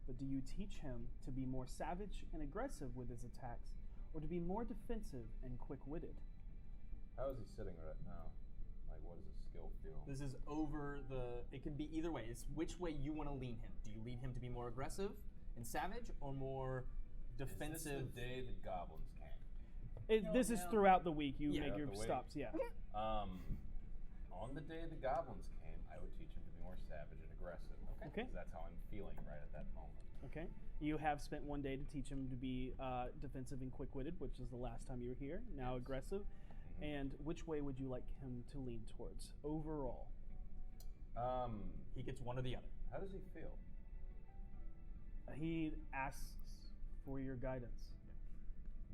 but do you teach him to be more savage and aggressive with his attacks, or to be more defensive and quick-witted? How is he sitting right now? Like, what does his skill feel? This is over the. It can be either way. It's which way you want to lean him. Do you lean him to be more aggressive and savage, or more defensive? Is this the day the goblins came? This is throughout the week. You Yeah. make your Throughout the week. stops, yeah. On the day the goblins came, I would teach him to be more savage and aggressive. Okay. 'Cause that's how I'm feeling right at that moment. Okay. You have spent one day to teach him to be defensive and quick-witted, which is the last time you were here. Now aggressive. And which way would you like him to lean towards overall? He gets one or the other. How does he feel? He asks for your guidance.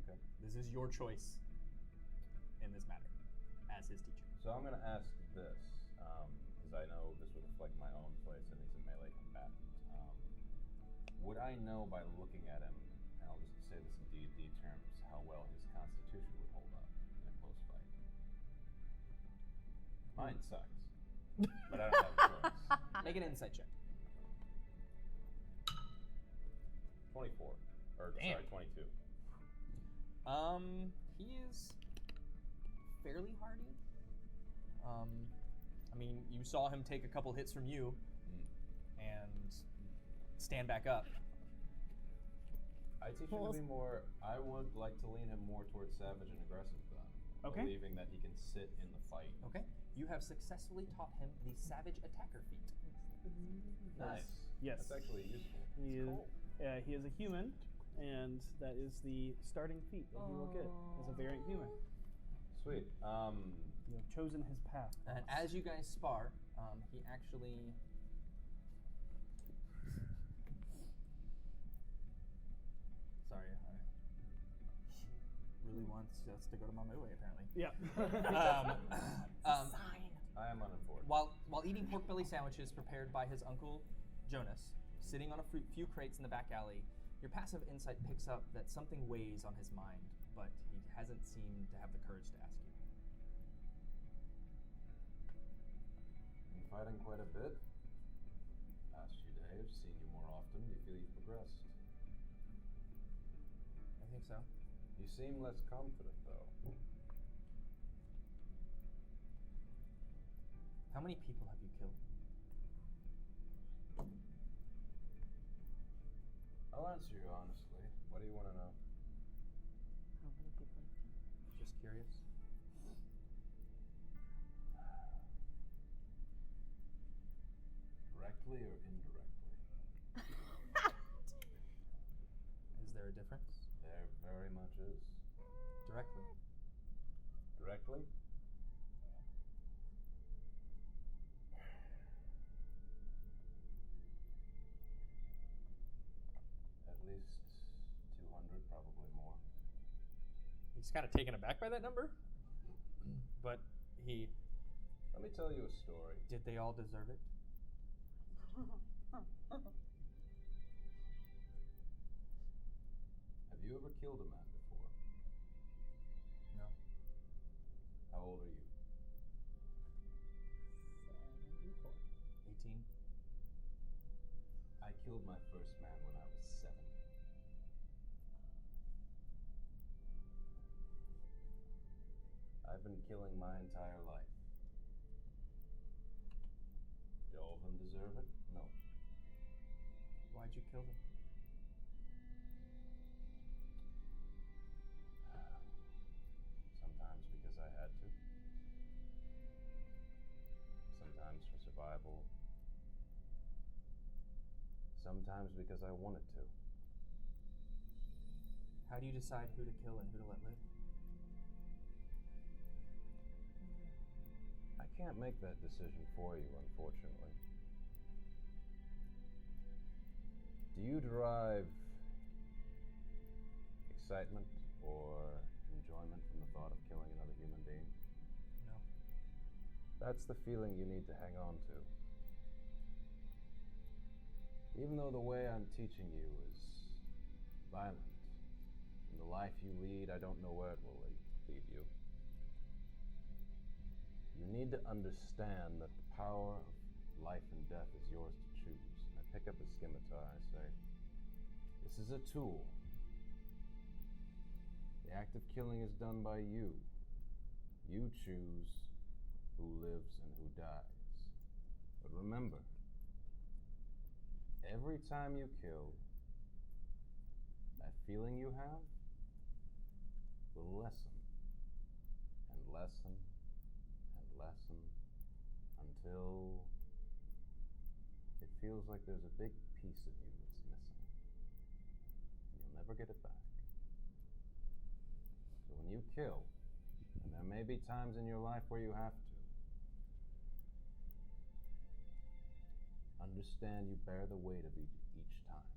Okay. This is your choice in this matter, as his teacher. So I'm going to ask this, because I know this would reflect my own place, and he's a melee combatant. Would I know by looking at him, and I'll just say this in D&D terms, how well his constitution would hold up in a close fight? Mine sucks, but I don't have a choice. Make an insight check. 24, or Damn. sorry, 22. He is fairly hardy. I mean, you saw him take a couple hits from you and stand back up. I teach him to be more. I would like to lean him more towards savage and aggressive, though. Okay. Believing that he can sit in the fight. Okay. You have successfully taught him the savage attacker feat. Nice. Yes. That's actually useful. He is a human, and that is the starting feat that he will get as a variant human. Sweet. You have chosen his path. And as you guys spar, he actually. Sorry, I really wants us to go to Mama Uwe, apparently. Yeah. I am uninformed. While eating pork belly sandwiches prepared by his uncle Jonas, sitting on a few crates in the back alley, your passive insight picks up that something weighs on his mind, but he hasn't seemed to have the courage to ask you. Been fighting quite a bit. Past few days, seen you more often. Do you feel you've progressed? I think so. You seem less confident, though. How many people have you killed? I'll answer you honestly. What do you want to know? How many people? Just curious. Directly or indirectly? Is there a difference? There very much is. Directly. Directly? At least 200, probably more. He's kind of taken aback by that number, but he. Let me tell you a story. Did they all deserve it? Have you ever killed a man before? No. killed my first man when I was 7. I've been killing my entire life. Do all of them deserve it? No. Why'd you kill them? Sometimes because I had to. Sometimes for survival. Sometimes because I wanted to. How do you decide who to kill and who to let live? I can't make that decision for you, unfortunately. Do you derive excitement or enjoyment from the thought of killing another human being? No. That's the feeling you need to hang on to. Even though the way I'm teaching you is violent, and the life you lead, I don't know where it will lead you. You need to understand that the power of life and death is yours to choose. I pick up a scimitar, I say, this is a tool. The act of killing is done by you. You choose who lives and who dies. But remember, every time you kill, that feeling you have will lessen and lessen and lessen until it feels like there's a big piece of you that's missing. And you'll never get it back. So when you kill, and there may be times in your life where you have to, understand you bear the weight of each time.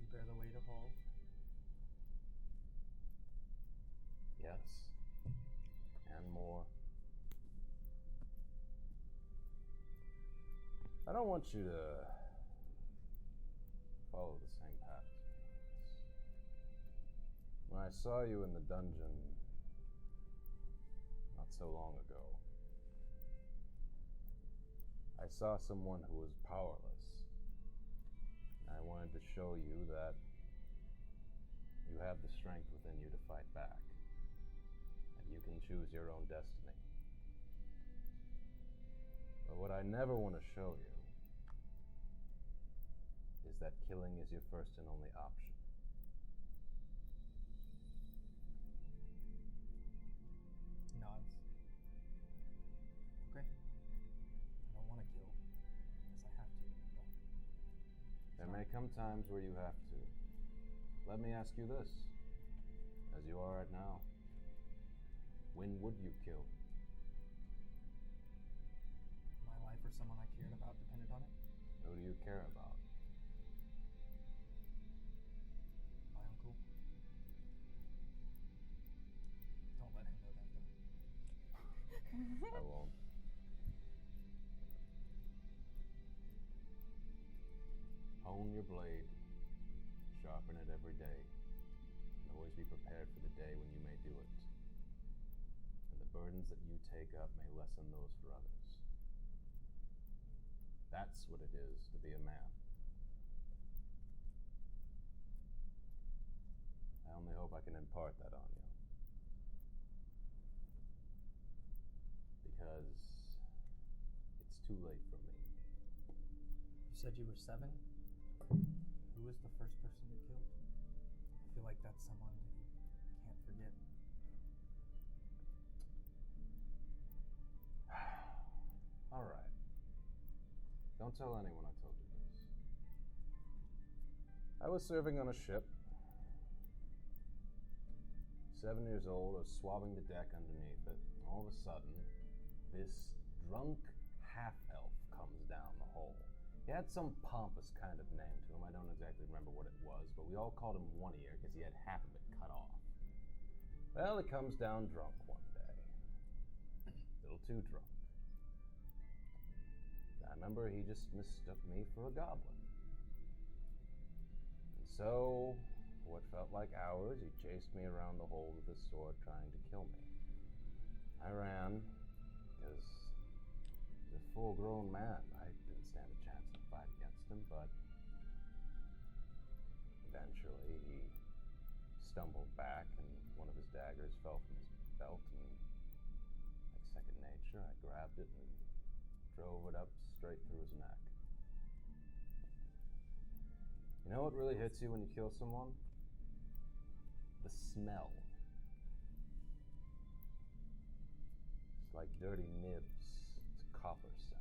You bear the weight of all? Yes. And more. I don't want you to follow the same path as me. When I saw you in the dungeon not so long ago, I saw someone who was powerless. And I wanted to show you that you have the strength within you to fight back. And you can choose your own destiny. But what I never want to show you is that killing is your first and only option. Nods. Okay. I don't want to kill. Unless I have to. But there may come times where you have to. Let me ask you this, as you are right now. When would you kill? My life or someone I cared about depended on it? Who do you care about? My uncle. Don't let him know that, though. I won't. Hone your blade. Sharpen it every day. And always be prepared for the day when you may do it. And the burdens that you take up may lessen those for others. That's what it is to be a man. I only hope I can impart that on you. Because it's too late for me. You said you were 7? Who was the first person you killed? I feel like that's someone that you can't forget. All right. Don't tell anyone I told you this. I was serving on a ship. 7 years old, I was swabbing the deck underneath it. And all of a sudden, this drunk half-elf comes down the hole. He had some pompous kind of name to him. I don't exactly remember what it was, but we all called him One Ear because he had half of it cut off. Well, he comes down drunk one day. A little too drunk. I remember he just mistook me for a goblin. And so, for what felt like hours, he chased me around the hole with his sword trying to kill me. I ran because he was a full-grown man. I didn't stand a chance to fight against him, but grabbed it and drove it up straight through his neck. You know what really hits you when you kill someone? The smell. It's like dirty nibs. It's copper scent.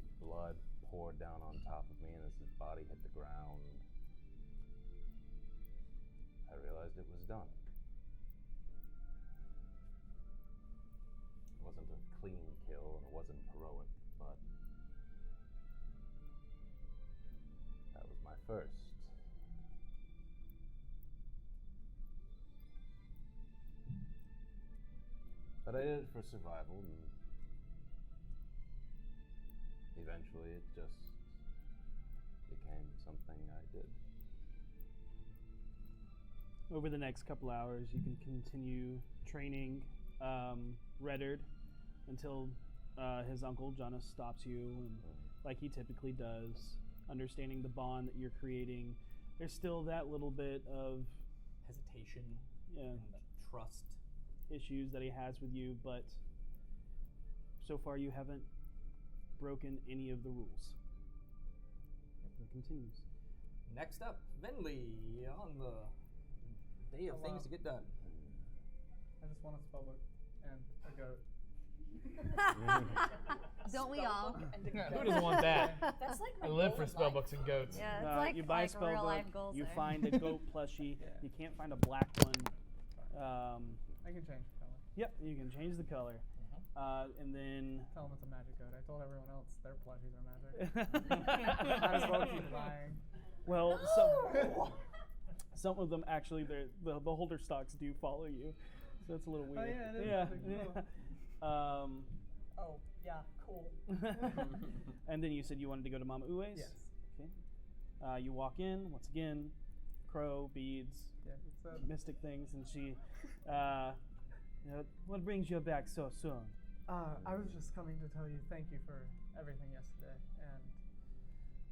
His blood poured down on top of me, and as his body hit the ground, I realized it was done. It wasn't a clean kill, and it wasn't heroic, but that was my first. But I did it for survival, and eventually it just became something I did. Over the next couple hours, you can continue training Reddard until his uncle Jonas stops you, and like he typically does, understanding the bond that you're creating. There's still that little bit of hesitation, and trust issues that he has with you, but so far you haven't broken any of the rules. It continues. Next up, Venley on the day of things to get done. I just want a spellbook and a goat. Don't we all? Who doesn't want that? That's like I my live goal for in spellbooks and goats. Yeah, it's like, you buy like a real life spellbook, goals you there. find a goat plushie. You can't find a black one. I can change the color. Yep, you can change the color. And then Tell them it's a magic goat. I told everyone else their plushies are magic. Might as well keep lying. well, some of them actually, the holder stocks do follow you, so that's a little weird. Oh, yeah, it is really cool. Oh, yeah, cool. And then you said you wanted to go to Mama Uwe's? Yes. Okay. You walk in, once again, crow, beads, mystic things, and she, what brings you back so soon? I was just coming to tell you thank you for everything yesterday,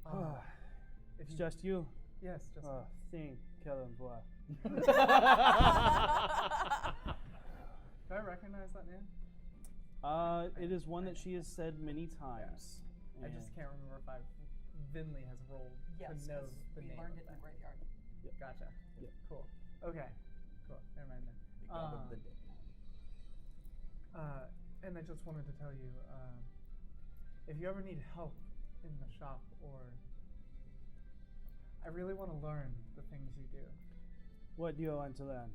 and It's just you? Yes, just me. Think, Kellenbois. Do I recognize that name? It is one that she has said many times. I just can't remember if Vinley has rolled to know the name. We learned of it in that. the graveyard. Yep. Gotcha. Yep. Cool. Okay. Cool. Never mind then. The god of the dead. And I just wanted to tell you, if you ever need help in the shop, or I really want to learn the things you do. What do you want to learn?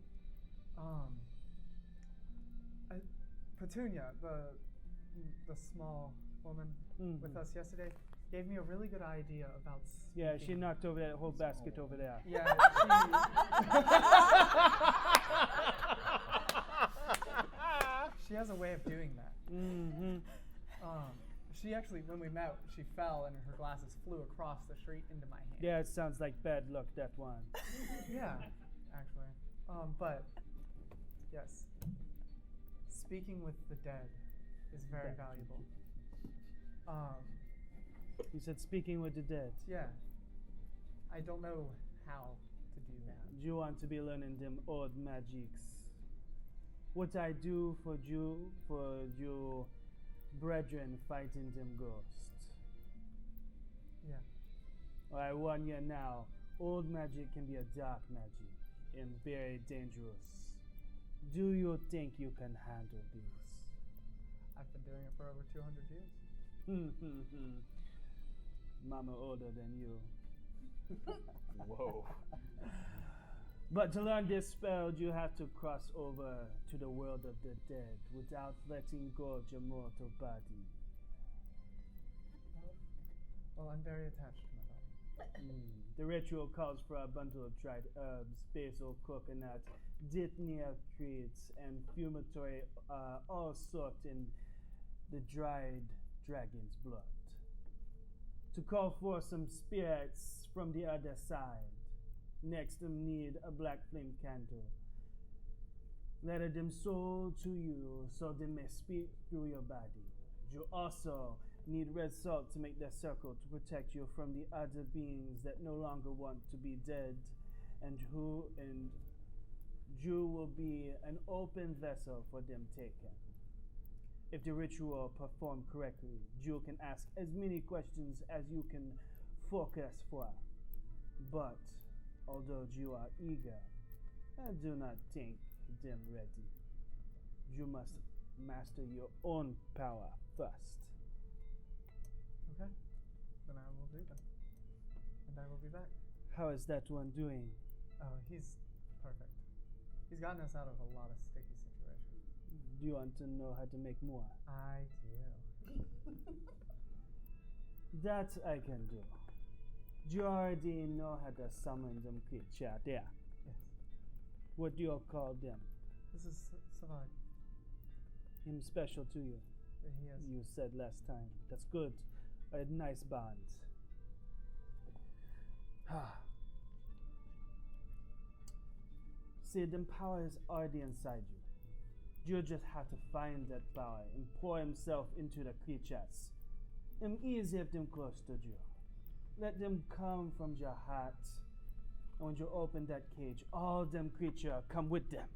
Petunia, the small woman with us yesterday, gave me a really good idea about speaking. Yeah, she knocked over that whole basket over there. Yeah, she has a way of doing that. Mm-hmm. She actually, when we met, she fell and her glasses flew across the street into my hand. Yeah, it sounds like bad luck, that one. Yeah, actually. But, yes. Speaking with the dead is very valuable. You said speaking with the dead. Yeah. I don't know how to do that. You want to be learning them old magics. What I do for you brethren fighting them ghosts. Yeah. I warn you now, old magic can be a dark magic and very dangerous. Do you think you can handle this? I've been doing it for over 200 years. Mama older than you. Whoa. But to learn this spell, you have to cross over to the world of the dead without letting go of your mortal body. Well, I'm very attached to my body. The ritual calls for a bundle of dried herbs, basil, coconut, dittany creates, and fumitory, all soaked in the dried dragon's blood. To call for some spirits from the other side. Next, need a black flame candle. Let them soul to you so they may speak through your body. You also need red salt to make the circle to protect you from the other beings that no longer want to be dead, and you will be an open vessel for them taken. If the ritual performed correctly, you can ask as many questions as you can focus for. But although you are eager, I do not think them ready. You must master your own power first. Okay. Then I will do that. And I will be back. How is that one doing? Oh, he's perfect. He's gotten us out of a lot of sticky situations. Do you want to know how to make more? I do. That I can do. Do you already know how to summon them creature there? Yes. What do you call them? This is Savard. Him special to you. He is. You said last time. That's good. A nice bond. See, them power is already inside you. You just have to find that power and pour himself into the creatures. And easy if them close to you. Let them come from your heart. And when you open that cage, all them creatures come with them.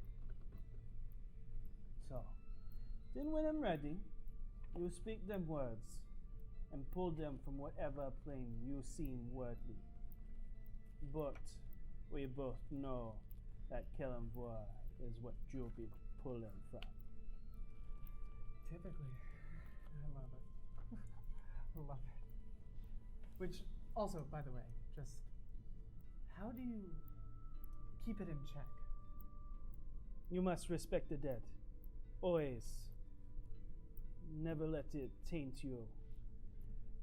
So, then when I'm ready, you speak them words and pull them from whatever plane you seem worthy. But we both know that Kelemvor is what you'll be pulling from. Typically, I love it. I love it. Which, also, by the way, just how do you keep it in check? You must respect the dead. Always. Never let it taint you.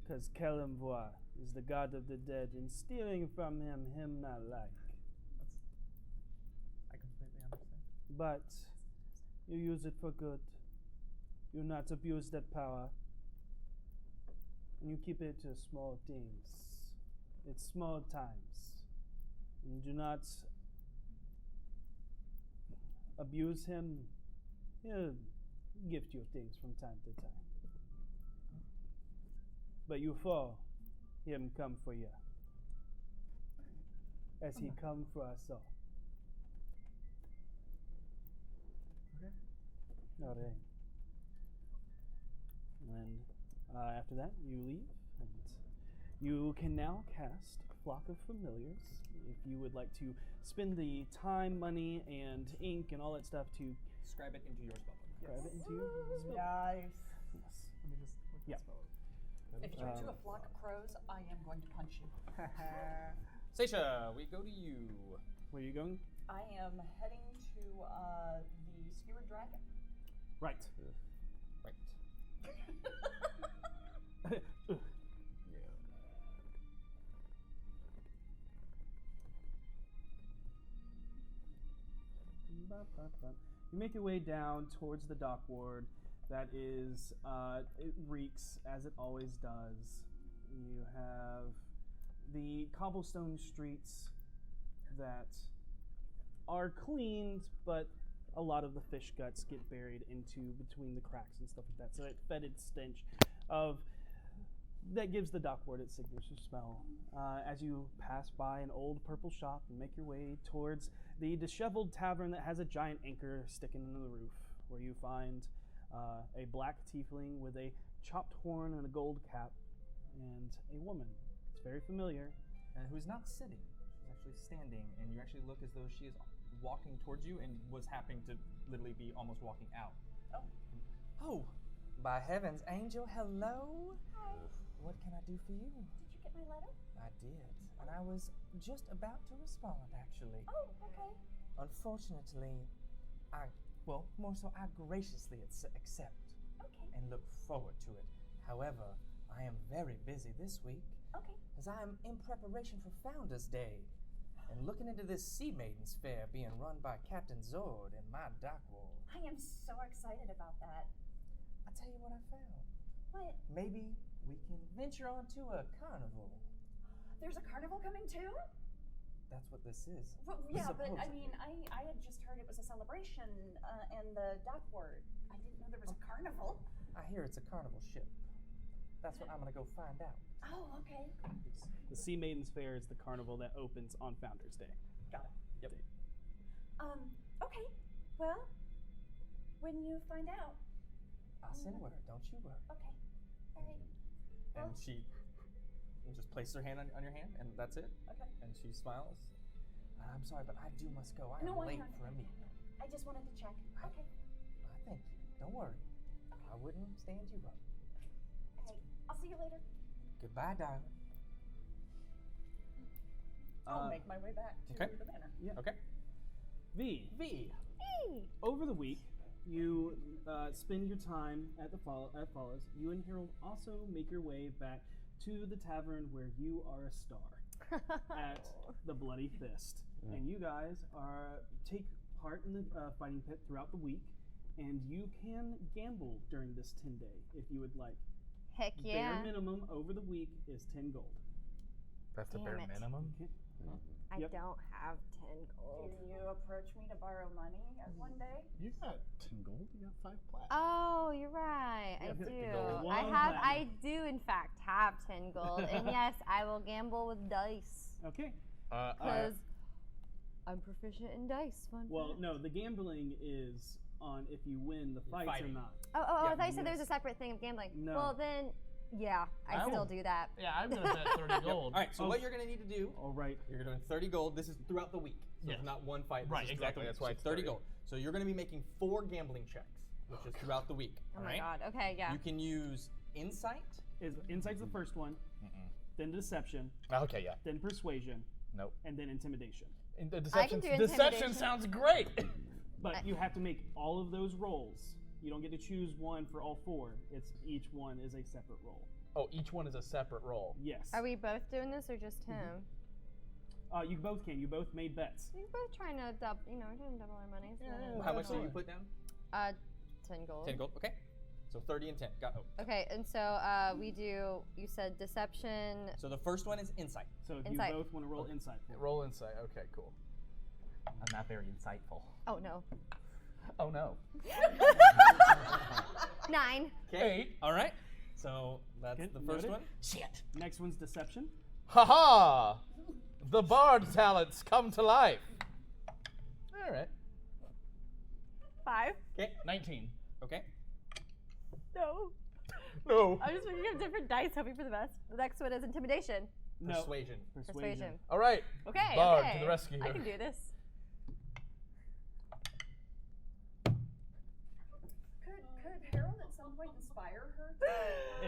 Because Kelemvor is the god of the dead, and stealing from him not like. I completely understand. But you use it for good. You not abuse that power. And you keep it to small things. It's small times. And do not abuse him. He'll gift you things from time to time. But you fall, him come for you. As he come for us all. Okay. All right. And after that, you leave, and you can now cast Flock of Familiars. If you would like to spend the time, money, and ink, and all that stuff to scribe it into your spellbook. Scribe it into your spellbook. Nice. Yes. Let me just look Yeah. at spell. If you're to a flock of crows, I am going to punch you. Seisha, we go to you. Where are you going? I am heading to the skewered dragon. Right. Right. You make your way down towards the dock ward. That is, it reeks as it always does. You have the cobblestone streets that are cleaned, but a lot of the fish guts get buried into between the cracks and stuff like that. So that fetid stench of that gives the dock ward its signature smell. As you pass by an old purple shop and make your way towards the disheveled tavern that has a giant anchor sticking into the roof, where you find a black tiefling with a chopped horn and a gold cap, and a woman. It's very familiar. And who's not sitting. She's actually standing, and you actually look as though she is walking towards you and was happening to literally be almost walking out. Oh. Oh, by heavens, Angel, hello. Hi. What can I do for you? Did you get my letter? I did, and I was just about to respond, actually. Oh, okay. Unfortunately, more so I graciously accept Okay. and look forward to it. However, I am very busy this week. Okay. As I am in preparation for Founders Day and looking into this Sea Maidens Fair being run by Captain Zord and my dock ward. I am so excited about that. I'll tell you what I found. What? Maybe we can venture onto a carnival. There's a carnival coming too? That's what this is. Well, yeah, but I Supposedly. mean, I had just heard it was a celebration and the dock ward. I didn't know there was a carnival. I hear it's a carnival ship. That's what I'm gonna go find out. Oh, okay. The Sea Maidens Fair is the carnival that opens on Founders Day. Got it. Yep. Okay. Well, when you find out, I'll send word. Don't you worry. Okay. All right. And she just places her hand on your hand, and that's it. Okay. And she smiles. I'm sorry, but I must go. I am late for a meeting. I just wanted to check. Okay. Thank you. Don't worry. I wouldn't stand you up. All right. I'll see you later. Goodbye, darling. I'll make my way back to the manor. Yeah. Okay. V. Hey. Over the week, you spend your time at Follows. You and Harold also make your way back to the tavern where you are a star at the Bloody Fist. And you guys take part in the fighting pit throughout the week, and you can gamble during this 10-day if you would like. Heck yeah. Bare minimum over the week is 10 gold. That's the Damn bare it. minimum? I don't have 10 gold. Can you approach me to borrow money one day? You got 10 gold. You got 5 plat. Oh, you're right. Yeah, I 50 do. gold. I do in fact have 10 gold, and yes, I will gamble with dice. Okay. Because I'm proficient in dice. Fun Well, fact. no, the gambling is on if you win the fights or fighting. not. Oh, I thought you said there was a separate thing of gambling. No. Well, then, yeah, I still do that. Yeah, I'm gonna bet 30 gold. All right. So what you're gonna need to do? All right. You're doing 30 gold. This is throughout the week. So Yes. it's not one fight. This Right, is throughout exactly, the week. that's why So it's 30 30. gold. So you're gonna be making 4 gambling checks, which is throughout the week. Oh all my right? god. Okay, yeah. You can use insight. Insight's the first one, then deception, Okay, yeah. then persuasion, Nope. and then intimidation. The I can deception, do deception intimidation. sounds great. But you have to make all of those rolls. You don't get to choose one for all 4. It's each one is a separate roll. Oh, each one is a separate roll. Yes. Are we both doing this or just him? You both can. You both made bets. We're both trying to double, we're trying to double our money. So How much do you put down? 10 gold. 10 gold. Okay. So 30 and 10. Got Okay, and so we do, you said deception. So the first one is insight. So if Insight. you both want to roll insight. for it. Roll insight. Okay, cool. I'm not very insightful. Oh no. Oh no. 9. Okay. 8. All right. So that's Okay, the first noted. one. Shit. Next one's deception. Haha! The bard talents come to life. All right. 5. Okay. 19. Okay. No. No. I'm just picking up different dice, hoping for the best. The next one is intimidation. No. Persuasion. Persuasion. All right. Okay, Bard okay. to the rescue. I can do this. Could Harold at some point inspire her?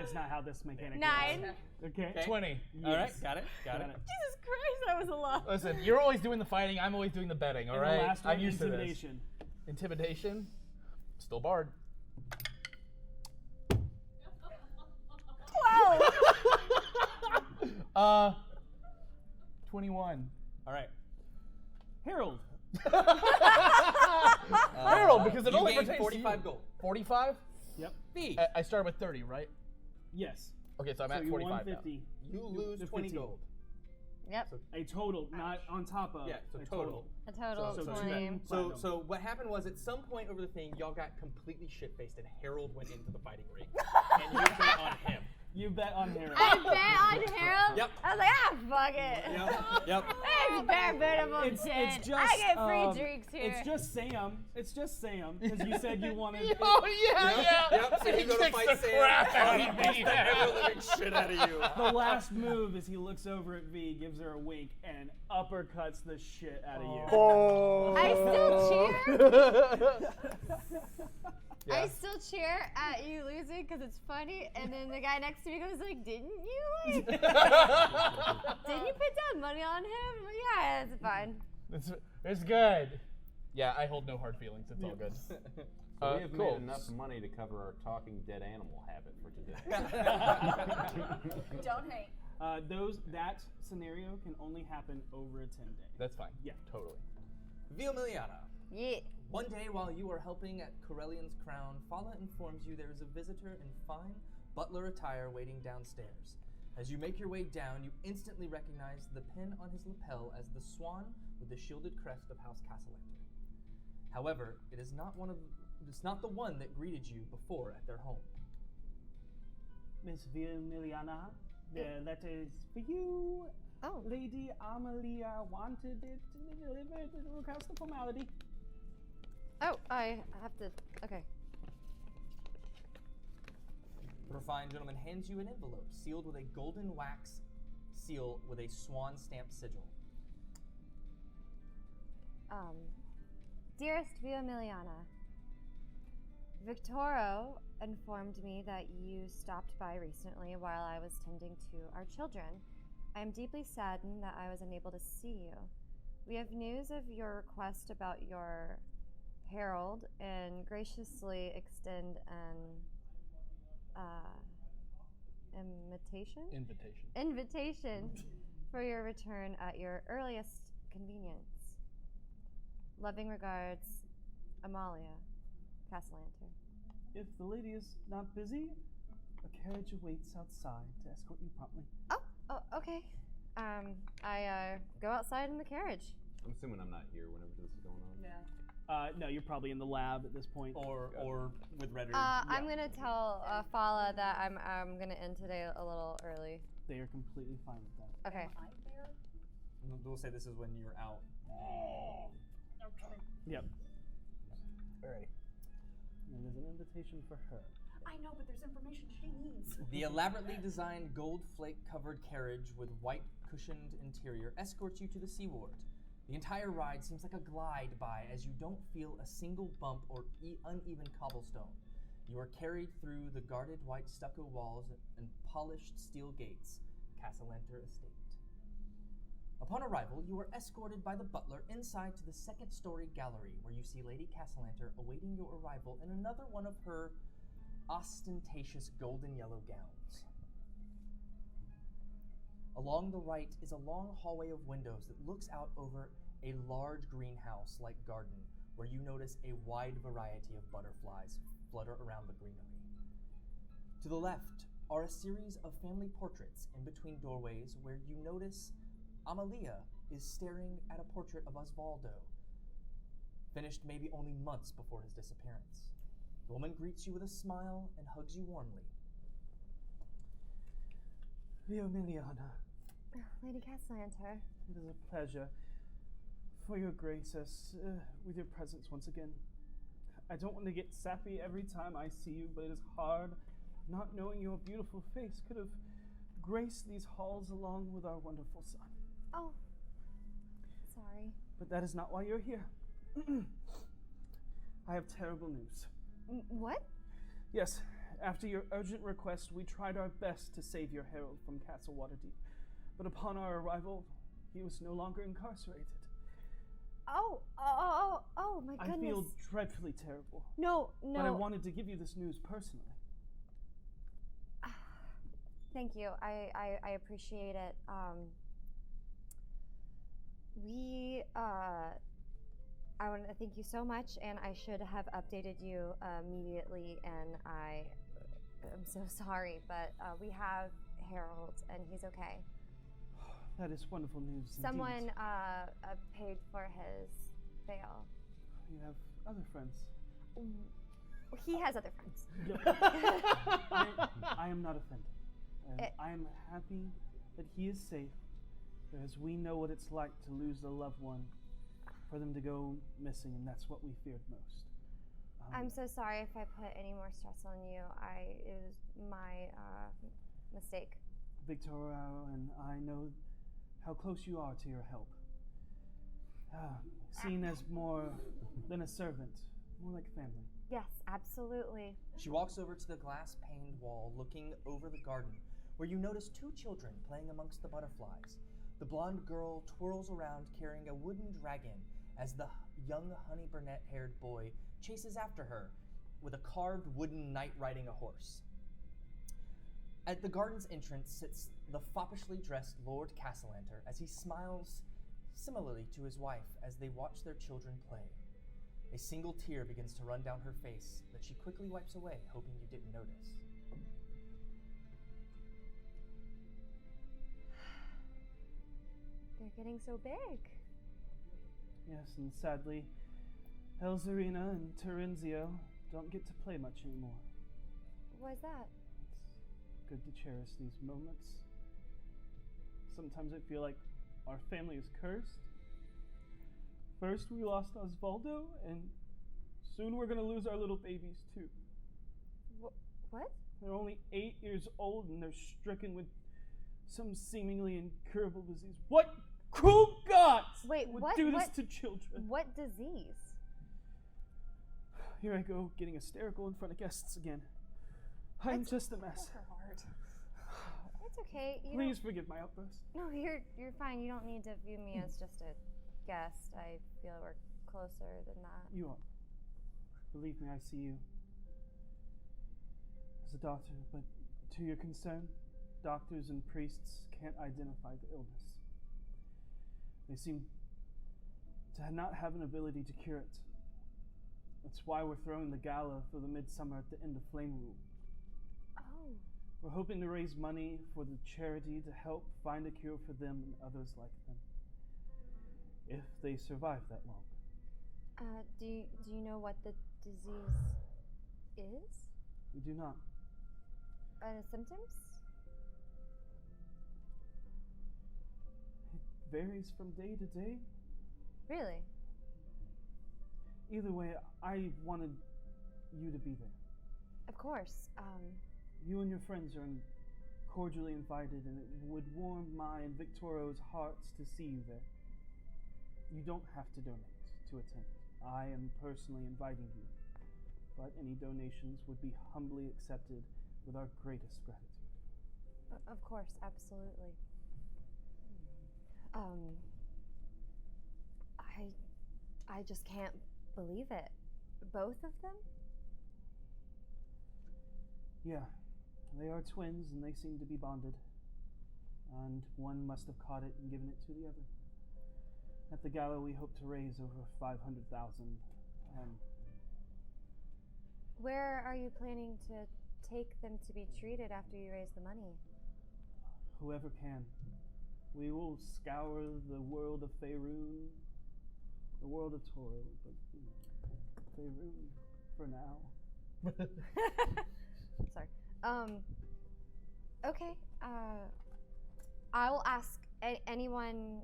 It's not how this mechanic 9. works. Okay. 20. All right. Yes. Got it. Got it. Jesus Christ, that was a lot. Listen, you're always doing the fighting. I'm always doing the betting. All And right. the last one, I'm used to this. intimidation. Intimidation. Still bard. 12. 21. All right. Harold. Harold, because it you only gained pertains 45 to you. gold. 45? Yep. B. I started with 30, right? Yes. Okay, so I'm So at you 45 won now. 50. You lose 20 15. gold. Yep. A total, not on top of. Yeah, so a total. A total So of two 20. platinum. So what happened was at some point over the thing, y'all got completely shit-faced and Harold went into the fighting ring. And you bet on him. You bet on Harold. I bet on Harold? Yep. I was like, fuck it. Yep. It's bare minimum It's 10. just. I get free drinks here. It's just Sam. It's just Sam. Because you said you wanted. Oh, yeah, yeah. Yep. So you go to kicks fight the Sam. crap out He of beats me. the ever-living shit out of you. The last move is he looks over at V, gives her a wink, and uppercuts the shit out of you. Oh. I still cheer. Yeah. I still cheer at you losing because it's funny, and then the guy next to me goes like, "Didn't you like? Didn't you put down money on him?" I'm like, yeah, it's fine. It's good. Yeah, I hold no hard feelings. It's all good. So we have cool. made enough money to cover our talking dead animal habit for today. Don't hate. That scenario can only happen over a 10-day. That's fine. Yeah. Totally. Vilmiliana. Yeah. One day while you are helping at Corellian's crown, Fala informs you there is a visitor in fine butler attire waiting downstairs. As you make your way down, you instantly recognize the pin on his lapel as the swan with the shielded crest of House Castellector. However, it is not the one that greeted you before at their home. Miss Vilmiliana, the letter is for you. Oh. Lady Amalia wanted it delivered across the formality. Oh, I have to. Okay. refined gentleman hands you an envelope sealed with a golden wax seal with a swan stamp sigil. Dearest Via Miliana, Victoro informed me that you stopped by recently while I was tending to our children. I am deeply saddened that I was unable to see you. We have news of your request about your herald and graciously extend an invitation for your return at your earliest convenience. Loving regards, Amalia, Castellanter. If the lady is not busy, a carriage awaits outside to escort you promptly. Oh, okay. I go outside in the carriage. I'm assuming I'm not here whenever this is going on. Yeah. No, you're probably in the lab at this point. Or with Redder. I'm gonna tell Fala that I'm gonna end today a little early. They are completely fine with that. Okay. Am I there? We'll say this is when you're out. Yep. Alrighty. And there's an invitation for her. I know, but there's information she needs. The elaborately designed gold flake covered carriage with white cushioned interior escorts you to the seaward. The entire ride seems like a glide by as you don't feel a single bump or uneven cobblestone. You are carried through the guarded white stucco walls and polished steel gates, Castellanter Estate. Upon arrival, you are escorted by the butler inside to the second-story gallery, where you see Lady Castellanter awaiting your arrival in another one of her ostentatious golden yellow gowns. Along the right is a long hallway of windows that looks out over a large greenhouse-like garden, where you notice a wide variety of butterflies flutter around the greenery. To the left are a series of family portraits in between doorways, where you notice Amalia is staring at a portrait of Osvaldo, finished maybe only months before his disappearance. The woman greets you with a smile and hugs you warmly. Via Miliana. Lady Castellanter. It is a pleasure for your grace us with your presence once again. I don't want to get sappy every time I see you, but it is hard not knowing your beautiful face could have graced these halls along with our wonderful son. Oh, sorry. But that is not why you're here. I have terrible news. What? Yes, after your urgent request, we tried our best to save your herald from Castle Waterdeep. But upon our arrival, he was no longer incarcerated. Oh, my goodness. I feel dreadfully terrible. No. But I wanted to give you this news personally. Thank you. I appreciate it. I want to thank you so much, and I should have updated you immediately, and I'm so sorry, but we have Harold, and he's okay. That is wonderful news. Someone paid for his bail. You have other friends. He has other friends. I am not offended. I am happy that he is safe, because we know what it's like to lose a loved one, for them to go missing, and that's what we feared most. I'm so sorry if I put any more stress on you. It was my mistake. Victoria and I know how close you are to your help. Seen as more than a servant, more like family. Yes, absolutely. She walks over to the glass-paned wall, looking over the garden, where you notice two children playing amongst the butterflies. The blonde girl twirls around carrying a wooden dragon as the young honey brunette-haired boy chases after her with a carved wooden knight riding a horse. At the garden's entrance sits the foppishly dressed Lord Castellanter as he smiles similarly to his wife as they watch their children play. A single tear begins to run down her face that she quickly wipes away, hoping you didn't notice. They're getting so big. Yes, and sadly, Elzarina and Terenzio don't get to play much anymore. Why's that? It's good to cherish these moments. Sometimes I feel like our family is cursed. First we lost Osvaldo, and soon we're gonna lose our little babies too. What? They're only 8 years old and they're stricken with some seemingly incurable disease. What cruel gods would do this to children? What disease? Here I go, getting hysterical in front of guests again. I'm just a mess. It's okay. Please forgive my outburst. No, you're fine. You don't need to view me as just a guest. I feel we're closer than that. You are. Believe me, I see you as a daughter, but to your concern, doctors and priests can't identify the illness. They seem to not have an ability to cure it. That's why we're throwing the gala for the midsummer at the end of Flame Rule. Oh. We're hoping to raise money for the charity to help find a cure for them and others like them, if they survive that long. Do you know what the disease is? We do not. Symptoms? It varies from day to day. Really? Either way, I wanted you to be there. Of course. You and your friends are cordially invited, and it would warm my and Victorio's hearts to see you there. You don't have to donate to attend. I am personally inviting you, but any donations would be humbly accepted with our greatest gratitude. Of course, absolutely. I just can't believe it. Both of them? Yeah, they are twins and they seem to be bonded. And one must have caught it and given it to the other. At the gala, we hope to raise over 500,000. Where are you planning to take them to be treated after you raise the money? Whoever can. We will scour the world of Faerun, the world of Toro, but Faerun for now. Sorry. Okay. I will ask anyone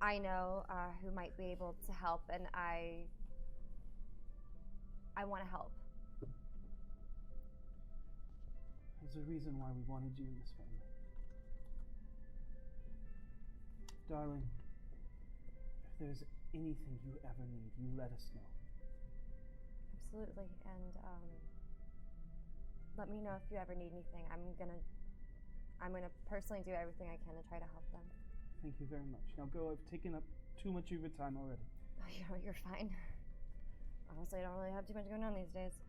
I know who might be able to help, and I want to help. There's a reason why we wanted you in this family. Darling, if there's anything you ever need, you let us know. Absolutely, and let me know if you ever need anything. I'm gonna personally do everything I can to try to help them. Thank you very much. Now go. I've taken up too much of your time already. Oh, you're fine. Honestly, I don't really have too much going on these days.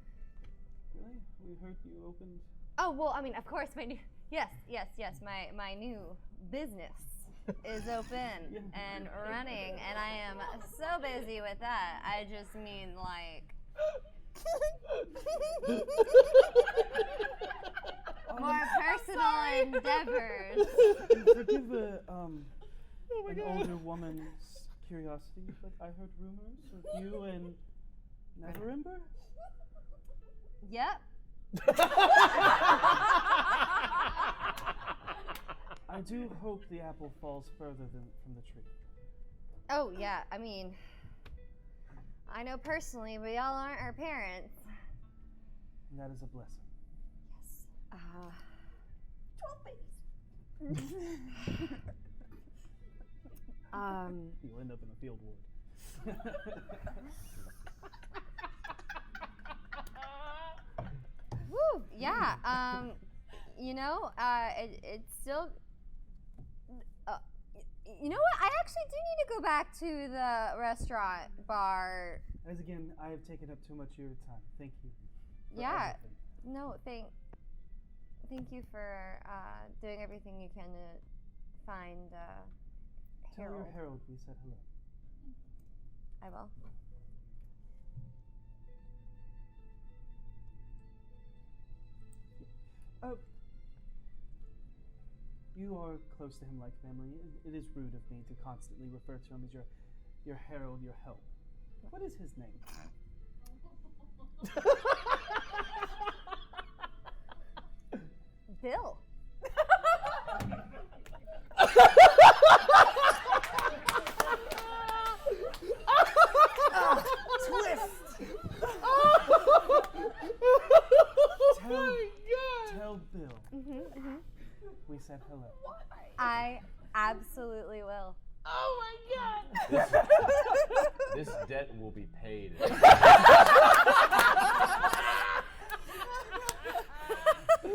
Really? We heard you opened. Oh well, I mean, of course, my new yes, my new business is open and running, and I am so busy with that. I just mean like. More personal endeavors. And forgive an older woman's curiosity, but I heard rumors of you and Neverember? Yep. I do hope the apple falls further from the tree. Oh yeah, I mean, I know personally, but y'all aren't our parents. And that is a blessing. Yes. 12 babies. You'll end up in a field ward. Woo, yeah. It's still. You know what? I actually do need to go back to the restaurant bar. As again, I have taken up too much of your time. Thank you. Yeah. No, thank you for doing everything you can to find Tell Harold. your Harold we said hello. I will. You are close to him like family. It is rude of me to constantly refer to him as your Harold, your help. What is his name? Bill. Twist. Tell we said hello. I absolutely will. Oh my god! This debt will be paid.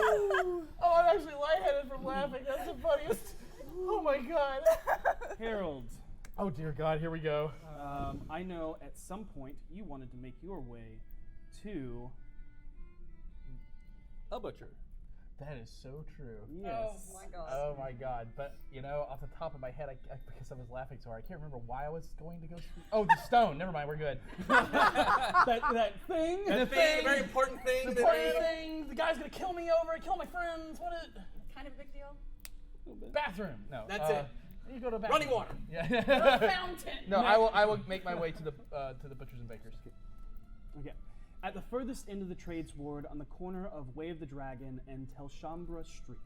Oh, I'm actually lightheaded from laughing. That's the funniest. Oh my god. Harold. Oh dear God, here we go. I know at some point you wanted to make your way to a butcher. That is so true. Yes. Oh my god. Oh my god. But, you know, off the top of my head, because I was laughing so hard, I can't remember why I was going to go. Oh, the stone. Never mind, we're good. that thing? The thing, very important thing. The important thing. The guy's going to kill me over, kill my friends. What is it? Kind of a big deal. Bathroom. No. That's it. You go to a bathroom. Running water. Yeah. The fountain. No, I will make my way to the butchers and bakers. Okay. At the furthest end of the trades ward on the corner of Way of the Dragon and Telshambra Street,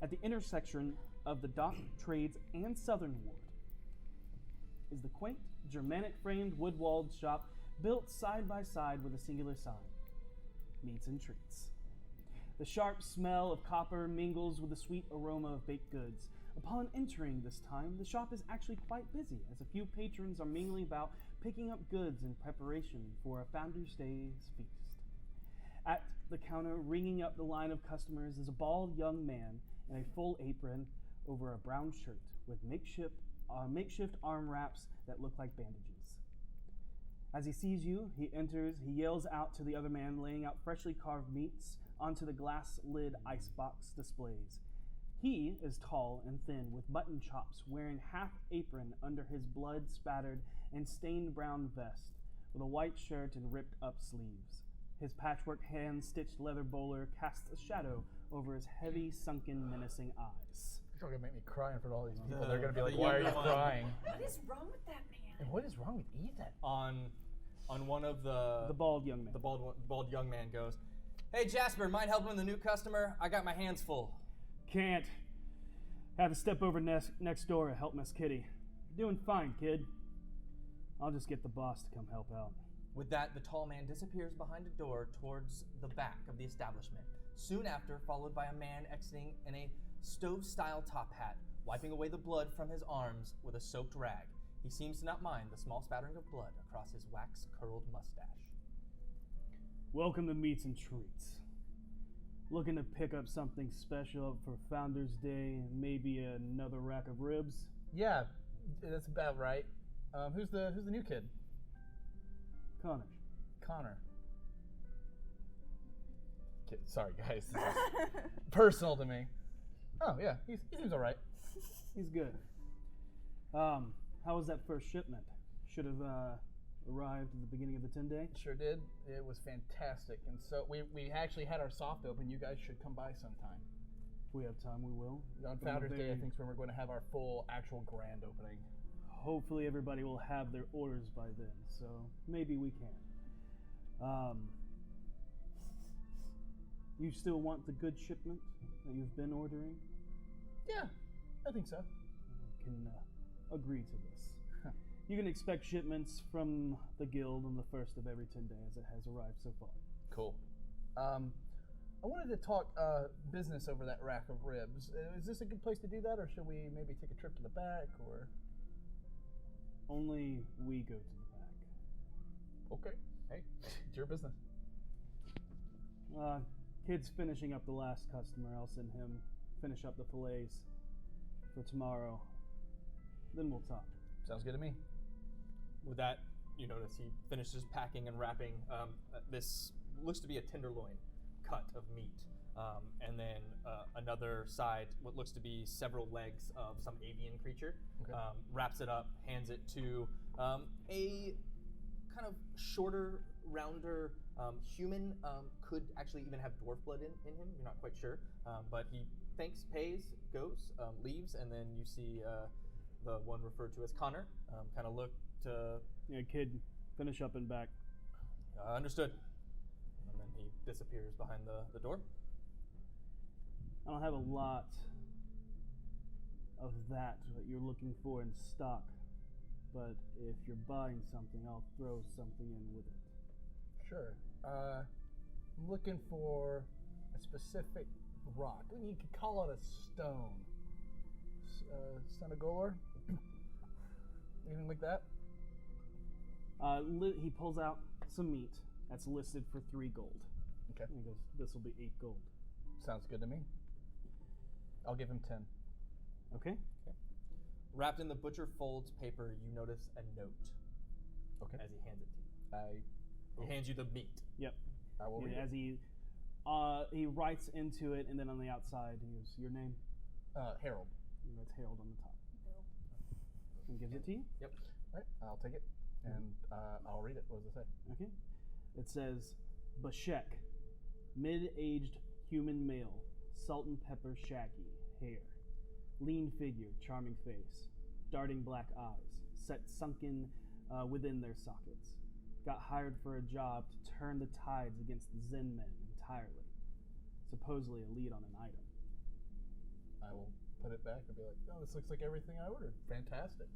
at the intersection of the Dock Trades and Southern Ward, is the quaint, Germanic-framed wood-walled shop built side by side with a singular sign, Meats and Treats. The sharp smell of copper mingles with the sweet aroma of baked goods. Upon entering this time, the shop is actually quite busy, as a few patrons are mingling about picking up goods in preparation for a Founder's Day's feast. At the counter, ringing up the line of customers, is a bald young man in a full apron over a brown shirt with makeshift arm wraps that look like bandages. As he sees you, he enters, he yells out to the other man, laying out freshly carved meats onto the glass lid icebox displays. He is tall and thin, with mutton chops, wearing half apron under his blood-spattered and stained brown vest, with a white shirt and ripped-up sleeves. His patchwork hand-stitched leather bowler casts a shadow over his heavy, sunken, menacing eyes. You're going to make me cry in front of all these people. They're going to be like, why are you crying? What is wrong with that man? And what is wrong with Ethan? On one of the bald young man. The bald young man goes, "Hey Jasper, mind helping the new customer? I got my hands full." Can't. Have to step over next door to help Miss Kitty. You're doing fine, kid. I'll just get the boss to come help out. With that, the tall man disappears behind a door towards the back of the establishment. Soon after, followed by a man exiting in a stove-style top hat, wiping away the blood from his arms with a soaked rag. He seems to not mind the small spattering of blood across his wax-curled mustache. Welcome to Meats and Treats. Looking to pick up something special for Founder's Day, maybe another rack of ribs? Yeah, that's about right. Who's the new kid? Connor. Sorry, guys. This is personal to me. Oh, yeah. He seems all right. He's good. How was that first shipment? Should have arrived at the beginning of the Tenday? Sure did. It was fantastic. And so we actually had our soft open. You guys should come by sometime. If we have time, we will. On Founder's Day, I think, is when we're going to have our full, actual grand opening. Hopefully everybody will have their orders by then, so maybe we can. You still want the good shipment that you've been ordering? Yeah, I think so. I can agree to this. You can expect shipments from the guild on the first of every 10 days as it has arrived so far. Cool. I wanted to talk business over that rack of ribs. Is this a good place to do that, or should we maybe take a trip to the back, or? Only we go to the back. Okay. Hey, it's your business. Kid's finishing up the last customer. I'll send him finish up the fillets for tomorrow. Then we'll talk. Sounds good to me. With that, you notice he finishes packing and wrapping. This looks to be a tenderloin cut of meat. And then another side, what looks to be several legs of some avian creature. Okay. Wraps it up, hands it to a kind of shorter, rounder human. Could actually even have dwarf blood in him. You're not quite sure. But he thanks, pays, goes, leaves, and then you see the one referred to as Connor kind of look to... Yeah, kid, finish up and back. Understood. And then he disappears behind the door. I don't have a lot of that you're looking for in stock, but if you're buying something, I'll throw something in with it. Sure. I'm looking for a specific rock. You could call it a stone. Son of Golorr? Anything like that? He pulls out some meat that's listed for 3 gold. Okay. And he goes, this will be 8 gold. Sounds good to me. I'll give him 10. Okay. Wrapped in the butcher folds paper, you notice a note. Okay. As he hands it to you. He hands you the meat. Yep. I will read as it. he writes into it, and then on the outside, he goes, your name? Harold. He writes Harold on the top. And gives it to you? Yep. All right, I'll take it, and I'll read it. What does it say? Okay. It says, Bashek, mid-aged human male, salt and pepper shaggy, hair, lean figure, charming face, darting black eyes, set sunken within their sockets. Got hired for a job to turn the tides against the Zen men entirely. Supposedly a lead on an item. I will put it back and be like, oh, this looks like everything I ordered. Fantastic.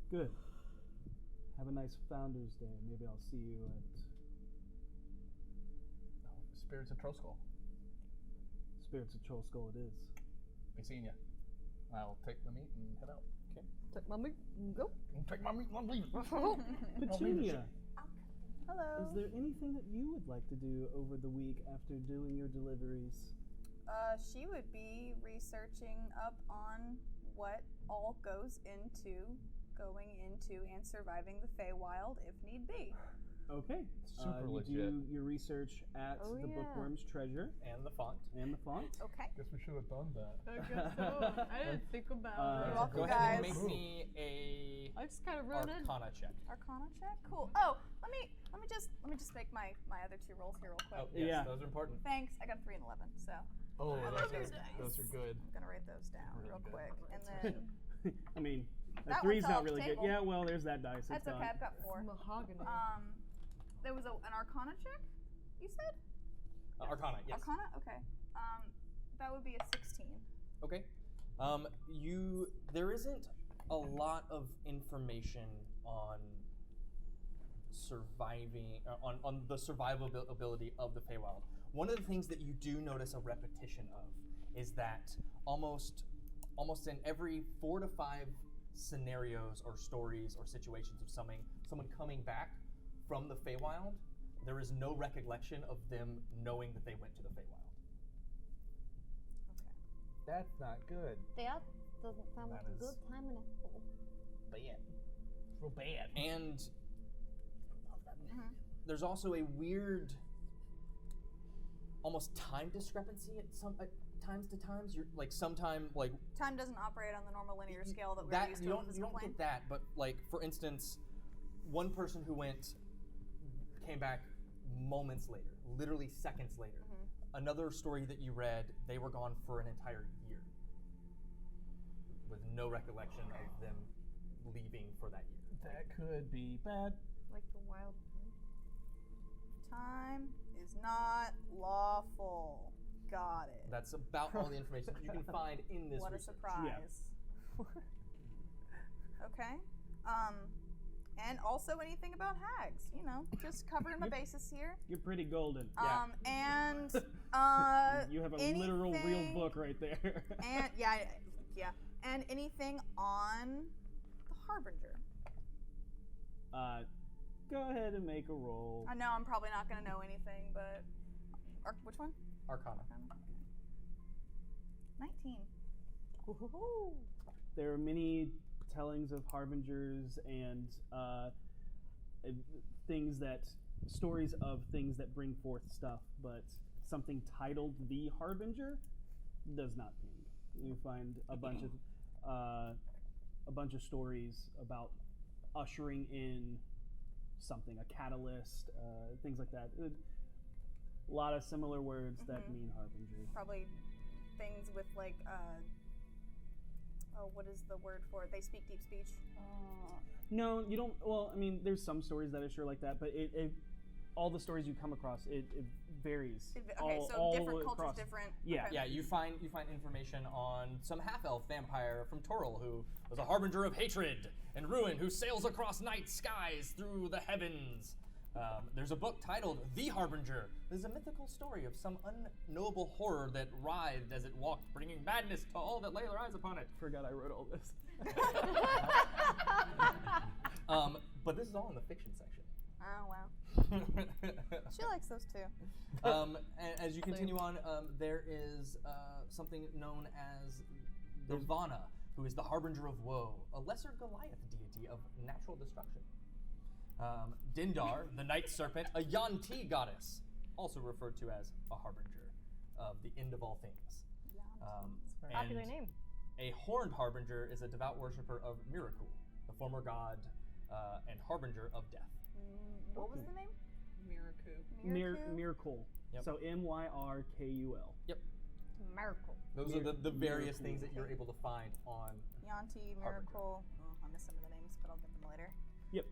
Good. Have a nice Founders Day. Maybe I'll see you at... Spirits of Trollskull. Spirits of Trollskull it is. Be seeing ya. I'll take the meat and head out. Okay. Take my meat and go. Take my meat and leave. Petunia, Hello. is there anything that you would like to do over the week after doing your deliveries? She would be researching up on what all goes into going into and surviving the Feywild if need be. Okay. Super you legit. do your research at Oh, the yeah. Bookworm's Treasure. And the font. Okay. Guess we should have done that. I guess so. I didn't think about it. You're welcome, Go ahead guys. and make me a I just kind of run in. Arcana check. Arcana check? Cool. Oh, let me just make my other 2 rolls here real quick. Oh, yes, Yeah. those are important. Thanks. I got 3 and 11, so. Oh, I love these dice. those are good. I'm gonna write those down real quick, and then I mean, That 3's one fell not off the really good. table. Yeah, well, there's that dice. that's it's okay. gone. I've got 4. Mahogany. There was an Arcana check. You said Arcana, yes. Arcana. Okay. That would be a 16. Okay. There isn't a lot of information on surviving, on the survivability of the Feywild. One of the things that you do notice a repetition of is that almost in every 4 to 5 scenarios or stories or situations of someone coming back from the Feywild, there is no recollection of them knowing that they went to the Feywild. That's not good. That doesn't sound like That a good is- time in a hole. Bad. Real bad. And there's also a weird, almost time discrepancy at times to times. You're like sometime like Time doesn't operate on the normal linear scale that we're that. used You to on don't the you physical don't plane. get that, but like for instance, one person who came back moments later, literally seconds later. Another story that you read, they were gone for an entire year with no recollection of them leaving for that year. That could be bad. Like the wild Time is not lawful. Got it. That's about all the information you can find in this What a research. surprise. Okay. And also anything about hags, you know, just covering my bases here. You're pretty golden. And You have a literal real anything- book right there. And yeah. And anything on the Harbinger. Go ahead and make a roll. I know I'm probably not going to know anything, but which one? Arcana. 19. There are many tellings of harbingers and stories of things that bring forth stuff, but something titled The Harbinger does not ping. You find a bunch of stories about ushering in something, a catalyst, things like that. A lot of similar words that mean harbinger. Probably things with like, what is the word for it? They speak deep speech. No, you don't. Well, I mean, there's some stories that are sure like that, but all the stories you come across, it varies. Okay, so all different cultures, across. different. Yeah, okay. Yeah, you find information on some half-elf vampire from Toril who was a harbinger of hatred and ruin who sails across night skies through the heavens. There's a book titled The Harbinger. This is a mythical story of some unknowable horror that writhed as it walked, bringing madness to all that lay their eyes upon it. Forgot I wrote all this. But this is all in the fiction section. Oh, wow. She likes those too. As you continue on, there is something known as Devana, who is the Harbinger of Woe, a lesser Goliath deity of natural destruction. Dindar, the Night Serpent, a Yanti goddess, also referred to as a Harbinger of the end of all things. Popular name. A Horned Harbinger is a devout worshiper of Miracle, the former god and Harbinger of death. What was the name? Miracle. Yep. So Myrkul. Yep. Miracle. Those are the various things that you're able to find on Yanti, Miracle. Oh, I missed some of the names, but I'll get them later. Yep.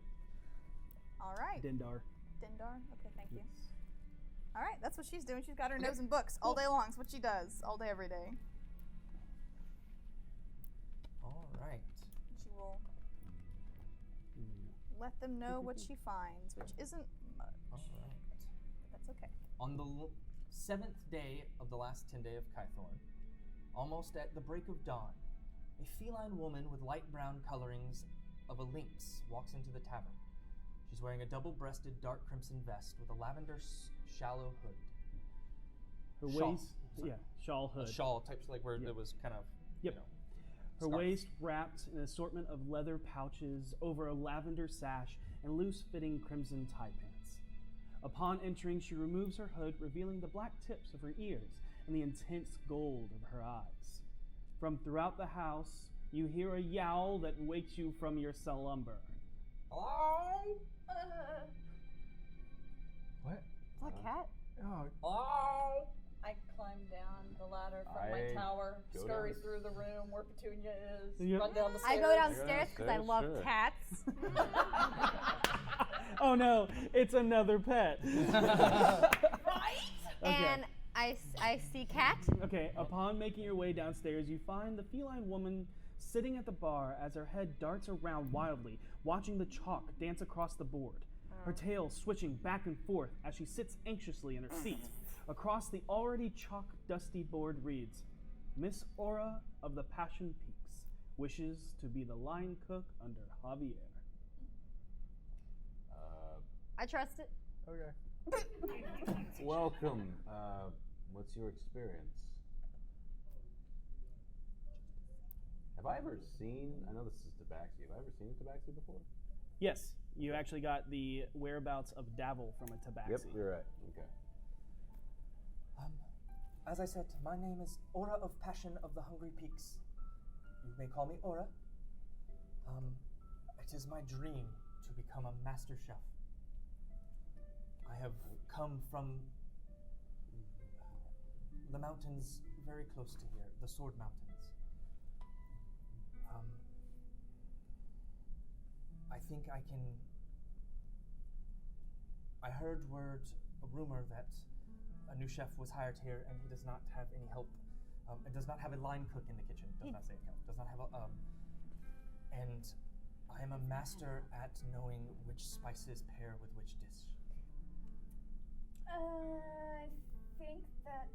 All right. Dindar. Dindar? Okay, thank you. All right, that's what she's doing. She's got her nose in books all day long. It's what she does all day, every day. All right. She will let them know what she finds, which isn't much. All right. But that's okay. On the 7th day of the last Tenday of Kythorn, almost at the break of dawn, a feline woman with light brown colorings of a lynx walks into the tavern. She's wearing a double-breasted dark crimson vest with a lavender shallow hood. Her Shawl. waist, Sorry. shawl hood. A shawl type, like where it was kind of, Yep. Her scarf. waist wrapped in an assortment of leather pouches over a lavender sash and loose-fitting crimson tie pants. Upon entering, she removes her hood, revealing the black tips of her ears and the intense gold of her eyes. From throughout the house, you hear a yowl that wakes you from your slumber. Hello? What? Is that a cat? Oh. Oh! I climb down the ladder from my I tower, go scurry down- through the room where Petunia is, Yep. run down the I stairs. go downstairs because I love sure. cats. Oh no, it's another pet. Right? And I see cat. Okay, upon making your way downstairs, you find the feline woman sitting at the bar as her head darts around wildly, watching the chalk dance across the board. Her tail switching back and forth as she sits anxiously in her seat. Across the already chalk-dusty board reads, Miss Aura of the Passion Peaks wishes to be the line cook under Javier. I trust it. Okay. Welcome. What's your experience? Have I ever seen, I know this is Tabaxi, have I ever seen a Tabaxi before? Yes, you actually got the whereabouts of Davil from a tabaxi. Yep, you're right. Okay. As I said, my name is Aura of Passion of the Hungry Peaks. You may call me Aura. It is my dream to become a master chef. I have come from the mountains very close to here, the Sword Mountains. I think I can... I heard a rumor that a new chef was hired here, and he does not have any help. It does not have a line cook in the kitchen. Does not say help. Does not have a. And I am a master at knowing which spices pair with which dish. I think that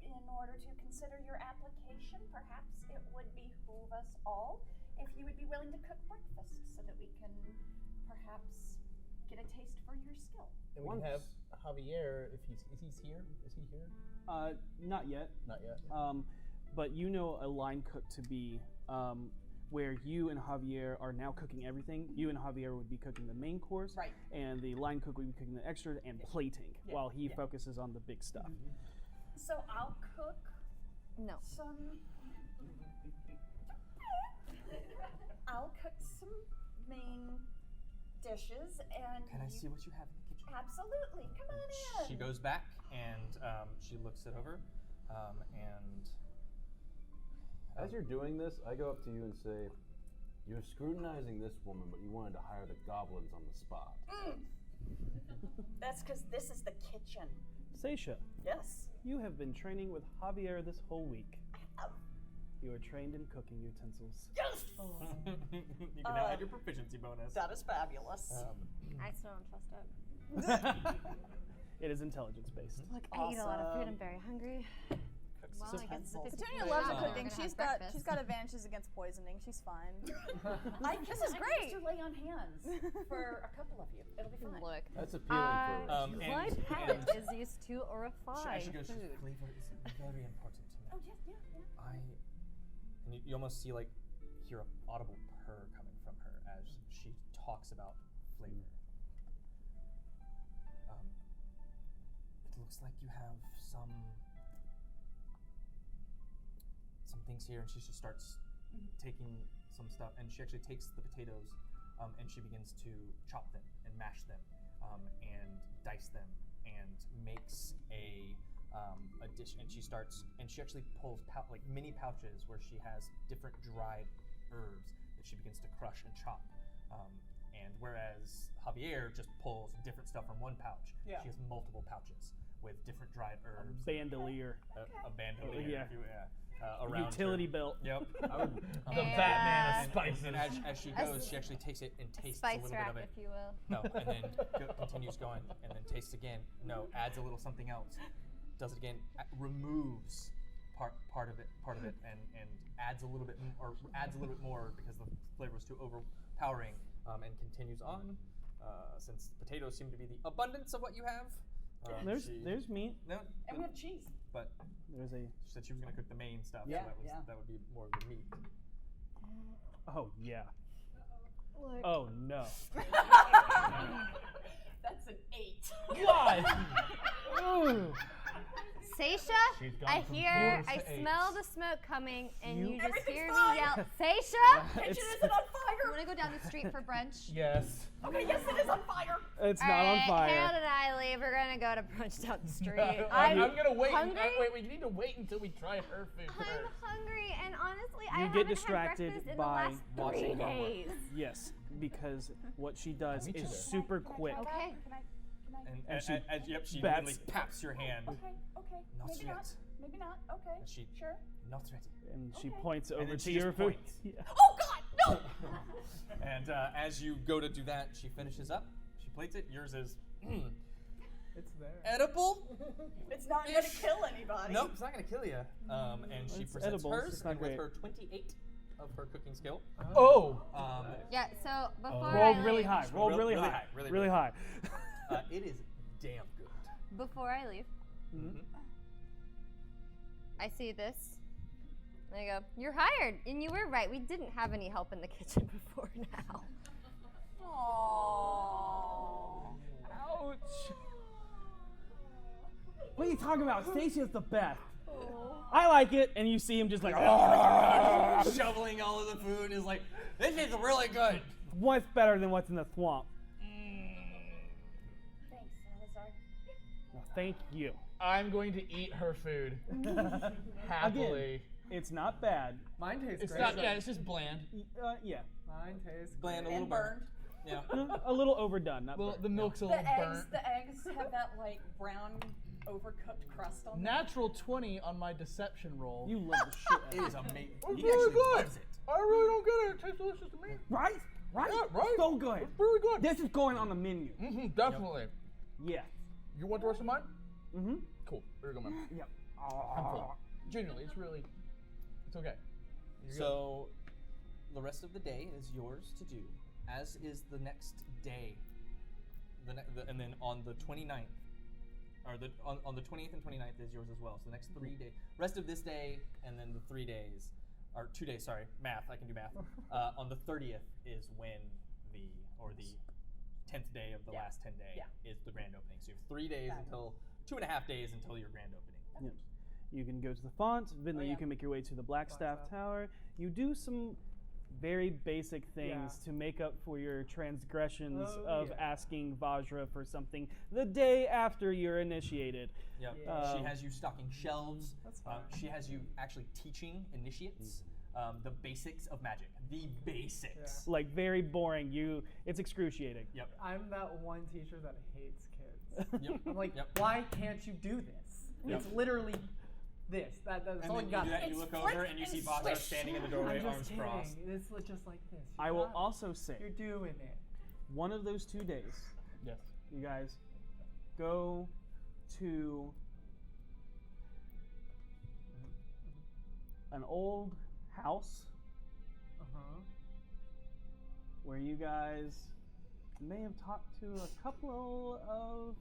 in order to consider your application, perhaps it would behoove us all if you would be willing to cook breakfast so that we can perhaps get a taste for your skill. And we can have Javier, if he's here? Is he here? Not yet. Not yet. But you know a line cook to be where you and Javier are now cooking everything. You and Javier would be cooking the main course, Right. and the line cook would be cooking the extra and plating, Yeah. while he Yeah. focuses on the big stuff. So I'll cook No. some. I'll cook some main dishes and. Can I see what you have in the kitchen? Absolutely. Come on in. She goes back and she looks it over, and As you're doing this, I go up to you and say, you're scrutinizing this woman, but you wanted to hire the goblins on the spot. That's because this is the kitchen. Seisha, Yes. you have been training with Javier this whole week. You are trained in cooking utensils. Yes! you can now add your proficiency bonus. That is fabulous. I still don't trust it. It is intelligence based. Look, I eat a lot of food. I'm very hungry. Well, I guess it's a 50. Petunia loves We're cooking. gonna She's have got breakfast. advantages against poisoning. She's fine. This is great. To lay on hands for a couple of you. It'll be fine. Look, That's appealing for my palate is used to refine She goes, food. flavor is very important to me. Oh yeah. And you almost hear an audible purr coming from her as she talks about flavor. It looks like you have some things here, and she just starts taking some stuff, and she actually takes the potatoes, and she begins to chop them and mash them, and dice them, and makes a dish. And she actually pulls like mini pouches where she has different dried herbs that she begins to crush and chop. And whereas Javier just pulls different stuff from one pouch, she has multiple pouches with different dried herbs. Bandolier. A bandolier. Yeah. If you, around Utility her. belt. Yep. The Batman of spices. And as she goes, she actually takes it and tastes a Spice little bit rack, of it. if you will. No, and then continues going, and then tastes again. No, adds a little something else. Does it again. Removes part of it, and adds a little bit more because the flavor is too overpowering. And continues on. Since potatoes seem to be the abundance of what you have. There's meat. No, And we have cheese. but There's a. she said she was going to cook the main stuff. Yeah, so that would be more of the meat. Oh yeah. Look. Oh no. That's an 8. God. Seisha, I hear, I smell the smoke coming, and you just hear me yell, Seisha! Kitchen isn't on fire. You want to go down the street for brunch? Yes. Okay, yes, it is on fire. It's not Alright, on fire. Harold and I leave. We're gonna go to brunch down the street. I'm gonna wait. Hungry? Wait, we need to wait until we try her food I'm first. hungry, and honestly, I You haven't get had distracted breakfast in by the last 3 days. Yes, because what she does Meet you is there. super quick. Okay. Can I? And she she bats- literally taps your hand. Okay. Not Maybe yet. not. Maybe not. Okay. And she Sure. not ready. And she Okay. points And over then to she your just food. points. Yeah. Oh God, no! And as you go to do that, she finishes up. She plates it. Yours is It's there. edible. It's not gonna kill anybody. Nope, it's not gonna kill you. And she It's presents edible, hers, it's not and with great. her 28 of her cooking skill. Oh! Yeah, so before Roll I really leave, high. Roll really really high. high, really, Really really high. It is damn good. before I leave, Mm-hmm. I see this. And I go, you're hired, and you were right. We didn't have any help in the kitchen before now. Ouch. What are you talking about? Stacey's the best. I like it, and you see him just like shoveling all of the food. Is like, this is really good. What's better than what's in the swamp? Thanks, Salazar. Well, thank you. I'm going to eat her food. Happily. Again, it's not bad. Mine tastes It's great. not, yeah, it's just bland. Yeah. Mine tastes Bland, a great. little burned. Yeah. A little overdone. Not Well, burnt. the milk's a The little burnt. eggs have that like brown, overcooked crust on them. Natural 20 on my deception roll. You love the shit. It is amazing. It's He really actually good. loves it. I really don't get it. It tastes delicious to me. Right? Right? Yeah, right. So good. It's really good. This is going on the menu. Mm-hmm, definitely. Yes. You want the rest of mine? Mm-hmm. Cool. Here you go, man. Yep. I'm full. Genuinely, it's okay. You're good. So, the rest of the day is yours to do, as is the next day. And then on the 29th, or on the 20th and 29th is yours as well. So the next 3 days, rest of this day, and then the 3 days, or 2 days. Sorry, math. I can do math. On the 30th is when the 10th day of the last 10 day is the grand opening. So you have 3 days until 2.5 days until your grand opening. Yes. You can go to the font. Vinley, you can make your way to the Blackstaff Tower. You do some very basic things to make up for your transgressions of asking Vajra for something the day after you're initiated. Yep. She has you stocking shelves. That's fine. She has you actually teaching initiates the basics of magic. The basics. Like very boring. It's excruciating. Yep. I'm that one teacher that hates kids. Yep. I'm like, Yep. why can't you do this? Yep. It's literally this. That's And all then you got. do that, you look over and you see Vajra standing in the doorway, I'm just arms kidding. crossed. It's just like this. You I will got it. also say, You're doing it. one of those 2 days, Yes. you guys go to an old house where you guys may have talked to a couple of.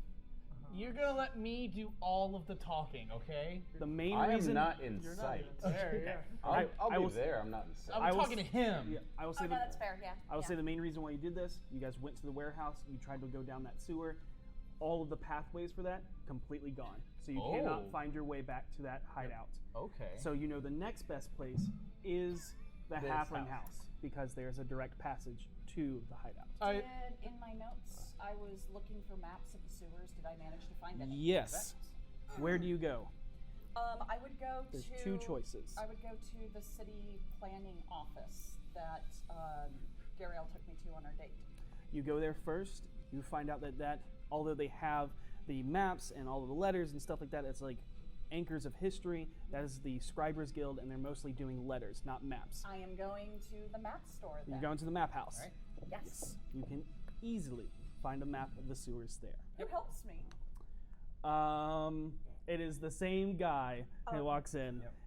You're gonna let me do all of the talking, okay? The main I reason am not in sight. I'll be there. I'm not in sight. I'm talking to him. Yeah, I will say. Oh, no, that's fair. Yeah. I will say the main reason why you did this. You guys went to the warehouse. You tried to go down that sewer. All of the pathways for that completely gone. So you cannot find your way back to that hideout. Okay. So you know the next best place is the halfling house because there's a direct passage to the hideout. In my notes, I was looking for maps of the sewers. Did I manage to find any? Yes. Where do you go? I would go There's to. two choices. I would go to the city planning office that Gariel took me to on our date. You go there first. You find out that although they have the maps and all of the letters and stuff like that, it's like anchors of history. That is the Scribers Guild, and they're mostly doing letters, not maps. I am going to the map store then. You're going to the map house. Right. Yes. You can easily find a map of the sewers there. Who helps me? It is the same guy who walks in,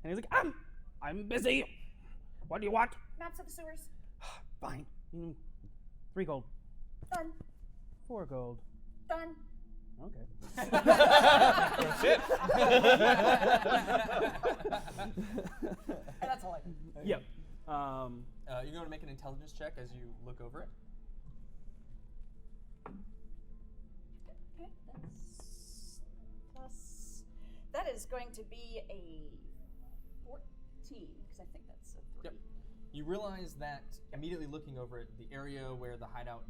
and he's like, I'm busy. What do you want? Maps of the sewers. Fine. 3 gold. Done. 4 gold. Done. Okay. Shit. That's all I do. Yep. You're going to make an intelligence check as you look over it. Okay, that's plus. That is going to be a 14 because I think that's a 3. Yep. You realize that immediately looking over it, the area where the hideout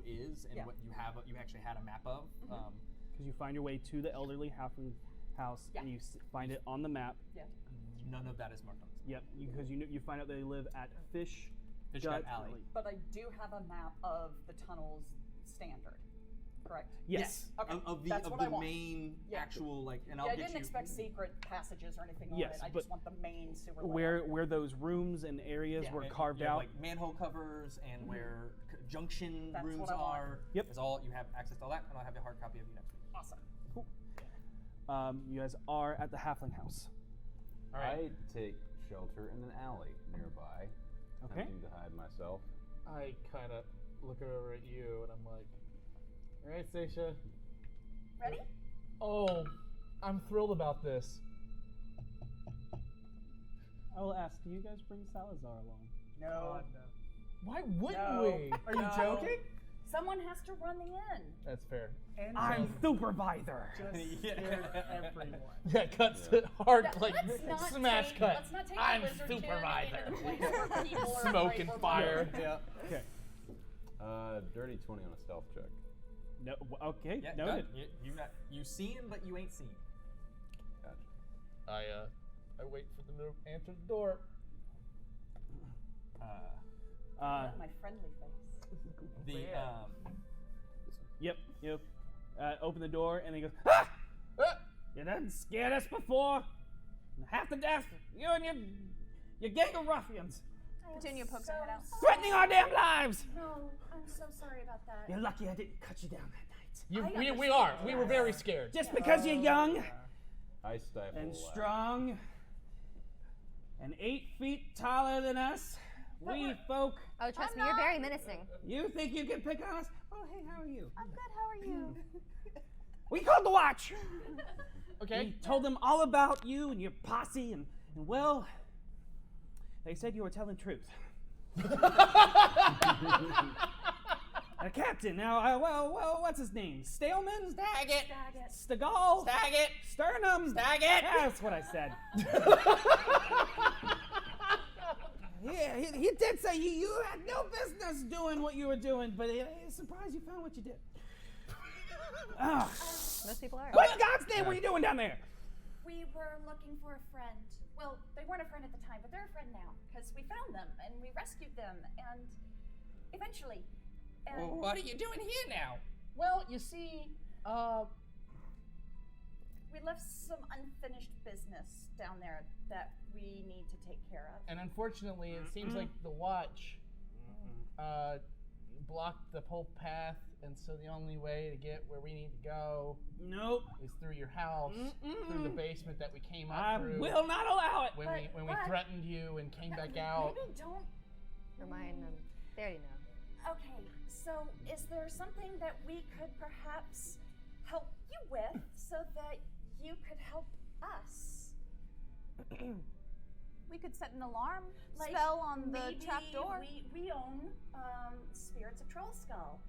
is, and what you have, you actually had a map of. Because you find your way to the elderly halfling house, and you find it on the map. Yeah. None of that is marked on this. Yep. Because you find out they live at Fish Gut Alley. But I do have a map of the tunnels standard, correct? Yes. Okay. Of That's what I the want. main actual and I'll I get didn't you. expect secret passages or anything on Yes, it. I but just want the main sewer. where those rooms and areas were and carved you have, out. like manhole covers and where junction That's rooms what I want. are. Yep. Is all you have access to all that, and I'll have a hard copy of you next week. Awesome. You guys are at the halfling house. All right. I take shelter in an alley nearby. Okay. Attempting to hide myself. I kind of look over at you and I'm like, all right, Stacia. Ready? Oh, I'm thrilled about this. I will ask, do you guys bring Salazar along? No. Why wouldn't No. we? Are you joking? Someone has to run the inn. That's fair. And I'm supervisor. just scared everyone. Yeah, cuts it hard, like Let's not smash take- cut. let's not take I'm the wizard supervisor. into the place where people are Smoke afraid and we're fire. Yeah. Okay. Dirty 20 on a stealth check. No. Okay. Yeah, Noted. you seen, but you ain't seen. Gotcha. I wait for them to answer the door. My friendly face. Yep. Open the door, and he goes, "Ah! You done scared us before? Half to death. You and your gang of ruffians. Petunia pokes her head out. Threatening our damn lives. No, I'm so sorry about that. You're lucky I didn't cut you down that night. We are. We were very scared. Just because you're young I stifle and a laugh. strong and 8 feet taller than us, we folk. Oh, trust me, you're very menacing. You think you can pick on us? Oh, hey, how are you? I'm good. How are you? We called the watch. Okay. We told them all about you and your posse, and well, they said you were telling the truth. A captain. Now, well, what's his name? Staleman? Daggett. Stegall? Daggett. Sternum? Daggett. That's what I said. Yeah, he did say you had no business doing what you were doing, but he's surprised you found what you did. Most people are. What in God's name were you doing down there? We were looking for a friend. Well, they weren't a friend at the time, but they're a friend now because we found them and we rescued them, and eventually. Well, what are you doing here now? Well, you see, We left some unfinished business down there that we need to take care of. and unfortunately, it seems like the watch blocked the whole path and so the only way to get where we need to go is through your house, through the basement that we came up through. I will not allow it! When we threatened you and came back out. Maybe don't. Remind them. They already know. Okay, so is there something that we could perhaps help you with so that you could help us? We could set an alarm spell on the trap door. We own Spirits of Troll Skull,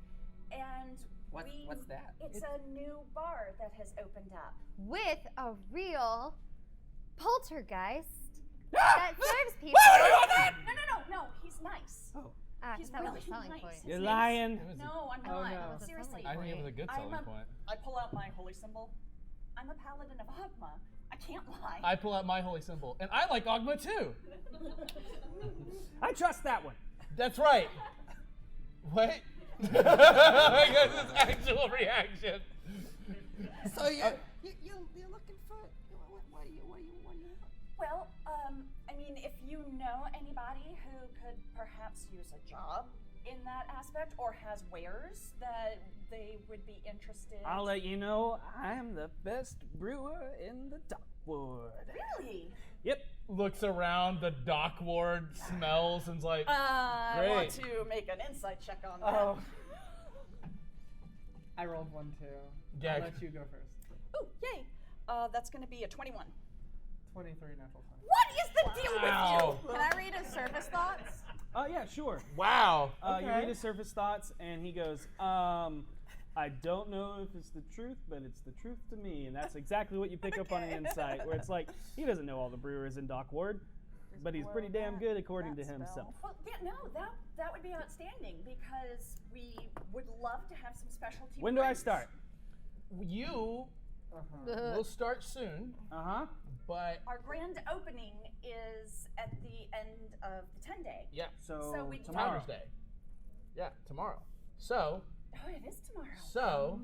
and What's that? It's a new bar that has opened up. With a real poltergeist that serves people. No, he's nice. Oh. He's that was really a selling nice. point. His You're name's- lying. No, I'm Oh, not. no. Seriously. I think it was a good selling point. I pull out my holy symbol. I'm a paladin of Ogma. I can't lie. I pull out my holy symbol, and I like Ogma too. I trust that one. That's right. What? I got this actual reaction. So you're looking for what do you? Well, I mean, if you know anybody who could perhaps use a job in that aspect or has wares that they would be interested. I'll let you know, I'm the best brewer in the dock ward. Really? Yep. Looks around the dock ward, smells, and's like, I great. want to make an insight check on that. Oh. I rolled 1 too. Gag. I'll let you go first. Ooh, yay! That's going to be a 21. 23 natural 20. What is the deal Wow. with you? Can I read his surface thoughts? Yeah, sure. Wow. You read his surface thoughts, and he goes, I don't know if it's the truth, but it's the truth to me. And that's exactly what you pick up on an insight, where it's like, he doesn't know all the brewers in Dock Ward, but he's pretty damn good according to himself. Well, yeah, no, that would be outstanding because we would love to have some specialty. When do I brews. start? You will start soon. But Our grand opening is at the end of the Tenday. yeah, So we tomorrow. Founders Day. Yeah, tomorrow. So Oh, it is tomorrow. So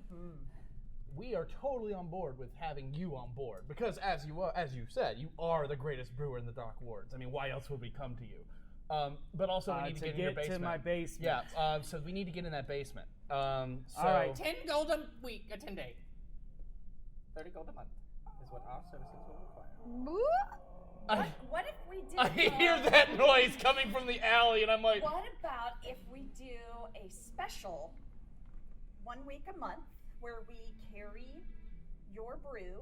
we are totally on board with having you on board because, as you said, you are the greatest brewer in the Dock Wards. I mean, why else would we come to you? But also, we need to get in your basement. to my basement. Yeah. So we need to get in that basement. All right. 10 gold a week, a 10 day. 30 gold a month is what our services will require. What if we did? I hear that noise coming from the alley, and I'm like, What about if we do a special 1 week a month where we carry your brew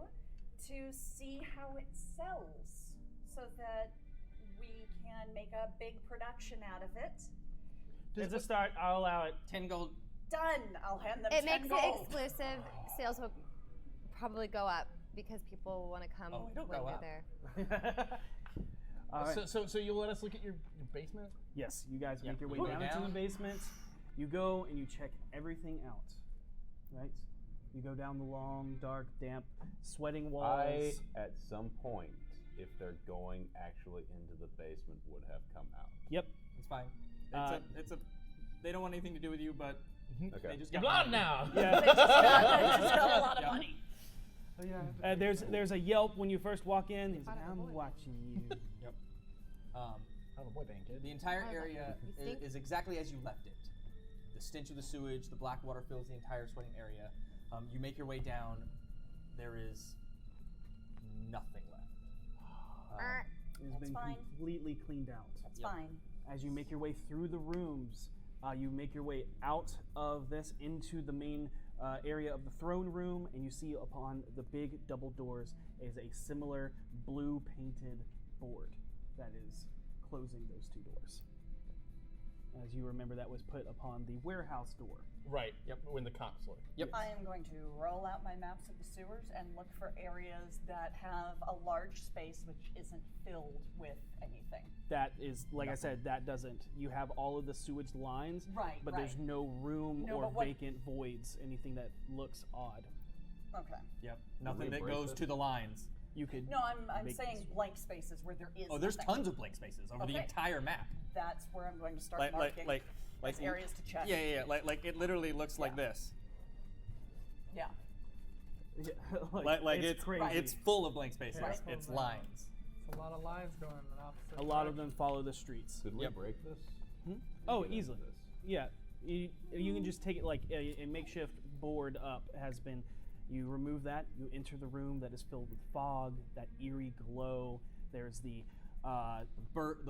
to see how it sells so that we can make a big production out of it? As a start, I'll allow it. 10 gold. Done. I'll hand them It 10 makes gold. it exclusive. Sales will probably go up because people want to come it'll when go they're up. there. All right. So you'll let us look at your basement? Yes, you guys make your way Go down into down. the basement. You go and you check everything out, right? You go down the long, dark, damp, sweating walls. At some point, if they're going actually into the basement, would have come out. Yep. It's fine. It's a. They don't want anything to do with you, but they just You're got blind money. now. Yeah. They just got a lot of Yep. money. Oh, yeah. There's a yelp when you first walk in. He's like, I'm watching you. Yep. Oh, boy, dang kid. The entire area You stink. is exactly as you left it. The stench of the sewage, the black water fills the entire sweating area. You make your way down. There is nothing left. It has been fine. completely cleaned out. That's fine. As you make your way through the rooms, you make your way out of this into the main area of the throne room, and you see upon the big double doors is a similar blue painted board that is closing those two doors. As you remember, that was put upon the warehouse door. Right. Yep. When the cops look. Yep. I am going to roll out my maps of the sewers and look for areas that have a large space which isn't filled with anything. That is, like I said, that doesn't. You have all of the sewage lines, Right, but there's right. no room No, or but what- vacant voids, anything that looks odd. Okay. Yep. Nothing we that break goes this? to the lines. You could. No, I'm make saying this- blank spaces where there is. Oh, there's nothing. tons of blank spaces over the Okay. entire map. That's where I'm going to start Like marking as areas to check. Yeah. Like it literally looks like this. Yeah. Yeah, Like it's crazy. It's full of blank spaces. Right. It's lines. It's a lot of lines going in opposite A lot of directions. them follow the streets. Could we break this? Oh, Get into easily. this? Yeah. You can just take it like a makeshift board up has been. You remove that. You enter the room that is filled with fog, that eerie glow. There's the bird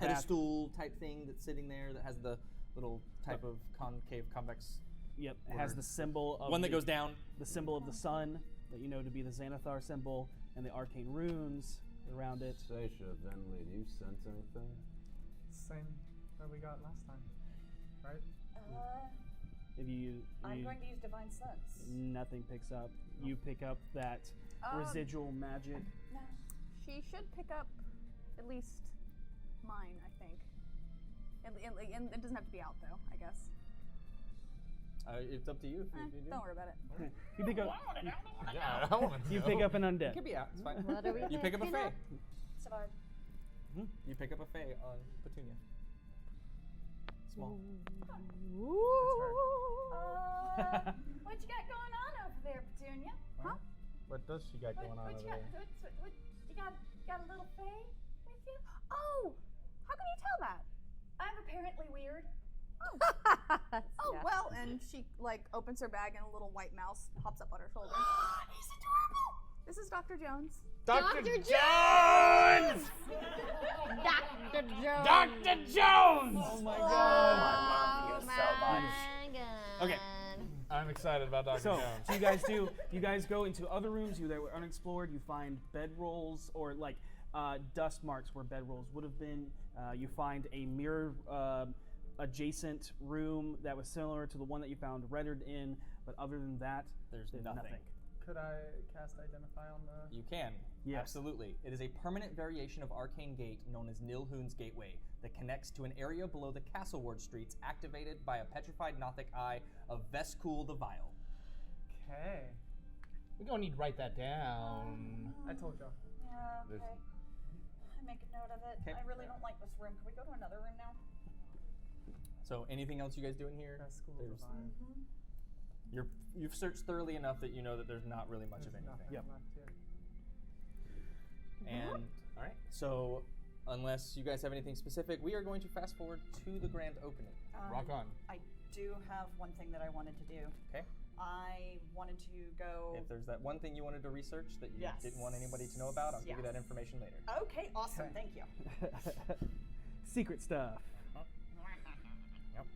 pedestal type thing that's sitting there that has the little type of concave convex. Yep, it has the symbol of one that goes down. The symbol of the sun that you know to be the Xanathar symbol, and the arcane runes around it. Seisha, Venley, do you sense anything? Same that we got last time, right? I'm going to use Divine Sense. Nothing picks up. You pick up that residual magic. No. She should pick up at least mine, I think. And it doesn't have to be out, though, I guess. It's up to you. If you do. Don't worry about it. You pick up. Yeah, I want to You pick up an undead. It could be out. It's fine. What are we You pick up a picking fae. up? Savard. You pick up a fae on Petunia. Small. What you got going on over there, Petunia? Huh? What does she got going on What over you got? there? What, you got a little fae with you? Oh! How can you tell that? I'm apparently weird. Oh, well, and she, opens her bag and a little white mouse hops up on her shoulder. He's adorable! This is Dr. Jones. Dr. Jones! Dr. Jones! Dr. Jones! Oh my God. I love you so much. Okay. I'm excited about Dr. So Jones. you guys go into other rooms that were unexplored. You find bedrolls or dust marks where bedrolls would have been. You find a mirror adjacent room that was similar to the one that you found rendered in, but other than that, there's nothing. Could I cast Identify on the... You can. Yes. Absolutely. It is a permanent variation of Arcane Gate known as Nilhoon's Gateway that connects to an area below the Castleward streets activated by a petrified Nothic eye of Veskul the Vile. Okay. We're going to need to write that down. I told you. Yeah, okay. I make a note of it. Okay. I really don't like this room. Can we go to another room now? So anything else you guys do in here? Veskul the Vile. You've searched thoroughly enough that you know that there's not really much of anything. Nothing left here. And all right, so unless you guys have anything specific, we are going to fast forward to the grand opening. Rock on. I do have one thing that I wanted to do. Okay. I wanted to go. If there's that one thing you wanted to research that you didn't want anybody to know about, I'll give you that information later. Okay, awesome. Thank you. Secret stuff. Yep.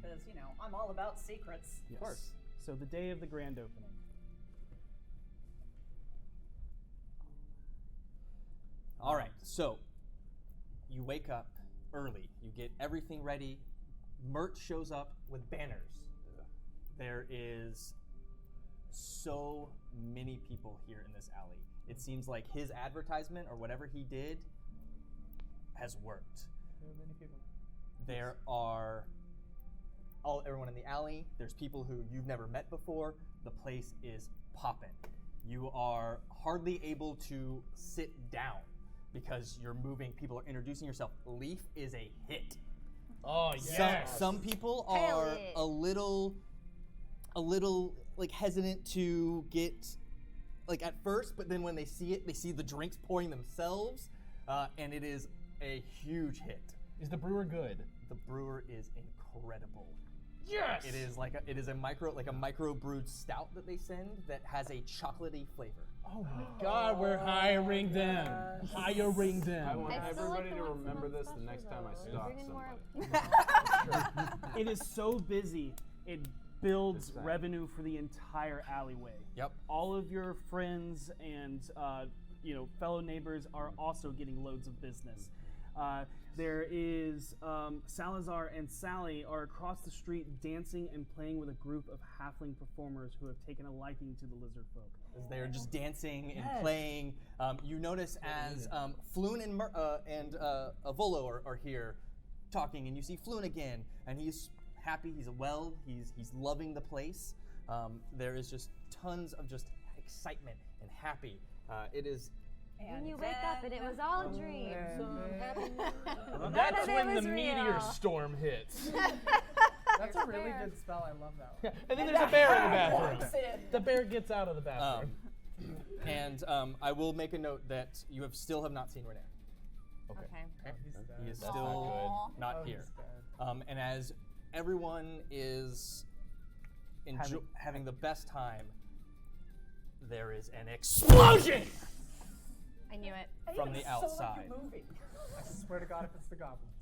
Because, I'm all about secrets. Yes. Of course. So the day of the grand opening. All right, so you wake up early. You get everything ready. Mert shows up with banners. There is so many people here in this alley. It seems like his advertisement or whatever he did has worked. There are many people. There are everyone in the alley. There's people who you've never met before. The place is popping. You are hardly able to sit down because you're moving. People are introducing yourself. Leaf is a hit. Oh yes. Some people are a little hesitant to get at first, but then when they see it, they see the drinks pouring themselves, and it is a huge hit. Is the brewer good? The brewer is incredible. Yes. It is a micro brewed stout that they send that has a chocolatey flavor. Oh my God, we're hiring them. Hiring them. I want everybody to remember this the next time I stalk somebody. It is so busy, it builds revenue for the entire alleyway. Yep. All of your friends and fellow neighbors are also getting loads of business. There is Salazar and Sally are across the street dancing and playing with a group of halfling performers who have taken a liking to the lizard folk. As they are just dancing and playing, you notice as Floon and Volo are here talking, and you see Floon again, and he's happy, he's he's loving the place. There is just tons of just excitement and happy. It is. When you wake up and it was all a dream. That's when the meteor storm hits. That's a really good spell. I love that one. And then there's a bear in the bathroom. The bear gets out of the bathroom. And I will make a note that you still have not seen Renee. Okay. He is still not here. And as everyone is having the best time, there is an explosion I knew it. from the outside. I swear to God, if it's the goblins.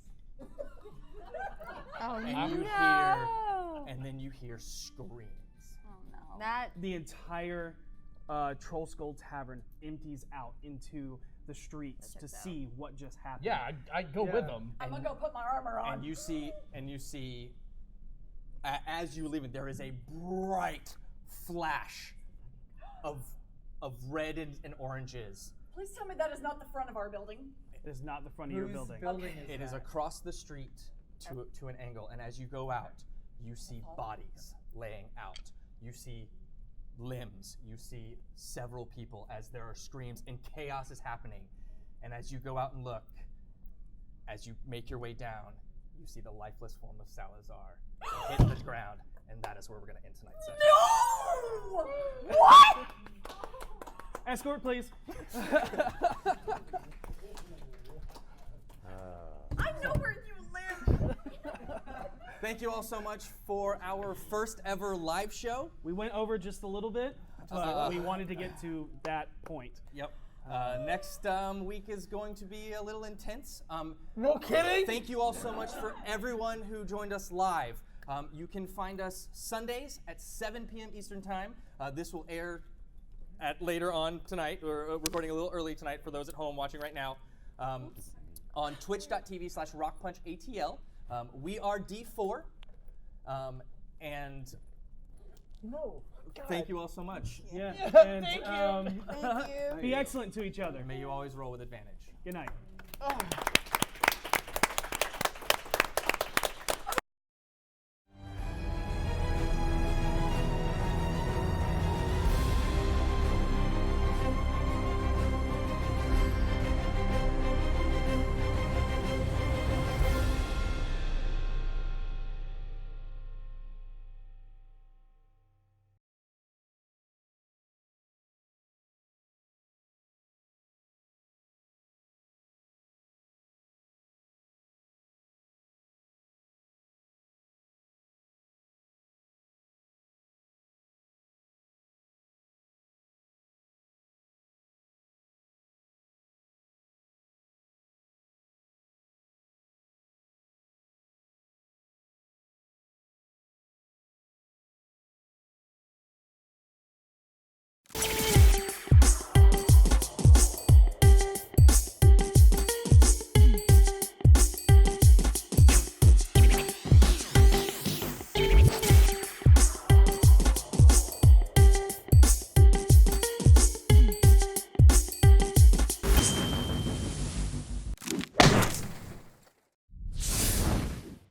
Oh And then you hear screams. Oh no. That The entire Troll Skull Tavern empties out into the streets to see what just happened. Yeah, I go with them. I'm gonna go put my armor on. And you see, as you leave, there is a bright flash of red and oranges. Please tell me that is not the front of our building. It is not the front of your building. It is across the street to an angle, and as you go out, you see bodies laying out. You see limbs. You see several people as there are screams and chaos is happening. And as you go out and look, as you make your way down, you see the lifeless form of Salazar hit the ground, and that is where we're going to end tonight's session. No! What? Escort, please. I know where you live. Thank you all so much for our first ever live show. We went over just a little bit, but we wanted to get to that point. Yep. Next week is going to be a little intense. No kidding? Thank you all so much for everyone who joined us live. You can find us Sundays at 7 p.m. Eastern Time. This will air at later on tonight. We're recording a little early tonight for those at home watching right now. On twitch.tv/RockPunchATL. We are D4. And no. God. Thank you all so much. Yeah. And Thank you. be excellent to each other. May you always roll with advantage. Good night. Oh.